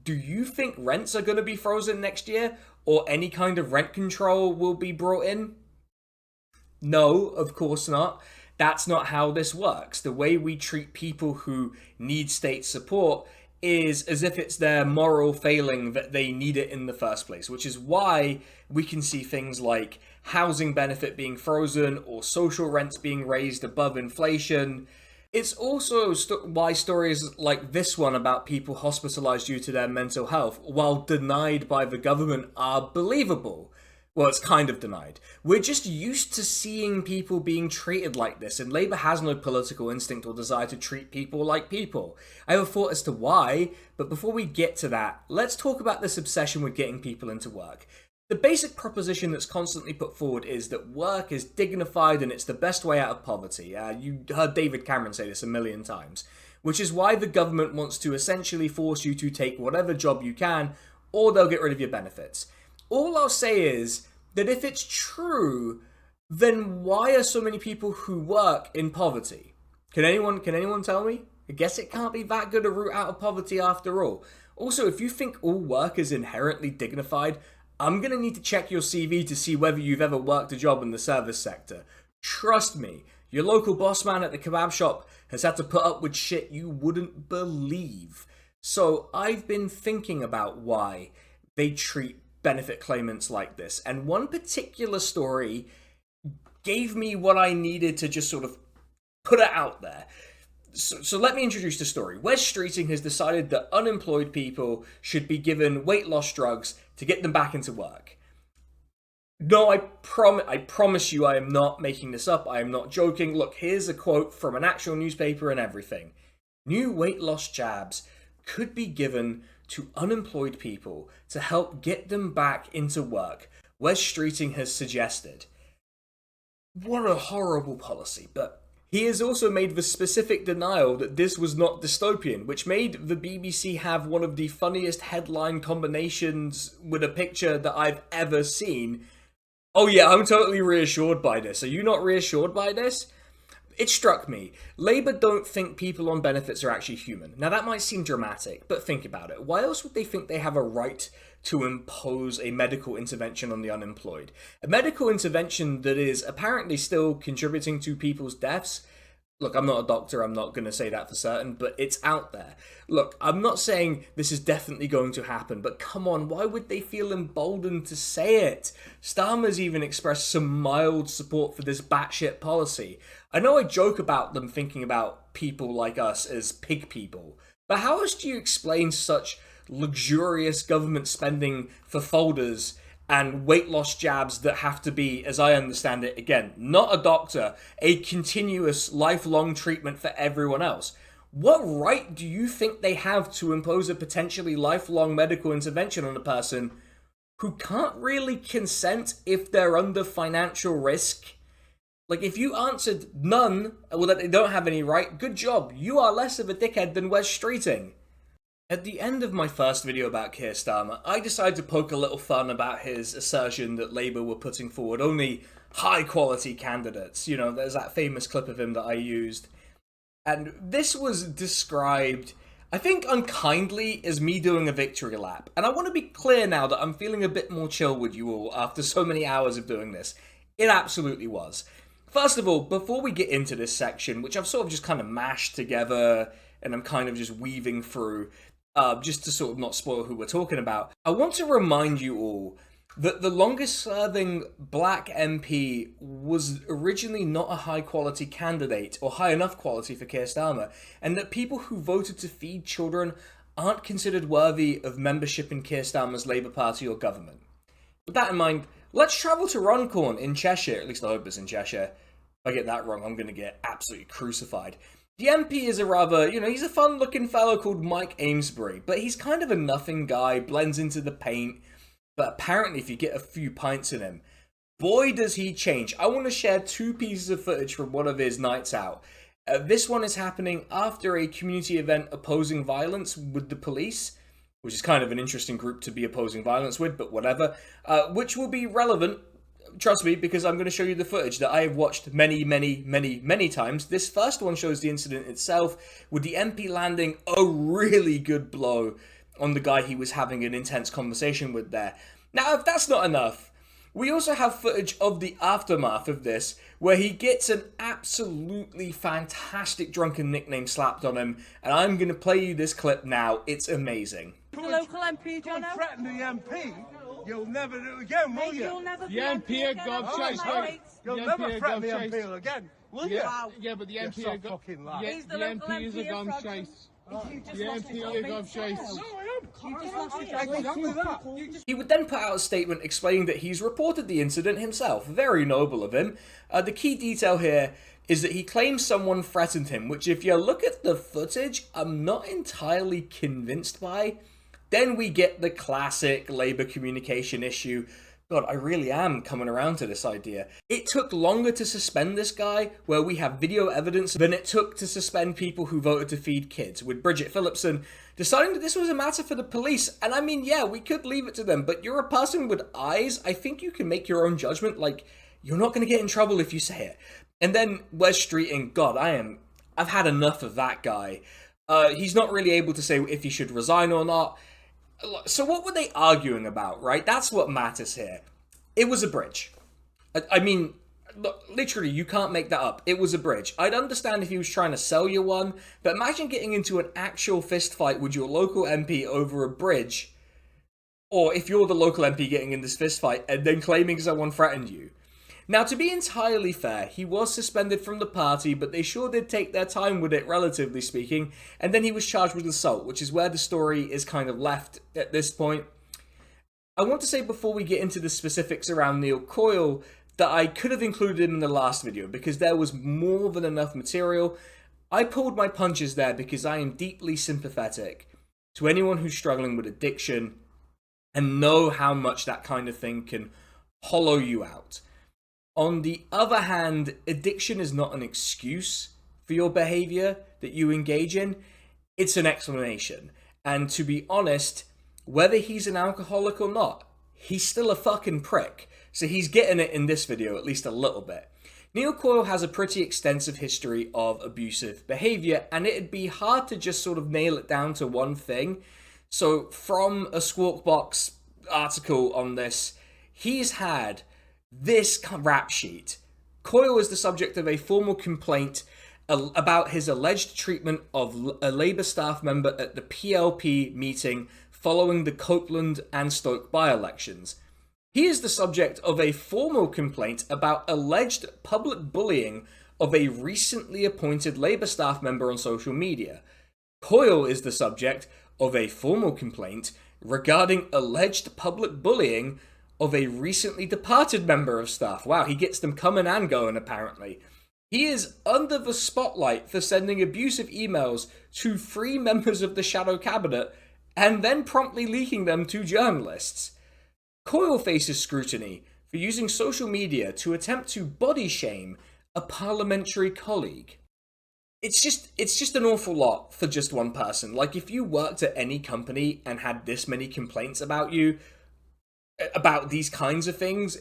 Do you think rents are going to be frozen next year, or any kind of rent control will be brought in? No, of course not. That's not how this works. The way we treat people who need state support is as if it's their moral failing that they need it in the first place, which is why we can see things like housing benefit being frozen or social rents being raised above inflation. It's also why stories like this one about people hospitalized due to their mental health, while denied by the government, are believable. Well, it's kind of denied. We're just used to seeing people being treated like this, and Labour has no political instinct or desire to treat people like people. I have a thought as to why, but before we get to that, let's talk about this obsession with getting people into work. The basic proposition that's constantly put forward is that work is dignified and it's the best way out of poverty. You heard David Cameron say this a million times, which is why the government wants to essentially force you to take whatever job you can, or they'll get rid of your benefits. All I'll say is that if it's true, then why are so many people who work in poverty? Can anyone tell me? I guess it can't be that good a route out of poverty after all. Also, if you think all work is inherently dignified, I'm going to need to check your CV to see whether you've ever worked a job in the service sector. Trust me, your local boss man at the kebab shop has had to put up with shit you wouldn't believe. So I've been thinking about why they treat benefit claimants like this, and one particular story gave me what I needed to just sort of put it out there. So let me introduce the story. Wes Streeting has decided that unemployed people should be given weight loss drugs to get them back into work. No, I promise you I am not making this up. I am not joking. Look, here's a quote from an actual newspaper and everything. New weight loss jabs could be given to unemployed people to help get them back into work, Wes Streeting has suggested. What a horrible policy, but he has also made the specific denial that this was not dystopian, which made the BBC have one of the funniest headline combinations with a picture that I've ever seen. Oh yeah, I'm totally reassured by this. Are you not reassured by this? It struck me. Labour don't think people on benefits are actually human. Now that might seem dramatic, but think about it. Why else would they think they have a right to impose a medical intervention on the unemployed? A medical intervention that is apparently still contributing to people's deaths? Look, I'm not a doctor, I'm not going to say that for certain, but it's out there. Look, I'm not saying this is definitely going to happen, but come on, why would they feel emboldened to say it? Starmer's even expressed some mild support for this batshit policy. I know I joke about them thinking about people like us as pig people, but how else do you explain such luxurious government spending for folders and weight loss jabs that have to be, as I understand it, again, not a doctor, a continuous lifelong treatment for everyone else? What right do you think they have to impose a potentially lifelong medical intervention on a person who can't really consent if they're under financial risk? Like, if you answered none, or that they don't have any right, good job. You are less of a dickhead than Wes Streeting. At the end of my first video about Keir Starmer, I decided to poke a little fun about his assertion that Labour were putting forward only high-quality candidates. You know, there's that famous clip of him that I used. And this was described, I think unkindly, as me doing a victory lap. And I want to be clear now that I'm feeling a bit more chill with you all after so many hours of doing this. It absolutely was. First of all, before we get into this section, which I've sort of just kind of mashed together and I'm kind of just weaving through, just to sort of not spoil who we're talking about, I want to remind you all that the longest serving black MP was originally not a high quality candidate or high enough quality for Keir Starmer, and that people who voted to feed children aren't considered worthy of membership in Keir Starmer's Labour Party or government. With that in mind, let's travel to Runcorn in Cheshire, at least I hope it's in Cheshire. If I get that wrong, I'm going to get absolutely crucified. The MP is a rather, he's a fun-looking fellow called Mike Amesbury, but he's kind of a nothing guy, blends into the paint, but apparently if you get a few pints in him, boy does he change. I want to share two pieces of footage from one of his nights out. This one is happening after a community event opposing violence with the police, which is kind of an interesting group to be opposing violence with, but whatever, which will be relevant, trust me, because I'm going to show you the footage that I have watched many, many, many, many times. This first one shows the incident itself, with the MP landing a really good blow on the guy he was having an intense conversation with there. Now, if that's not enough, We also have footage of the aftermath of this, where he gets an absolutely fantastic drunken nickname slapped on him, and I'm going to play you this clip now. It's amazing. The local MP, John. Threaten the MP, you'll never do it again, will you? You'll never be MP again. You'll never threaten the MP again, will you? Yeah, but the MP has got fucking lie. yeah, the MP is a gum chase. The MP is a gum chase. He would then put out a statement explaining that he's reported the incident himself. Very noble of him. The key detail here is that he claims someone threatened him, which if you look at the footage, I'm not entirely convinced by. Then we get the classic Labour communication issue. God, I really am coming around to this idea. It took longer to suspend this guy, where we have video evidence, than it took to suspend people who voted to feed kids, with Bridget Phillipson deciding that this was a matter for the police. And I mean, yeah, we could leave it to them, but you're a person with eyes. I think you can make your own judgment. Like, you're not going to get in trouble if you say it. And then Wes Streeting, God, I've had enough of that guy. He's not really able to say if he should resign or not. So what were they arguing about, right? That's what matters here. It was a bridge. I mean, look, literally, you can't make that up. It was a bridge. I'd understand if he was trying to sell you one, but imagine getting into an actual fist fight with your local MP over a bridge, or if you're the local MP getting in this fist fight and then claiming someone threatened you. Now, to be entirely fair, he was suspended from the party, but they sure did take their time with it, relatively speaking, and then he was charged with assault, which is where the story is kind of left at this point. I want to say before we get into the specifics around Neil Coyle that I could have included him in the last video, because there was more than enough material. I pulled my punches there because I am deeply sympathetic to anyone who's struggling with addiction and know how much that kind of thing can hollow you out. On the other hand, addiction is not an excuse for your behavior that you engage in. It's an explanation. And to be honest, whether he's an alcoholic or not, he's still a fucking prick. So he's getting it in this video, at least a little bit. Neil Coyle has a pretty extensive history of abusive behavior, and it'd be hard to just sort of nail it down to one thing. So from a Squawk Box article on this, he's had this rap sheet. Coyle is the subject of a formal complaint about his alleged treatment of a Labour staff member at the PLP meeting following the Copeland and Stoke by-elections. He is the subject of a formal complaint about alleged public bullying of a recently appointed Labour staff member on social media. Coyle is the subject of a formal complaint regarding alleged public bullying of a recently departed member of staff. Wow, he gets them coming and going, apparently. He is under the spotlight for sending abusive emails to 3 members of the shadow cabinet and then promptly leaking them to journalists. Coyle faces scrutiny for using social media to attempt to body shame a parliamentary colleague. It's just an awful lot for just one person. Like, if you worked at any company and had this many complaints about you, about these kinds of things,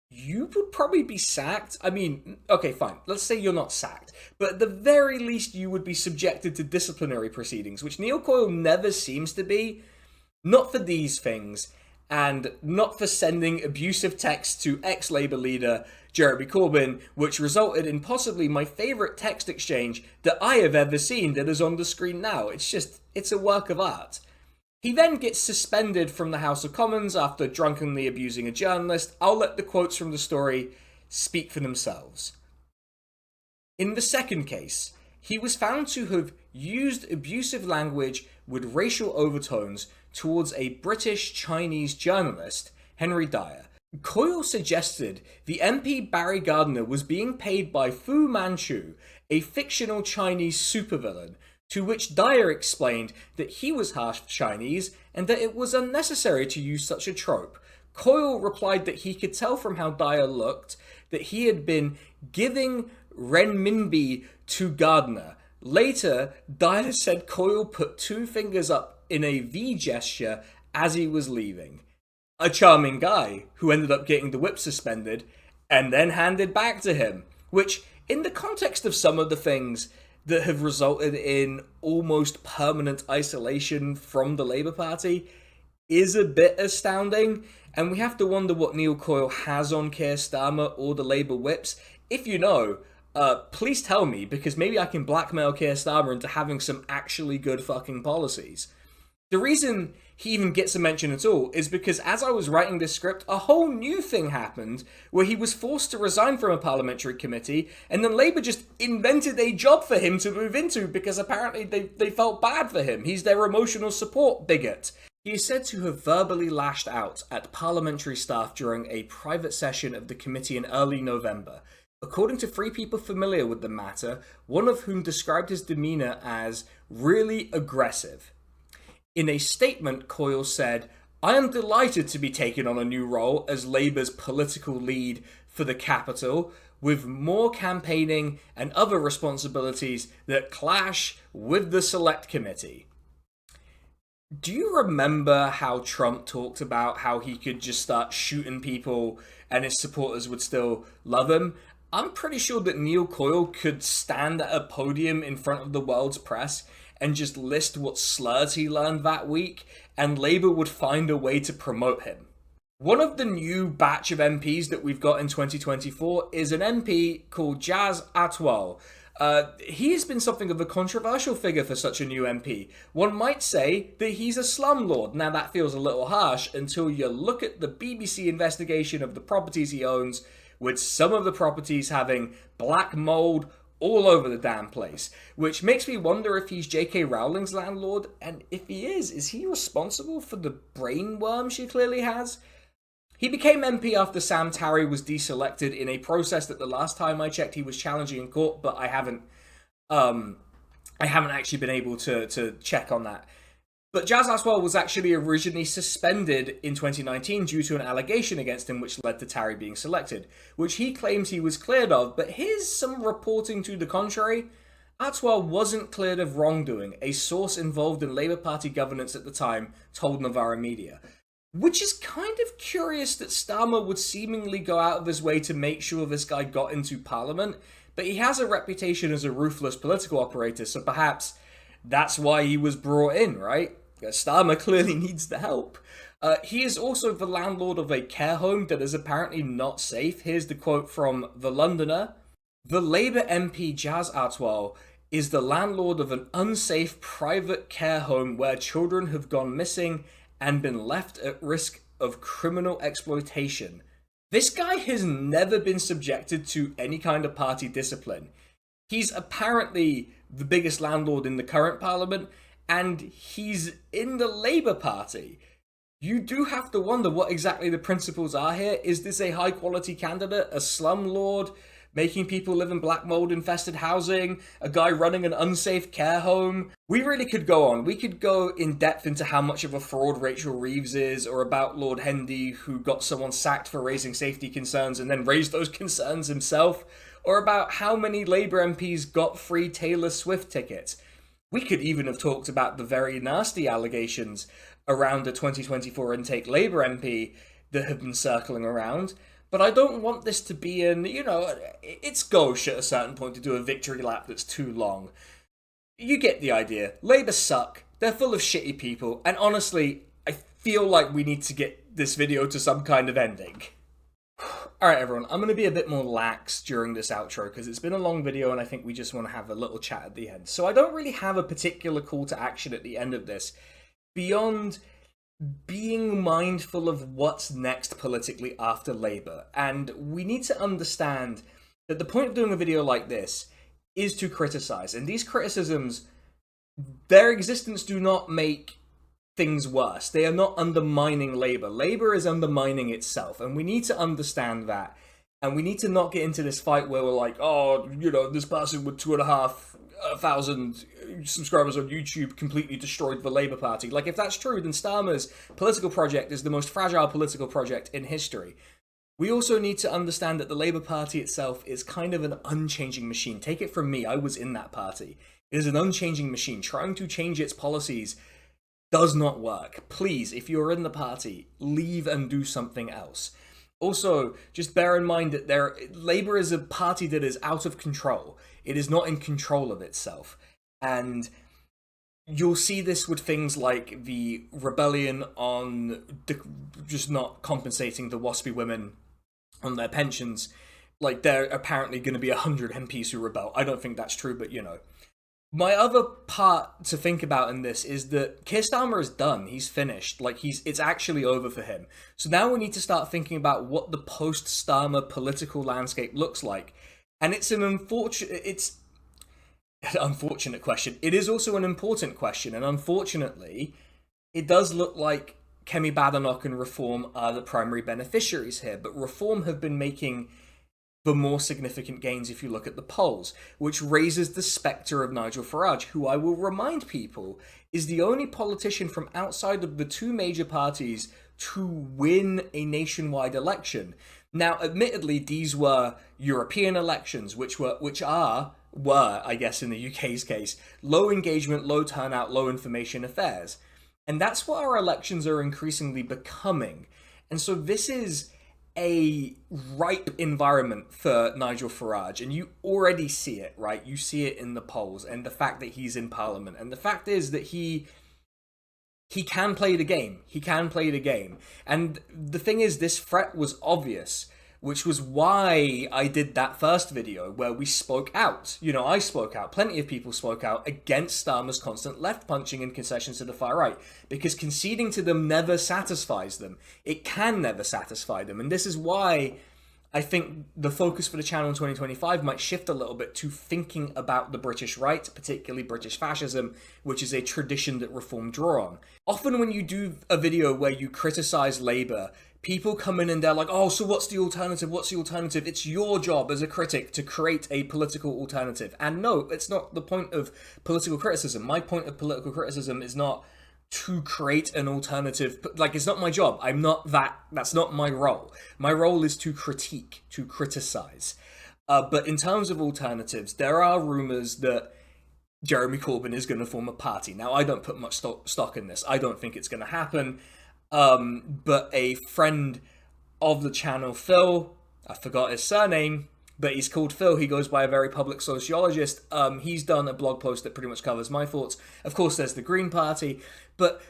you would probably be sacked. I mean, okay, fine. Let's say you're not sacked. But at the very least, you would be subjected to disciplinary proceedings, which Neil Coyle never seems to be. Not for these things, and not for sending abusive texts to ex-Labour leader Jeremy Corbyn, which resulted in possibly my favourite text exchange that I have ever seen that is on the screen now. It's a work of art. He then gets suspended from the House of Commons after drunkenly abusing a journalist. I'll let the quotes from the story speak for themselves. In the second case, he was found to have used abusive language with racial overtones towards a British Chinese journalist, Henry Dyer. Coyle suggested the MP Barry Gardiner was being paid by Fu Manchu, a fictional Chinese supervillain, to which Dyer explained that he was half Chinese and that it was unnecessary to use such a trope. Coyle replied that he could tell from how Dyer looked that he had been giving renminbi to Gardner. Later, Dyer said Coyle put 2 fingers up in a V gesture as he was leaving. A charming guy who ended up getting the whip suspended and then handed back to him, which, in the context of some of the things that have resulted in almost permanent isolation from the Labour Party, is a bit astounding. and we have to wonder what Neil Coyle has on Keir Starmer or the Labour whips. If you know, please tell me, because maybe I can blackmail Keir Starmer into having some actually good fucking policies. The reason he even gets a mention at all is because as I was writing this script, a whole new thing happened where he was forced to resign from a parliamentary committee, and then Labour just invented a job for him to move into because apparently they felt bad for him. He's their emotional support bigot. He is said to have verbally lashed out at parliamentary staff during a private session of the committee in early November. According to three people familiar with the matter, one of whom described his demeanour as really aggressive. In a statement, Coyle said, "I am delighted to be taken on a new role as Labour's political lead for the capital, with more campaigning and other responsibilities that clash with the Select Committee." Do you remember how Trump talked about how he could just start shooting people and his supporters would still love him? I'm pretty sure that Neil Coyle could stand at a podium in front of the world's press and just list what slurs he learned that week, and Labour would find a way to promote him. One of the new batch of MPs that we've got in 2024 is an MP called Jaz Atwal. He has been something of a controversial figure for such a new MP. One might say that he's a slumlord. Now that feels a little harsh until you look at the BBC investigation of the properties he owns, with some of the properties having black mould all over the damn place, which makes me wonder if he's J.K. Rowling's landlord, and if he is he responsible for the brain worm she clearly has? He became MP after Sam Tarry was deselected in a process that the last time I checked he was challenging in court, but I haven't actually been able to check on that. But Jaz Aswal was actually originally suspended in 2019 due to an allegation against him which led to Tarry being selected, which he claims he was cleared of, but here's some reporting to the contrary. Atwal wasn't cleared of wrongdoing, a source involved in Labour Party governance at the time told Novara Media. Which is kind of curious that Starmer would seemingly go out of his way to make sure this guy got into Parliament, but he has a reputation as a ruthless political operator, so perhaps that's why he was brought in, right? Starmer clearly needs the help. He is also the landlord of a care home that is apparently not safe. Here's the quote from The Londoner. "The Labour MP Jaz Atwal is the landlord of an unsafe private care home where children have gone missing and been left at risk of criminal exploitation. This guy has never been subjected to any kind of party discipline. He's apparently the biggest landlord in the current parliament, and he's in the Labour Party. You do have to wonder what exactly the principles are here. Is this a high-quality candidate, a slumlord, making people live in black mold-infested housing, a guy running an unsafe care home? We really could go on. We could go in depth into how much of a fraud Rachel Reeves is, or about Lord Hendy, who got someone sacked for raising safety concerns and then raised those concerns himself, or about how many Labour MPs got free Taylor Swift tickets. We could even have talked about the very nasty allegations around the 2024 intake Labour MP that have been circling around. But I don't want this to be it's gauche at a certain point to do a victory lap that's too long. You get the idea. Labour suck. They're full of shitty people. And honestly, I feel like we need to get this video to some kind of ending. Alright everyone, I'm going to be a bit more lax during this outro because it's been a long video and I think we just want to have a little chat at the end. So I don't really have a particular call to action at the end of this, beyond being mindful of what's next politically after Labour. And we need to understand that the point of doing a video like this is to criticise. And these criticisms, their existence do not make things worse. They are not undermining Labour. Labour is undermining itself, and we need to understand that. And we need to not get into this fight where we're like, oh, this person with 2,500 subscribers on YouTube completely destroyed the Labour Party. Like, if that's true, then Starmer's political project is the most fragile political project in history. We also need to understand that the Labour Party itself is kind of an unchanging machine. Take it from me, I was in that party. It is an unchanging machine. Trying to change its policies does not work. Please, if you're in the party, leave and do something else. Also, just bear in mind that Labour is a party that is out of control. It is not in control of itself. And you'll see this with things like the rebellion on just not compensating the WASPy women on their pensions. Like, there are apparently going to be 100 MPs who rebel. I don't think that's true, but you know. My other part to think about in this is that Keir Starmer is done. He's finished. Like, it's actually over for him. So now we need to start thinking about what the post-Starmer political landscape looks like. And it's an unfortunate question. It is also an important question. And unfortunately, it does look like Kemi Badenoch and Reform are the primary beneficiaries here. But Reform have been making the more significant gains if you look at the polls, which raises the spectre of Nigel Farage, who I will remind people is the only politician from outside of the two major parties to win a nationwide election. Now, admittedly, these were European elections, which were, I guess in the UK's case, low engagement, low turnout, low information affairs. And that's what our elections are increasingly becoming. And so this is a ripe environment for Nigel Farage, and you already see it, right? You see it in the polls, and the fact that he's in Parliament, and the fact is that he can play the game. He can play the game. And the thing is, this threat was obvious, which was why I did that first video where we spoke out. You know, I spoke out. Plenty of people spoke out against Starmer's constant left punching and concessions to the far right, because conceding to them never satisfies them. It can never satisfy them. And this is why I think the focus for the channel in 2025 might shift a little bit to thinking about the British right, particularly British fascism, which is a tradition that Reform draw on. Often when you do a video where you criticize Labour, people come in and they're like, oh, so what's the alternative? What's the alternative? It's your job as a critic to create a political alternative. And no, it's not the point of political criticism. My point of political criticism is not to create an alternative. Like, it's not my job. I'm not that. That's not my role. My role is to critique, to criticize. But in terms of alternatives, there are rumours that Jeremy Corbyn is going to form a party. Now, I don't put much stock in this. I don't think it's going to happen. But a friend of the channel, Phil, I forgot his surname, but he's called Phil. He goes by a very public sociologist. He's done a blog post that pretty much covers my thoughts. Of course, there's the Green Party, but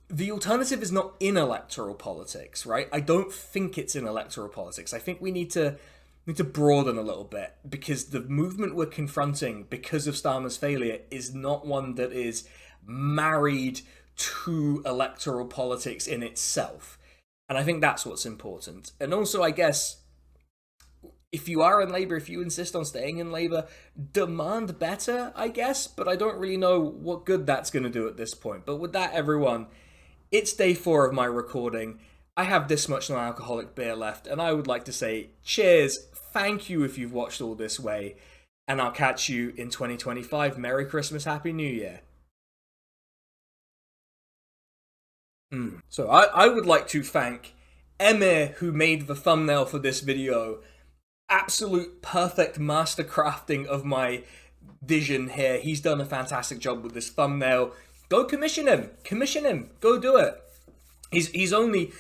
the alternative is not in electoral politics, right? I don't think it's in electoral politics. I think we need to broaden a little bit, because the movement we're confronting because of Starmer's failure is not one that is married to electoral politics in itself. And I think that's what's important. And also, I guess, if you are in Labour, if you insist on staying in Labour, demand better, I guess, but I don't really know what good that's going to do at this point. But with that, everyone, it's day 4 of my recording. I have this much non-alcoholic beer left, and I would like to say cheers, thank you if you've watched all this way, and I'll catch you in 2025. Merry Christmas, Happy New Year. So I would like to thank Emir, who made the thumbnail for this video. Absolute perfect master crafting of my vision here. He's done a fantastic job with this thumbnail. Go commission him. Go do it. He's only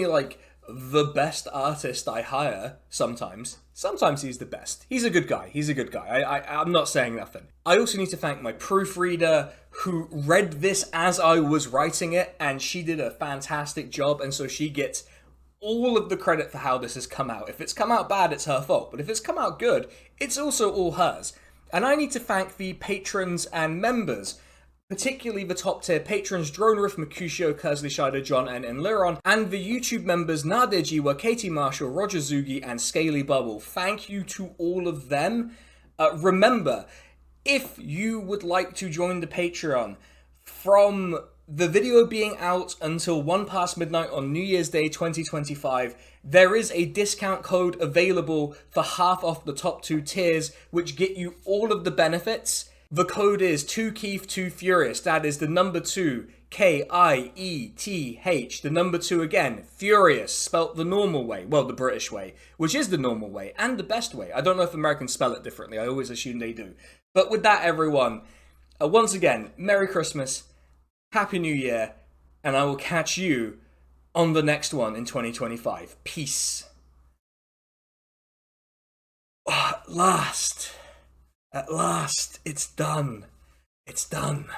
like the best artist I hire sometimes. Sometimes he's the best. He's a good guy. I'm not saying nothing. I also need to thank my proofreader, who read this as I was writing it, and she did a fantastic job, and so she gets all of the credit for how this has come out. If it's come out bad, it's her fault, but if it's come out good, it's also all hers. And I need to thank the patrons and members, particularly the top tier patrons, Droneriff, Mercutio, Kersley Scheider, John N. and Liron, and the YouTube members Nadir Jiwa, Katie Marshall, Roger Zugi, and Scaly Bubble. Thank you to all of them. Remember, if you would like to join the Patreon, from the video being out until 1 past midnight on New Year's Day 2025, there is a discount code available for half off the top 2 tiers, which get you all of the benefits. The code is 2Keith2Furious. That is the number 2, Kieth, the number 2 again, Furious, spelt the normal way, well, the British way, which is the normal way and the best way. I don't know if Americans spell it differently. I always assume they do. But with that, everyone, once again, Merry Christmas, Happy New Year, and I will catch you on the next one in 2025. Peace. Oh, at last, it's done. It's done.